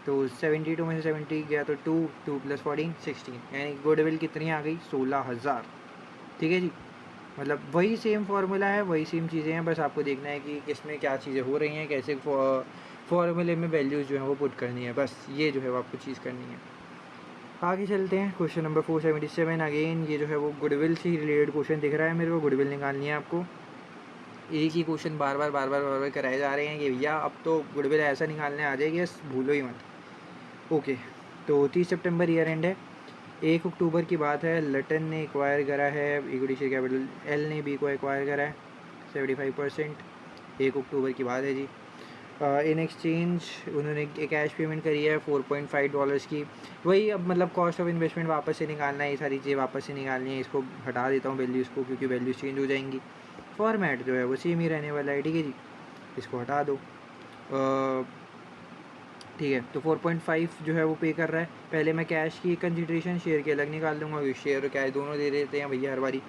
तो 72 में से 70 गया तो 2 + 14 16, यानी गुडविल कितनी आ गई, 16,000, ठीक है जी। मतलब वही सेम फार्मूला है, वही सेम चीज़ें हैं, बस आपको देखना है कि किसमें क्या चीज़ें हो रही हैं, कैसे फार्मूले में वैल्यूज़ जो हैं वो पुट करनी है, बस ये जो है वो आपको चीज़ करनी है। आगे चलते हैं, क्वेश्चन नंबर 477। अगेन ये जो है वो गुडविल से रिलेटेड क्वेश्चन दिख रहा है मेरे को, गुडविल निकालनी है आपको। एक ही क्वेश्चन बार बार कराए जा रहे हैं कि भैया अब तो गुडविल ऐसा निकालने आ जाएगी, भूलो ही मत। ओके, तो 30 सितंबर ईयर एंड है, 1 अक्टूबर की बात है। लटन ने एक्वायर करा है इक्विटी शेयर कैपिटल, एल ने बी को एक्वायर करा है 75%, 1 अक्टूबर की बात है जी। इन एक्सचेंज उन्होंने कैश पेमेंट करी है $4.5 की। वही अब मतलब कॉस्ट ऑफ इन्वेस्टमेंट वापस से निकालना है, ये सारी चीज़ें वापस से निकालनी है। इसको हटा देता हूँ वैल्यूज़ को, क्योंकि वैल्यूज़ चेंज हो जाएंगी। फॉर्मेट जो है वो सेम ही रहने वाला है, ठीक है जी। इसको हटा दो, ठीक है। तो 4.5 जो है वो पे कर रहा है। पहले मैं कैश की कंसिडरेशन शेयर की अलग निकाल दूंगा, शेयर कैश दोनों दे देते हैं भैया हर बारी।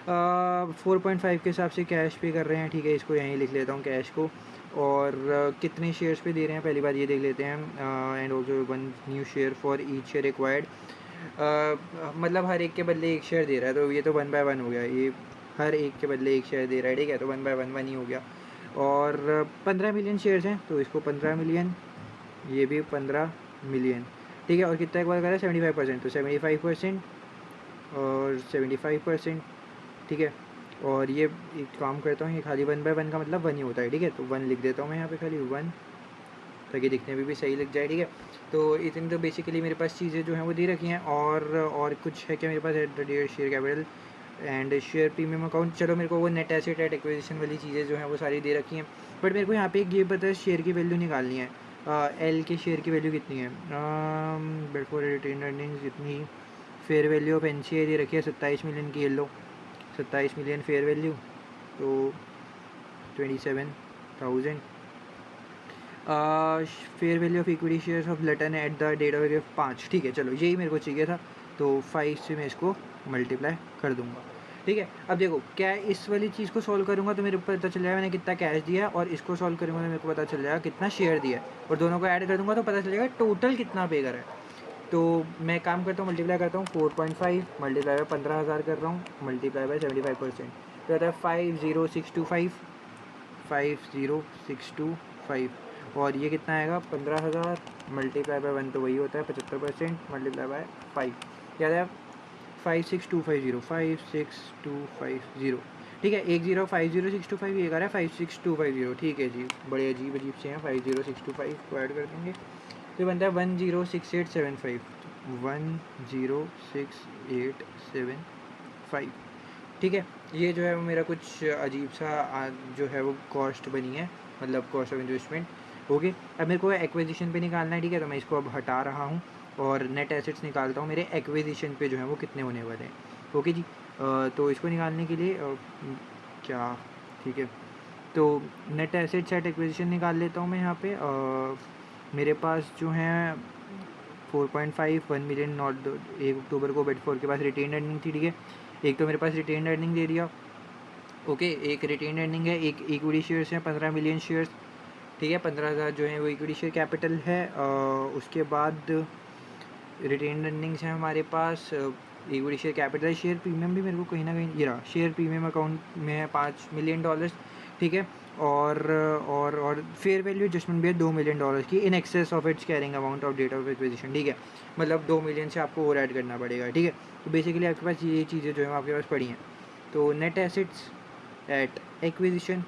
4.5 के हिसाब से कैश पे कर रहे हैं, ठीक है। इसको यहीं लिख लेता हूँ कैश को, और कितने शेयर्स पे दे रहे हैं पहली बार ये देख लेते हैं। And also 1 new share for each share required, मतलब हर एक के बदले एक शेयर दे रहा है, तो ये तो 1 बाय 1 हो गया, ये हर एक के बदले एक शेयर दे रहा है, ठीक है। तो 1 बाय 1 ही हो गया। और 15 मिलियन शेयर्स हैं, तो इसको 15 मिलियन, ये भी 15 मिलियन, ठीक है। और कितना एक बार करा है, 75%, तो 75% और 75%, ठीक है। और ये एक काम करता हूँ, ये खाली 1 बाय 1 का मतलब 1 ही होता है, ठीक है। तो 1 लिख देता हूँ मैं यहाँ पे, खाली 1, ताकि दिखने में भी सही लग जाए, ठीक है। तो इतनी तो बेसिकली मेरे पास चीज़ें जो हैं वो दे रखी हैं। और कुछ है क्या मेरे पास, at the rate share capital and share premium account. चलो मेरे को वो नेट एसेट एट एक्विजिशन वाली चीज़ें जो हैं वो सारी दे रखी हैं, बट मेरे को यहाँ पे एक ये पता है, शेयर की वैल्यू निकालनी है। एल के शेयर की वैल्यू कितनी है, बिफोर रिटेन अर्निंग्स कितनी, फेयर वैल्यू ऑफ NCI दे रखी है 27 मिलियन की, ये लो 27 मिलियन फेयर वैल्यू, तो 27,000। Fair value of equity shares of Lutton at the date of 5, ठीक है। चलो यही मेरे को चाहिए था, तो 5 से मैं इसको मल्टीप्लाई कर दूंगा, ठीक है। अब देखो क्या इस वाली चीज़ को सॉल्व करूँगा तो मेरे को पता चल जाएगा मैंने कितना कैश दिया, और इसको सॉल्व करूँगा तो मेरे को पता चल जाएगा कितना शेयर दिया है, और दोनों को ऐड कर दूँगा तो पता चलेगा टोटल कितना पे करा है। तो मैं काम करता हूँ, मल्टीप्लाई करता हूँ, 4.5 मल्टीप्लाई बाय 15,000 कर रहा हूँ, मल्टीप्लाई बाय 75%, तो आता है 50625, 50625। और ये कितना आएगा, 15,000 मल्टीप्लाई बाय 1 तो वही होता है 75%, मल्टीप्लाई बाय 5 क्या है, 56250, 56250, ठीक है। 1050625, ये आ रहा है 56250, ठीक है जी। बड़े अजीब अजीब से हैं, 50625 को ऐड कर देंगे तो बनता है 106875, 106875, ठीक है। ये जो है वो मेरा कुछ अजीब सा जो है वो कॉस्ट बनी है, मतलब कॉस्ट ऑफ इन्वेस्टमेंट। ओके, अब मेरे को एक्विजिशन पे निकालना है, ठीक है। तो मैं इसको अब हटा रहा हूँ और नेट एसेट्स निकालता हूँ मेरे एक्विजिशन पे जो है वो कितने होने वाले हैं। ओके जी, तो इसको निकालने के लिए क्या, ठीक है। तो नेट एसेट्स एट एक्विजिशन निकाल लेता हूँ मैं यहाँ पे। मेरे पास जो हैं 4.5, 1 मिलियन नॉट 1 अक्टूबर को, बट 4 के पास रिटेन अर्निंग थी, ठीक है। एक तो मेरे पास रिटेन अर्निंग दे दिया, ओके। एक रिटेन अर्निंग है, एक इक्विटी शेयर्स हैं 15 मिलियन शेयर्स, ठीक है। 15,000 जो है वो इक्विटी शेयर कैपिटल है। उसके बाद रिटेन अर्निंग्स हैं हमारे पास equity share capital, share premium भी मेरे को कहीं ना कहीं ये रहा, शेयर प्रीमियम अकाउंट में है $5 million, ठीक है। और फेयर वैल्यू एडजस्टमेंट भी है $2 million की in excess of its carrying amount of date of acquisition, ठीक है। मतलब 2 मिलियन से आपको और ऐड करना पड़ेगा, ठीक है। तो बेसिकली आपके पास ये चीज़ें जो है आपके पास पड़ी हैं। तो नेट एसेट्स एट एक्विजिशन,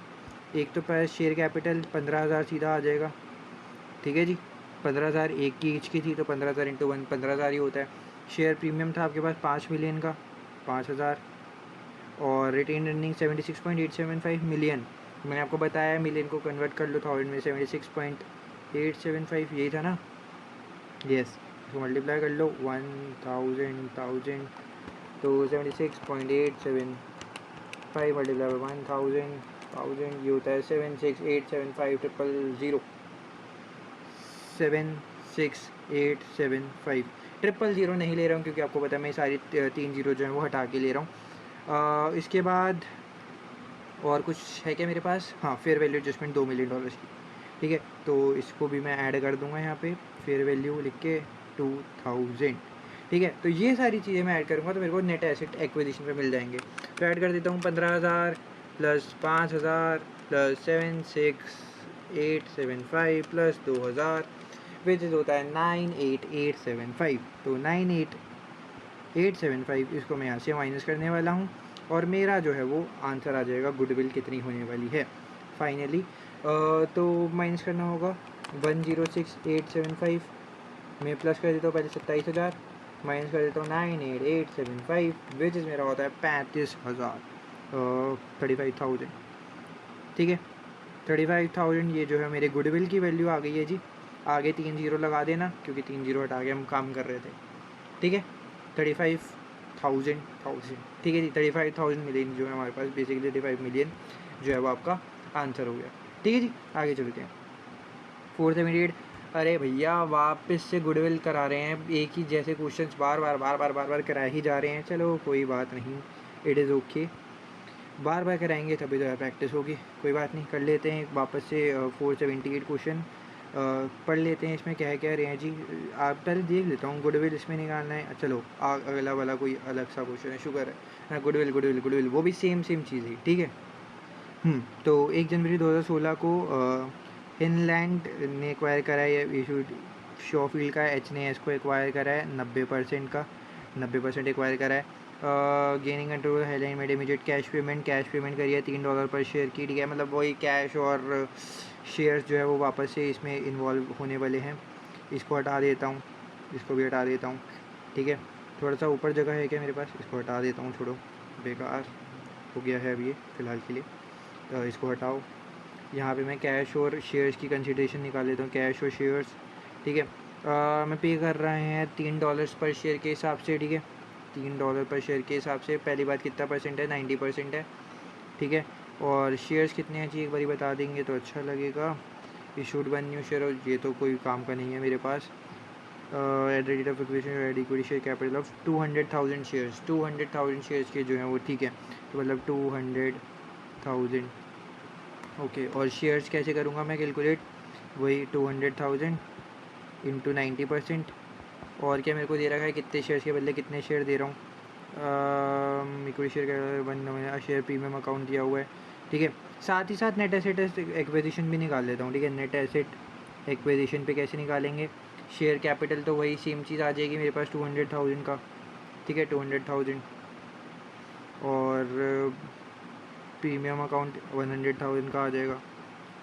एक तो पास शेयर कैपिटल 15,000 सीधा आ जाएगा, ठीक है जी। 15,000 एक की ईच की थी, तो 15,000 इंटू 1 15,000 ही होता है। शेयर प्रीमियम था आपके पास 5 मिलियन का, 5,000। और रिटेन अर्निंग 76.875 मिलियन, मैंने आपको बताया मिलियन को कन्वर्ट कर लो 1000 में, 76.875 यही था ना, यस। इसको मल्टीप्लाई कर लो 1000 तो 76.875 मल्टीप्लाई बाई 1000 ये होता है 76875000 76875। 000 नहीं ले रहा हूँ क्योंकि आपको पता है मैं सारी 3 जीरो जो है वो हटा के ले रहा हूँ। इसके बाद और कुछ है क्या मेरे पास, हाँ फेयर वैल्यू एडजस्टमेंट $2 मिलियन की, ठीक है। तो इसको भी मैं ऐड कर दूंगा यहाँ पे, फेयर वैल्यू लिख के 2000, ठीक है। तो ये सारी चीज़ें मैं ऐड करूँगा तो मेरे को नेट एसेट एक्विजिशन पे मिल जाएंगे। तो ऐड कर देता हूँ 15,000 plus 5,000 plus 76,875 plus 2,000 which is होता है 98,875। तो 98,875 इसको मैं यहाँ से माइनस करने वाला हूँ और मेरा जो है वो आंसर आ जाएगा गुडविल कितनी होने वाली है फाइनली। तो माइनस करना होगा 106,875 में, प्लस कर देता हूँ पहले 27,000, माइनस कर देता हूँ 98,875 विच इज़ मेरा होता है 35,000, 35,000, ठीक है। 35,000 ये जो है मेरे गुडविल की वैल्यू आ गई है जी। आगे 3 जीरो लगा देना क्योंकि 3 जीरो हटा के हम काम कर रहे थे, ठीक है। 35,000 ठीक है जी। 35,000 मिलियन जो है हमारे पास, बेसिकली 35 मिलियन जो है वो आपका आंसर हो गया, ठीक है जी। आगे चलते हैं 478। अरे भैया वापस से गुडविल करा रहे हैं, एक ही जैसे क्वेश्चंस बार बार करा ही जा रहे हैं। चलो कोई बात नहीं, इट इज़ ओके, बार बार कराएंगे तभी तो प्रैक्टिस होगी, कोई बात नहीं। कर लेते हैं वापस से 478 क्वेश्चन पढ़ लेते हैं। इसमें क्या है क्या रहे हैं जी, आप पहले देख लेता हूँ गुडविल इसमें निकालना है। चलो अगला वाला कोई अलग सा क्वेश्चन है, शुक्र है। गुडविल वो भी सेम चीज़ है, ठीक है। तो 1 जनवरी 2016 को हिनलैंड ने एक्वायर करा है, इशूड शॉफील्ड का एच ने इसको एक्वायर करा है 90% का, 90% एक्वायर करा है। गेनिंग कंट्रोल हेलाइन में इमीडिएट कैश पेमेंट करी है $3 पर शेयर की, ठीक है। मतलब वही कैश और शेयर्स जो है वो वापस से इसमें इन्वॉल्व होने वाले हैं। इसको हटा देता हूँ, इसको भी हटा देता हूँ, ठीक है। थोड़ा सा ऊपर जगह है क्या मेरे पास, इसको हटा देता हूँ, छोड़ो बेकार हो गया है अभी ये फ़िलहाल के लिए। तो इसको हटाओ, यहाँ पे मैं कैश और शेयर्स की कंसिडरेशन निकाल लेता हूँ, कैश और शेयर्स, ठीक है। मैं पे कर रहे हैं $3 पर शेयर के हिसाब से, ठीक है। $3 पर शेयर के हिसाब से पहली बात कितना परसेंट है, 90% है, ठीक है। और शेयर्स कितने हैं जी एक बारी बता देंगे तो अच्छा लगेगा। इशूड 1 न्यू शेयर, ये तो कोई काम का नहीं है मेरे पास। At rate of equity at equity share capital of 200,000 shares, 200,000 shares के जो हैं वो, ठीक है। तो मतलब 200,000, ओके। और शेयर्स कैसे करूँगा मैं कैलकुलेट, वही 200,000 इंटू 90%। और क्या मेरे को दे रखा है कितने शेयर्स के बदले कितने शेयर दे रहा हूँ, इक्विटी शेयर का शेयर प्रीमियम अकाउंट दिया हुआ है, ठीक है। साथ ही साथ नेट एसेट एक्विजिशन भी निकाल लेता हूँ, ठीक है। नेट एसेट एक्विजिशन पे कैसे निकालेंगे, शेयर कैपिटल तो वही सेम चीज़ आ जाएगी मेरे पास 200,000 का, ठीक है। 200,000 और प्रीमियम अकाउंट 100,000 का आ जाएगा।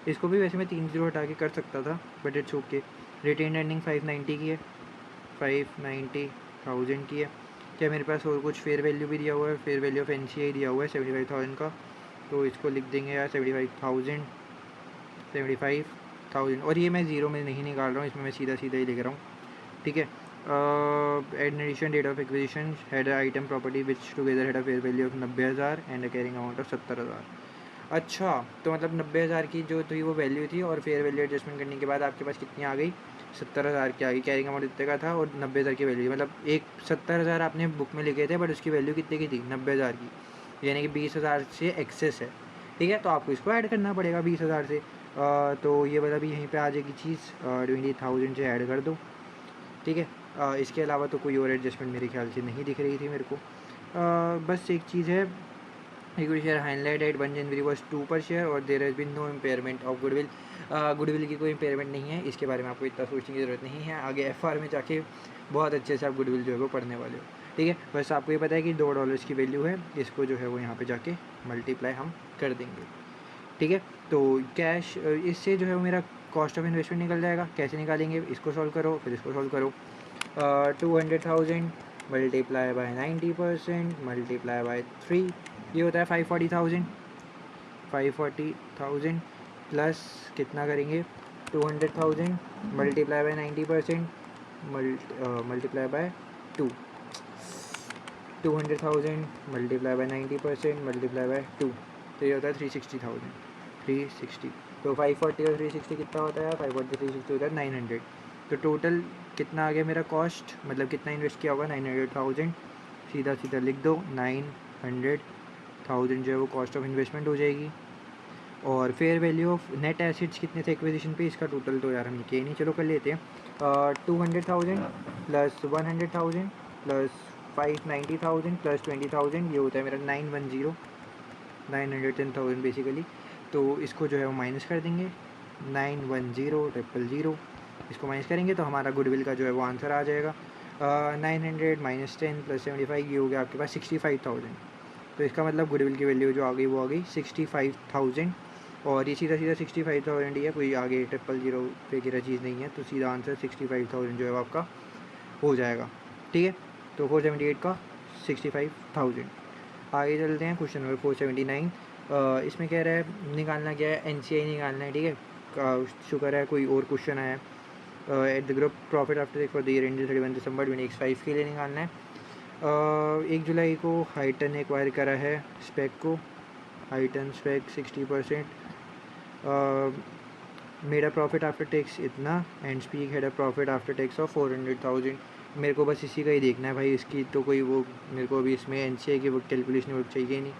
इसको भी वैसे मैं 3 जीरो हटा के कर सकता था but it's okay. Retain earning 590 की है, 590,000 की है। क्या मेरे पास और कुछ फेयर वैल्यू भी दिया हुआ है, फेयर वैल्यू ऑफ NCI दिया हुआ है 75,000 का, तो इसको लिख देंगे यार 75,000। और ये मैं ज़ीरो में नहीं निकाल रहा हूँ, इसमें मैं सीधा ही लिख रहा हूँ, ठीक है। Add addition date of acquisition had item property which together had a fair value of 90,000 and a carrying amount of 70,000। अच्छा, तो मतलब 90,000 की जो थी वो वैल्यू थी और फेयर वैल्यू एडजस्टमेंट करने के बाद आपके पास कितनी आ गई, 70,000 की आ गई। कैरिंग अमाउंट इतने का था और 90,000 की वैल्यू, मतलब एक 70,000 आपने बुक में लिखे थे बट उसकी वैल्यू कितने की थी, 90,000 की, यानी कि 20,000 से एक्सेस है, ठीक है। तो आपको इसको ऐड करना पड़ेगा 20,000 से। तो ये वाला भी यहीं पे आ जाएगी चीज़, 20,000 से ऐड कर दो, ठीक है। इसके अलावा तो कोई और एडजस्टमेंट मेरे ख्याल से नहीं दिख रही थी मेरे को। बस एक चीज़ है, equity share highlight at 1 January was 2 per share और there has been no impairment of goodwill. Goodwill की कोई इम्पेयरमेंट नहीं है, इसके बारे में आपको इतना सोचने की ज़रूरत नहीं है। आगे एफआर में जाके बहुत अच्छे से आप गुडविल जो है वो पढ़ने वाले हो, ठीक है। बस आपको ये पता है कि $2 की वैल्यू है, इसको जो है वो यहाँ पे जाके मल्टीप्लाई हम कर देंगे, ठीक है। तो कैश इससे जो है वो मेरा कॉस्ट ऑफ इन्वेस्टमेंट निकल जाएगा। कैसे निकालेंगे, इसको सॉल्व करो फिर इसको सॉल्व करो। 200,000 मल्टीप्लाई बाय 90% मल्टीप्लाई बाय 3, ये होता है 540,000। 540,000 प्लस कितना करेंगे, 200,000 multiply by 90% multiply by 2, 200,000 multiply by 90% multiply by 2, तो ये होता है 360,000। 360 तो 540 और 360 कितना होता है, 540 360 होता है 900। तो टोटल कितना आ गया मेरा कॉस्ट, मतलब कितना इन्वेस्ट किया होगा, 900,000। सीधा सीधा लिख दो, 900,000 जो है वो कॉस्ट ऑफ इन्वेस्टमेंट हो जाएगी। और fair value of net acids कितने थे एक्विजिशन पे, इसका टोटल तो यार हम लिखे ही नहीं, चलो कर लेते हैं। 200,000 प्लस 100,000 प्लस 590,000 प्लस 20,000, ये होता है मेरा 910, 910,000 बेसिकली। तो इसको जो है वो माइनस कर देंगे, 910,000, इसको माइनस करेंगे तो हमारा गुडविल का जो है वो आंसर आ जाएगा 900 माइनस 10 प्लस 75, ये हो गया आपके पास 65,000। तो इसका मतलब गुडविल की वैल्यू जो आ गई वो आ गई 65,000, और ये सीधा सीधा 65,000 ही है, कोई आगे 000 वगैरह चीज़ नहीं है। तो सीधा आंसर 65,000 जो है वो आपका हो जाएगा, ठीक है। तो 478 का 65,000। आगे चलते हैं, क्वेश्चन नंबर 479। इसमें कह रहा है निकालना क्या है, NCI निकालना है, ठीक है। शुक्र है कोई और क्वेश्चन आया है। At the group profit after tax for the year ended 31 दिसंबर 2025 के लिए निकालना है। 1 जुलाई को हाइटन ने एक्वायर करा है स्पेक को, हाइटन स्पेक 60%, मेरा प्रॉफिट आफ्टर टैक्स इतना, and speak had a profit after tax of 400,000। मेरे को बस इसी का ही देखना है भाई, इसकी तो कोई वो मेरे को अभी इसमें NCI की वो कैलकुलेशन वो चाहिए नहीं,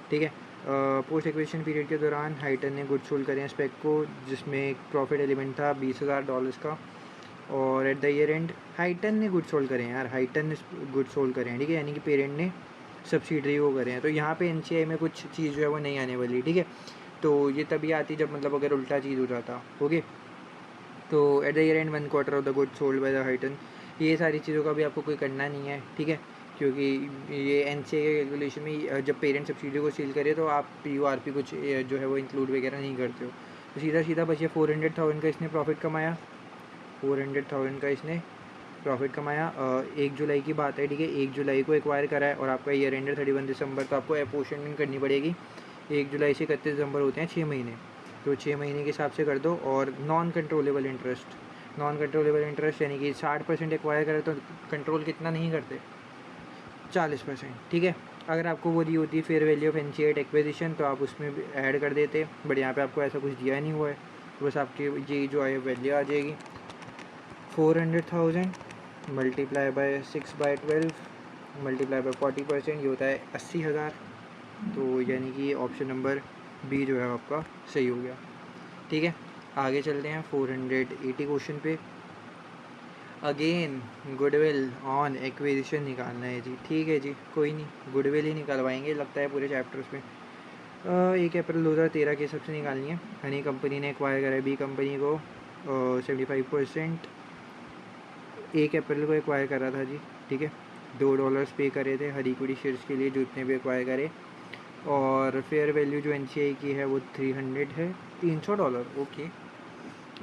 ठीक है। पोस्ट एक्विजिशन पीरियड के दौरान हाइटन ने गुड सोल्ड करे हैं स्पेक को, जिसमें एक प्रॉफिट एलिमेंट था $20,000 का, और at the year and heighten ने गुड सोल्ड करे हैं यार, हाइटन ने गुड सोल्ड करे हैं, ठीक है, यानी कि पेरेंट ने सब्सिडरी को करे हैं। तो यहाँ पे NCI में कुछ चीज़ जो है वो नहीं आने वाली, ठीक है। तो ये तभी आती जब मतलब अगर उल्टा चीज़ हो जाता, ओके। तो eight the year and 1 quarter of the good sold by the heighten, ये सारी चीज़ों का भी आपको कोई करना नहीं है, ठीक है, क्योंकि ये NCI के कैलकुलेशन में जब पेरेंट सब्सिडी को सील करे तो आप PURP कुछ जो है वो इंक्लूड वगैरह नहीं करते हो। तो सीधा सीधा बस ये 400,000 का इसने प्रॉफिट कमाया, 400,000 का इसने प्रॉफिट कमाया। 1 जुलाई की बात है, ठीक है, 1 जुलाई को एक्वायर करा है और आपका ईयर एंड 31 दिसंबर, तो आपको अपोर्शनमेंट करनी पड़ेगी। 1 जुलाई से 31 दिसंबर होते हैं 6 महीने, तो 6 महीने के हिसाब से कर दो। और non controllable interest, non controllable interest यानी कि 60% एक्वायर करे तो कंट्रोल कितना नहीं करते, 40%, ठीक है। अगर आपको वो दी होती fair value of NCI at acquisition तो आप उसमें भी ऐड कर देते, बट यहाँ पे आपको ऐसा कुछ दिया नहीं हुआ है, तो बस आपकी ये जो है वैल्यू आ जाएगी 400,000 मल्टीप्लाई बाय 6/12 मल्टीप्लाई बाय 40%, ये होता है 80,000। तो यानी कि ऑप्शन नंबर बी जो है आपका सही हो गया, ठीक है। आगे चलते हैं 480 क्वेश्चन पे। अगेन गुडविल ऑन एक्विजिशन निकालना है जी, ठीक है जी, कोई नहीं, गुडविल ही निकलवाएंगे लगता है पूरे चैप्टर्स में। 1 अप्रैल 2013 के हिसाब से निकालनी है। हनी कंपनी ने एक्वायर करा है बी कंपनी को 75%, 1 अप्रैल को एक्वायर करा था जी, ठीक है। $2 पे करे थे हर इक्विटी शेयर्स के लिए, जो इतने भी एक्वायर करे। और फेयर वैल्यू जो NCI की है वो 300 है, $300, ओके।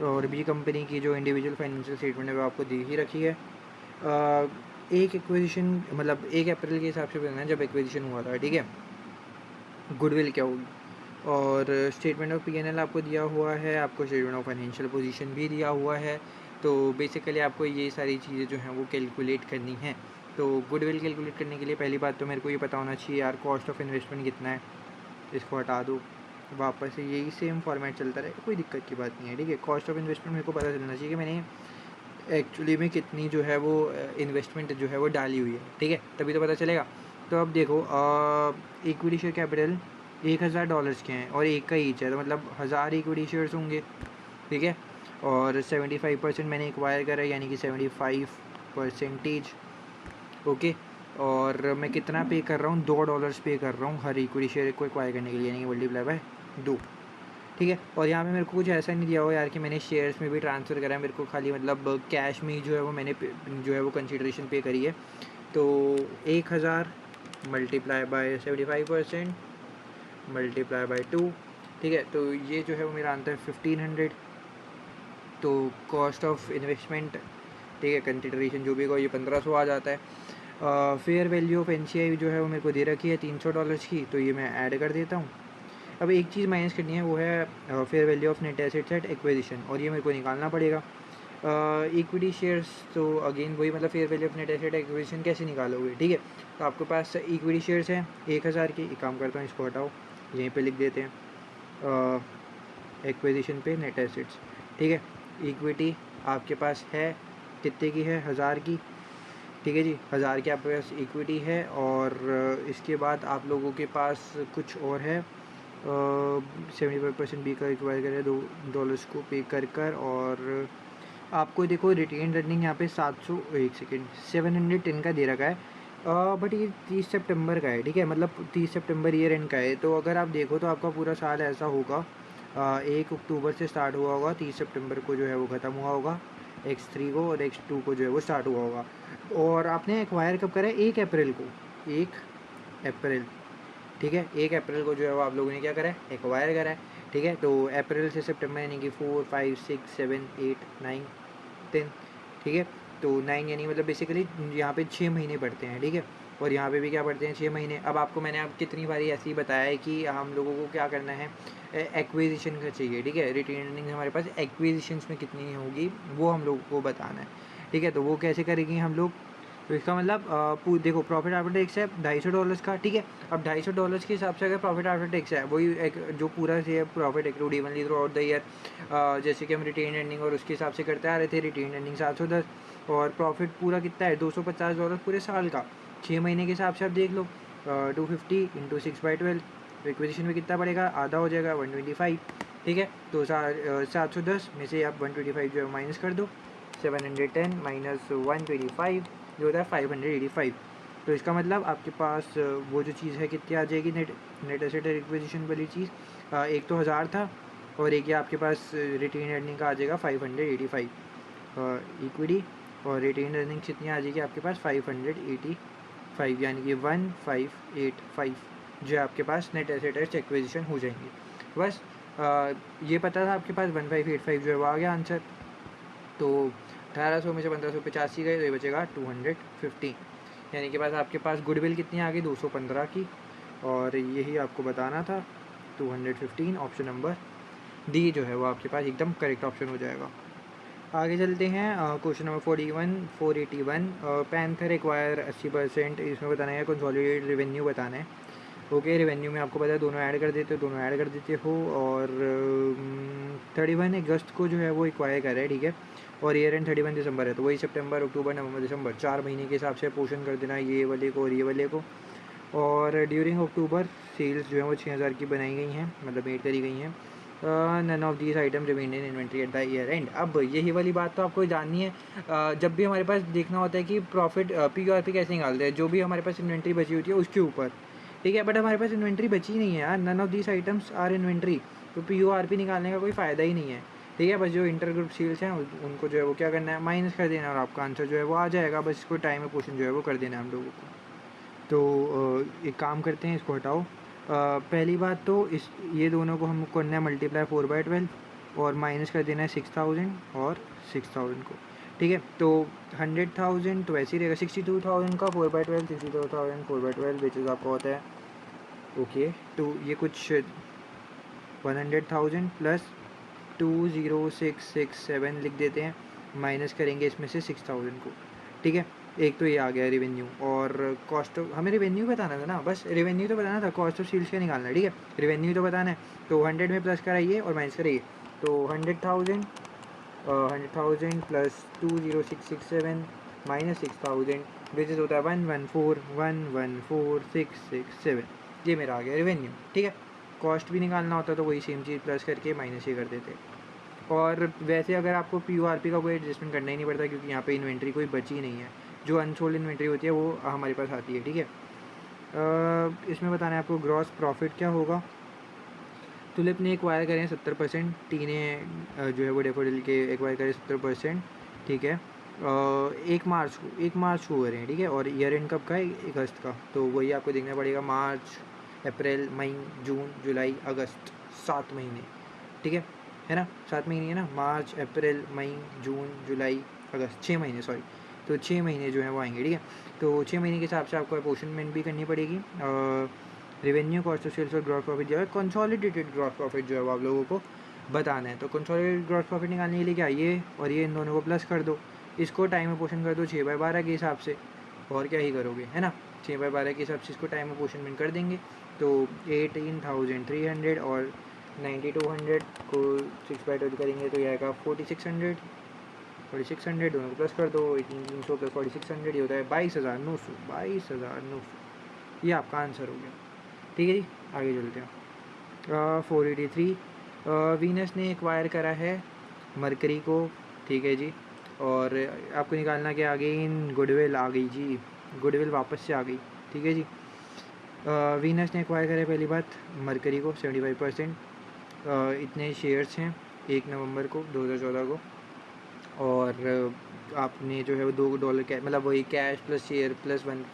और बी कंपनी की जो इंडिविजुअल फाइनेंशियल स्टेटमेंट है वो आपको दी ही रखी है। एक एक्विजिशन मतलब 1 अप्रैल के हिसाब से बताना है जब एक्विजिशन हुआ था, ठीक है, गुडविल क्या होगी। और स्टेटमेंट ऑफ P&L आपको दिया हुआ है, आपको स्टेटमेंट ऑफ फाइनेंशियल पोजीशन भी दिया हुआ है। तो बेसिकली आपको ये सारी चीज़ें जो हैं वो कैलकुलेट करनी है। तो गुडविल कैलकुलेट करने के लिए पहली बात तो मेरे को ये पता होना चाहिए यार कॉस्ट ऑफ इन्वेस्टमेंट कितना है, इसको हटा दो, वापस से यही सेम फॉर्मेट चलता रहेगा, कोई दिक्कत की बात नहीं है, ठीक है। कॉस्ट ऑफ इन्वेस्टमेंट मेरे को पता चलना चाहिए कि मैंने एक्चुअली में कितनी जो है वो इन्वेस्टमेंट जो है वो डाली हुई है, ठीक है, तभी तो पता चलेगा। तो अब देखो इक्विटी शेयर कैपिटल $1,000 के हैं और एक का ईच है, तो मतलब 1000 इक्विटी शेयर्स होंगे, ठीक है। और 75% मैंने एक्वायर करा है, यानी कि 75 परसेंटेज। ओके, और मैं कितना पे कर रहा हूँ, $2 पे कर रहा हूँ हर इक्विटी शेयर को एक्वायर करने के लिए, यानी कि मल्टीप्लाई बाय 2। ठीक है, और यहाँ पे मेरे को कुछ ऐसा नहीं दिया हुआ यार कि मैंने शेयर्स में भी ट्रांसफ़र करा है, मेरे को खाली मतलब कैश में ही जो है वो मैंने जो है वो कंसिडरेशन पे करी है। तो 1000 मल्टीप्लाई बाय 75% मल्टीप्लाई बाय 2। ठीक है, तो ये जो है वो मेरा आंसर है 1500। तो कॉस्ट ऑफ इन्वेस्टमेंट, ठीक है, कंसिडरेशन जो भी होगा ये 1500 आ जाता है। फेयर वैल्यू ऑफ NCI जो है वो मेरे को दे रखी है $300 की, तो ये मैं ऐड कर देता हूँ। अब एक चीज़ माइनस करनी है, वो है fair value of net assets at acquisition, और ये मेरे को निकालना पड़ेगा। इक्विटी शेयर्स, तो अगेन वही मतलब fair value of net asset acquisition कैसे निकालोगे। ठीक है, तो आपके पास इक्विटी शेयर्स हैं 1000 की, एक काम करता हूँ इसको हटाओ, यहीं पे लिख देते हैं एक्विजिशन पे नेट एसेट्स। ठीक है, इक्विटी आपके पास है कितने की है, 1000 की। ठीक है जी, 1000 की आपके पास इक्विटी है, और इसके बाद आप लोगों के पास कुछ और है, 75% बी का रिक्वायर करे $2 को पे कर और आपको देखो रिटेन रनिंग यहाँ पे 700, एक सेकेंड, 710 का दे रखा है। बट ये 30 सितंबर का है। ठीक है, मतलब 30 सितंबर ईयर एंड का है, तो अगर आप देखो तो आपका पूरा साल ऐसा होगा, 1 अक्टूबर से स्टार्ट हुआ होगा, 30 सितंबर को जो है वो ख़त्म हुआ होगा X3 को, और X2 को जो है वो स्टार्ट हुआ होगा। और आपने एक्वायर कब करा है, 1 अप्रैल को, 1 अप्रैल। ठीक है, 1 अप्रैल को जो है वो आप लोगों ने क्या करा है, एक्वायर करा है। ठीक है, तो अप्रैल से सितंबर यानी कि 4 5 6 7 8 9 10। ठीक है, तो 9 यानी मतलब बेसिकली यहाँ पे 6 महीने पड़ते हैं। ठीक है, और यहाँ पे भी क्या पड़ते हैं, 6 महीने। अब आपको मैंने अब कितनी बारी ऐसे ही बताया है कि हम लोगों को क्या करना है, एक्विजिशन का चाहिए। ठीक है, रिटेन अर्निंग हमारे पास एक्विजिशंस में कितनी होगी वो हम लोगों को बताना है। ठीक है, तो वो कैसे करेंगे हम लोग, तो इसका मतलब देखो प्रॉफिट आफ्टर टैक्स है $250 का। ठीक है, अब $250 के हिसाब से अगर प्रॉफिट आफ्टर टैक्स है, वही एक जो पूरा से profit accrued evenly through the year, जैसे कि हम रिटेन अर्निंग और उसके हिसाब से करते आ रहे थे, रिटेन अर्निंग 710, और प्रॉफिट पूरा कितना है, $250 पूरे साल का, 6 महीने के हिसाब से आप देख लो, 250 इंटू 6/12, तो एक्विजिशन में कितना पड़ेगा, आधा हो जाएगा 125। ठीक है, तो 710 में से आप 125 जो है माइनस कर दो, 710 माइनस 125 जो होता है 585। तो इसका मतलब आपके पास वो जो चीज़ है कितनी आ जाएगी, नेट एसेट एक्विजिशन वाली चीज़, एक तो 1000 था, और एक ये आपके पास रिटेन अर्निंग का आ जाएगा 585 इक्विटी, और रिटेन अर्निंग कितनी आ जाएगी आपके पास 585, यानी कि 1585 जो है आपके पास नेट एसेट एक्विजिशन हो जाएंगे। बस ये पता था आपके पास 1585 जो है वो आ गया आंसर। तो 1800 में से 1585 गए, तो ये बचेगा 215, यानी कि बस आपके पास गुडविल कितनी आ गई, 215 की, और यही आपको बताना था 215। ऑप्शन नंबर डी जो है वो आपके पास एकदम करेक्ट ऑप्शन हो जाएगा। आगे चलते हैं, क्वेश्चन नंबर 481 पैंथर एक्वायर 80%, इसमें बताना है कंसोलिडेटेड रेवेन्यू बताना है। ओके, रेवेन्यू में आपको पता है दोनों ऐड कर देते हो, और 31 अगस्त को जो है वो एक्वायर कर रहा है। ठीक है, और ईयर एंड 31 दिसंबर है, तो वही सितंबर अक्टूबर नवंबर दिसंबर 4 महीने के हिसाब से पोर्शन कर देना ये वाले को और ये वाले को। और ड्यूरिंग अक्टूबर सेल्स जो है वो 6000 की बनाई गई हैं, मतलब मेड करी गई हैं। None of these item remain in inventory at the year end. अब यही वाली बात तो आपको जाननी है, जब भी हमारे पास देखना होता है कि प्रॉफिट PRP कैसे निकालते हैं, जो भी हमारे पास इन्वेंट्री बची होती है उसके ऊपर। ठीक है, बट हमारे पास इन्वेंट्री बची नहीं है यार, none of these items are inventory, तो PRP निकालने का कोई फ़ायदा ही नहीं है। ठीक है, बस जो इंटर ग्रुप सेल्स हैं उनको जो है वो क्या करना है, माइनस कर देना, और आपका आंसर जो है वो आ जाएगा। बस इसको टाइम में क्वेश्चन जो है वो कर देना है हम लोगों को। तो एक काम करते हैं, इसको हटाओ। पहली बात तो इस ये दोनों को हमको करना है मल्टीप्लाई 4/12, और माइनस कर देना है 6000 और 6000 को। ठीक है, तो 100,000 तो वैसे ही रहेगा, 62,000 का 4/12, 62,000 4/12 विच इज़ आपका होता है ओके। तो ये कुछ 100,000 प्लस 20667 लिख देते हैं, माइनस करेंगे इसमें से 6000 को। ठीक है, एक तो ये आ गया रेवेन्यू, और कॉस्ट ऑफ, हमें रेवेन्यू बताना था ना, बस रेवेन्यू तो बताना था, कॉस्ट ऑफ सेल्स का निकालना है। ठीक है, रेवेन्यू तो बताना है, तो 100 में प्लस कराइए और माइनस कराइए, तो 100,000 प्लस 20667 माइनस 6000 विच इज़ होता है 114,114,667, ये मेरा आ गया रेवेन्यू। ठीक है, कॉस्ट भी निकालना होता तो वही सेम चीज़ प्लस करके माइनस ही कर देते। और वैसे अगर आपको PORP का कोई एडजस्टमेंट करना ही नहीं पड़ता, क्योंकि यहाँ पे इन्वेंट्री कोई बची नहीं है, जो अनसोल्ड इन्वेंट्री होती है वो हमारे पास आती है, ठीक है। इसमें बताना है आपको ग्रॉस प्रॉफिट क्या होगा। तुलिप ने एक्वायर करें 70%, टी ने जो है वो डेफोडिल के एक्वायर करें 70%, ठीक है। 1 मार्च को करें, ठीक है। और ईयर एंड कब का है? अगस्त का। तो वही आपको देखना पड़ेगा, मार्च, अप्रैल, मई, जून, जुलाई, अगस्त, 7 महीने, ठीक है ना। 7 महीने है ना, मार्च, अप्रैल, मई, जून, जुलाई, अगस्त, 6 महीने, सॉरी। तो 6 महीने जो है वो आएंगे, ठीक है। तो 6 महीने के हिसाब से आपको अपोर्शनमेंट भी करनी पड़ेगी। रेवेन्यू, कॉस्ट ऑफ सेल्स और ग्रॉस प्रॉफिट जो है, कंसोलिडेटेड ग्रॉस प्रॉफिट जो है वो आप लोगों को बताना है। तो कंसोलिडेटेड ग्रॉस प्रॉफिट निकालने के लिए क्या, ये और ये इन दोनों को प्लस कर दो, इसको टाइम अपोर्शन कर दो 6/12 के हिसाब से, और क्या ही करोगे, है ना। 6/12 के हिसाब से इसको टाइम अपोर्शनमेंट कर देंगे। तो 18,300 और 9200 को 6/12 करेंगे तो ये आएगा 4600 दोनों को प्लस कर दो। 18,300 प्लस 4600 ये होता है 22,900। ये आपका आंसर हो गया, ठीक है जी। आगे चलते हैं। 483 वीनस ने एक्वायर करा है मरकरी को, ठीक है जी। और आपको निकालना क्या, अगेन गुडविल आ गई जी, गुडविल वापस से आ गई, ठीक है जी। वीनस ने एक्वायर करा है पहली बात मरकरी को 75%। इतने शेयर्स हैं 1 नवंबर को 2014 को। और आपने जो है वो $2 कैश, मतलब वही cash plus share plus 1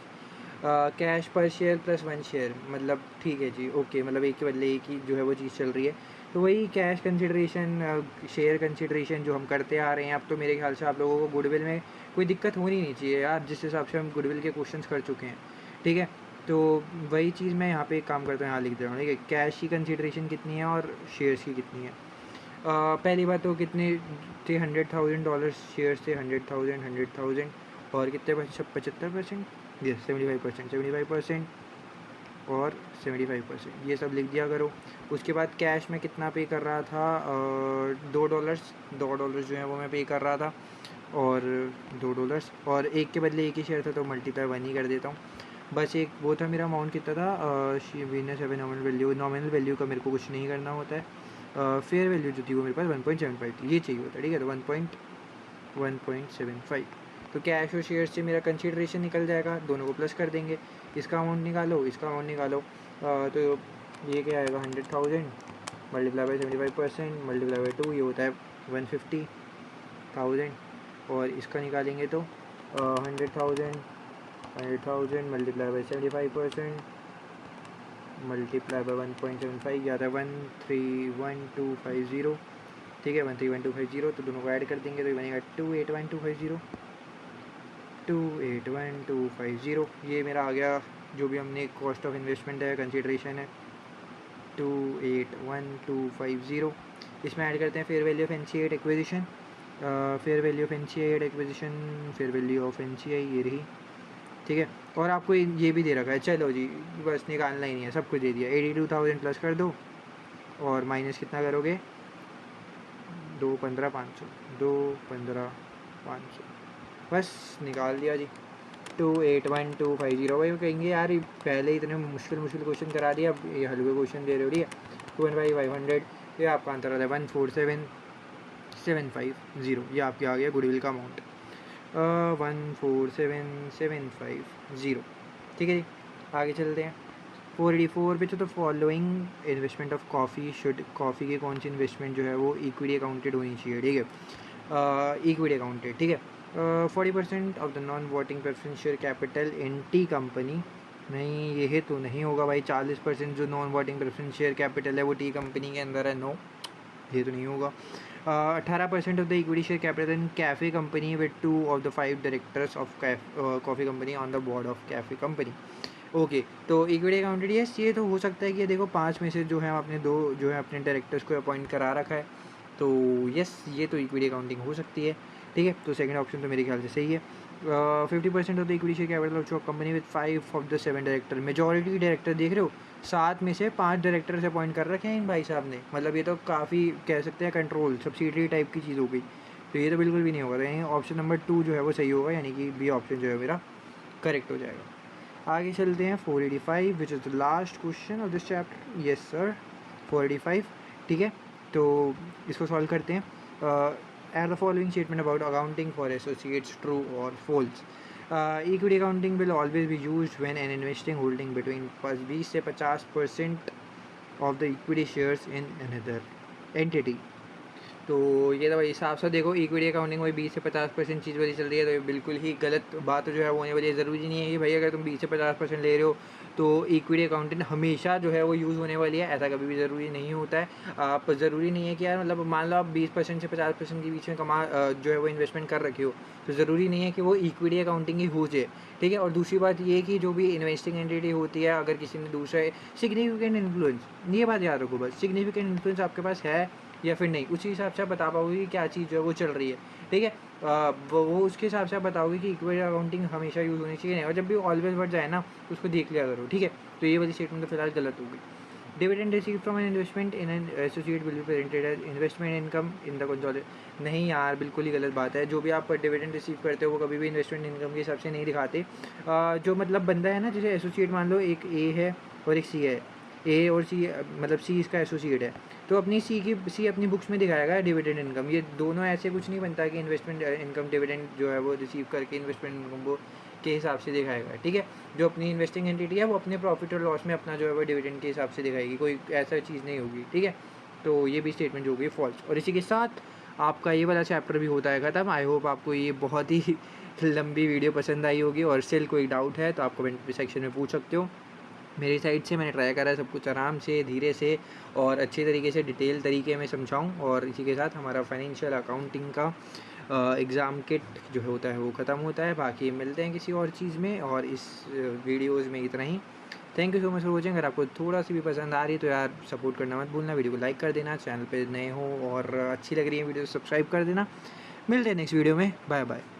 cash पर शेयर प्लस 1 शेयर, मतलब ठीक है जी, ओके, मतलब एक के बदले एक ही जो है वो चीज़ चल रही है। तो वही कैश कंसिडरेशन, शेयर कंसिडरेशन जो हम करते आ रहे हैं, अब तो मेरे ख्याल से आप लोगों को गुडविल में कोई दिक्कत होनी नहीं चाहिए यार, जिस हिसाब से हम गुडविल के क्वेश्चंस कर चुके हैं, ठीक है। तो वही चीज़ मैं यहाँ पे एक काम करता हूँ, यहाँ लिख दे रहा हूँ, ठीक है। कैश की कंसिडरेशन कितनी है और शेयर्स की कितनी है। पहली बात तो कितने थे, $100,000 शेयर्स थे, 100,000 और कितने परसेंट, 75%, ये 75% और 75%, ये सब लिख दिया करो। उसके बाद कैश में कितना पे कर रहा था, $2 जो है वो मैं पे कर रहा था, और $2 और एक के बदले एक ही शेयर था, तो मल्टीप्लाई 1 ही कर देता हूँ। बस एक वो था मेरा अमाउंट कितना था, वीनस है नॉमिनल वैल्यू का मेरे को कुछ नहीं करना होता है। फेयर वैल्यू जो थी वो मेरे पास 1.75 थी, ये चाहिए होता है, ठीक है। तो 1.75, तो कैश और शेयर से मेरा कंसिडरेशन निकल जाएगा, दोनों को प्लस कर देंगे। इसका अमाउंट निकालो, इसका अमाउंट निकालो, तो ये क्या आएगा, 100,000 मल्टीप्लाई बाई 75% मल्टीप्लाई बाई 2, ये होता है 150,000। और इसका निकालेंगे तो 100,000 मल्टीप्लाई बाई 75% मल्टीप्लाई बाई 1.75, या था 131250, ठीक है, 131250। तो दोनों को ऐड कर देंगे तो ये बनेगा 281,250। ये मेरा आ गया, जो भी हमने कॉस्ट ऑफ इन्वेस्टमेंट है, कंसिडरेशन है, 281,250। इसमें ऐड करते हैं fair value of NCA acquisition, fair value of NCA acquisition, fair value of NCA ये रही, ठीक है। और आपको ये भी दे रखा है, चलो जी बस निकालना ही नहीं है, सब कुछ दे दिया। 82,000 प्लस कर दो और माइनस कितना करोगे, 215,500 बस निकाल दिया जी। 281,250। भाई वो कहेंगे यार ये पहले इतने मुश्किल क्वेश्चन करा दिया, अब ये हल्के क्वेश्चन दे रहे हो, ठीक है। 215,500, ये आपका आंसर आता है 147,750। ये आपके आ गया गुडविल का अमाउंट, 147,750, ठीक है जी। आगे चलते हैं 484 पे। तो following investment of coffee coffee की कौन सी इन्वेस्टमेंट जो है वो इक्विटी अकाउंटेड होनी चाहिए, ठीक है। इक्विटी अकाउंटेड, ठीक है। 40% of the non voting preference share capital in T company, नहीं ये तो नहीं होगा भाई। 40% जो non voting preference share capital है वो टी कंपनी के अंदर है, नो ये तो नहीं होगा। 18% of the equity share capital in cafe company with 2 of the 5 directors of coffee company on the board of cafe company, okay. तो इक्विटी अकाउंटेड, यस ये तो हो सकता है कि देखो 5 में से जो है आपने 2 जो है अपने डायरेक्टर्स को अपॉइंट करा रखा है, तो यस ये तो इक्विटी अकाउंटिंग हो सकती है, ठीक है। तो सेकंड ऑप्शन तो मेरे ख्याल से सही है। 50% of the equity share capital of company with 5 of the 7 director, majority director देख रहे हो, 7 में से 5 डायरेक्टर से अपॉइंट कर रखे हैं इन भाई साहब ने, मतलब ये तो काफ़ी कह सकते हैं कंट्रोल सब्सिडरी टाइप की चीज़ हो गई। तो ये तो बिल्कुल भी नहीं होगा, यानी ऑप्शन नंबर 2 जो है वो सही होगा, यानी कि बी ऑप्शन जो है मेरा करेक्ट हो जाएगा। आगे चलते हैं 485 which is the last question of this chapter, yes sir 485, ठीक है। तो इसको सॉल्व करते हैं। Are the following statement about accounting for associates true और false? Equity accounting will always be used when an investing holding between 20 से 50% of the equity shares in another entity. तो ये तो भाई हिसाब से देखो, इक्विटी अकाउंटिंग में 20 से 50% चीज़ वाली चल रही है, तो ये बिल्कुल ही गलत बात जो है वो होने वाली है। ज़रूरी नहीं है कि भाई अगर तुम 20 से 50% ले रहे हो तो इक्विटी अकाउंटिंग हमेशा जो है वो यूज़ होने वाली है, ऐसा कभी भी ज़रूरी नहीं होता है। आप ज़रूरी नहीं है कि यार मतलब मान लो आप 20% से 50% के बीच में जो है वो इन्वेस्टमेंट कर रखे हो, तो ज़रूरी नहीं है कि वो इक्विटी अकाउंटिंग ही हो जाए, ठीक है। और दूसरी बात ये कि जो भी इन्वेस्टिंग एंटिटी होती है, अगर किसी ने दूसरा सिग्निफिकेंट इन्फ्लुएंस, ये बात याद रखो बस, सिग्निफिकेंट इन्फ्लुएंस आपके पास है या फिर नहीं, उसी हिसाब से आप बता पाओगे कि क्या चीज़ जो है वो चल रही है, ठीक है। वो उसके हिसाब से आप बताओगे कि इक्विटी अकाउंटिंग हमेशा यूज़ होनी चाहिए नहीं, और जब भी ऑलवेज बढ़ जाए ना तो उसको देख लिया करो, ठीक है। तो ये वाली स्टेटमेंट तो फिलहाल गलत होगी। Dividend receive from an investment in an associate will be presented as investment income in the consolidated. नहीं यार, बिल्कुल ही गलत बात है। जो भी आप डिविडेंड रिसीव करते हो वो कभी भी इन्वेस्टमेंट इनकम के हिसाब से नहीं दिखाते। जो मतलब बंदा है ना, जैसे एसोसिएट मान लो एक ए है और एक सी है, ए और सी मतलब सी इसका एसोसिएट है, तो अपनी सी अपनी बुक्स में दिखाएगा डिविडेंड इनकम। ये दोनों ऐसे कुछ नहीं बनता कि इन्वेस्टमेंट इनकम डिविडेंड जो है वो रिसीव करके इन्वेस्टमेंट इनकम वो के हिसाब से दिखाएगा, ठीक है। जो अपनी इन्वेस्टिंग एंटिटी है वो अपने प्रॉफिट और लॉस में अपना जो है वो डिविडेंड के हिसाब से दिखाएगी, कोई ऐसा चीज़ नहीं होगी, ठीक है। तो ये भी स्टेटमेंट जो होगी फॉल्स। और इसी के साथ आपका ये वाला चैप्टर भी होता है ख़त्म। आई होप आपको ये बहुत ही लंबी वीडियो पसंद आई होगी, और स्टिल कोई डाउट है तो आप कमेंट सेक्शन में पूछ सकते हो। मेरी साइड से मैंने ट्राई करा है सब कुछ आराम से, धीरे से और अच्छे तरीके से डिटेल तरीके में समझाऊँ। और इसी के साथ हमारा फाइनेंशियल अकाउंटिंग का एग्ज़ाम किट जो होता है वो ख़त्म होता है। बाकी मिलते हैं किसी और चीज़ में, और इस वीडियोज़ में इतना ही। Thank you so much for watching. अगर आपको थोड़ा सी भी पसंद आ रही है तो यार सपोर्ट करना मत भूलना, वीडियो को लाइक कर देना, चैनल पे नए हो और अच्छी लग रही है वीडियो सब्सक्राइब कर देना। मिलते हैं नेक्स्ट वीडियो में, बाय बाय।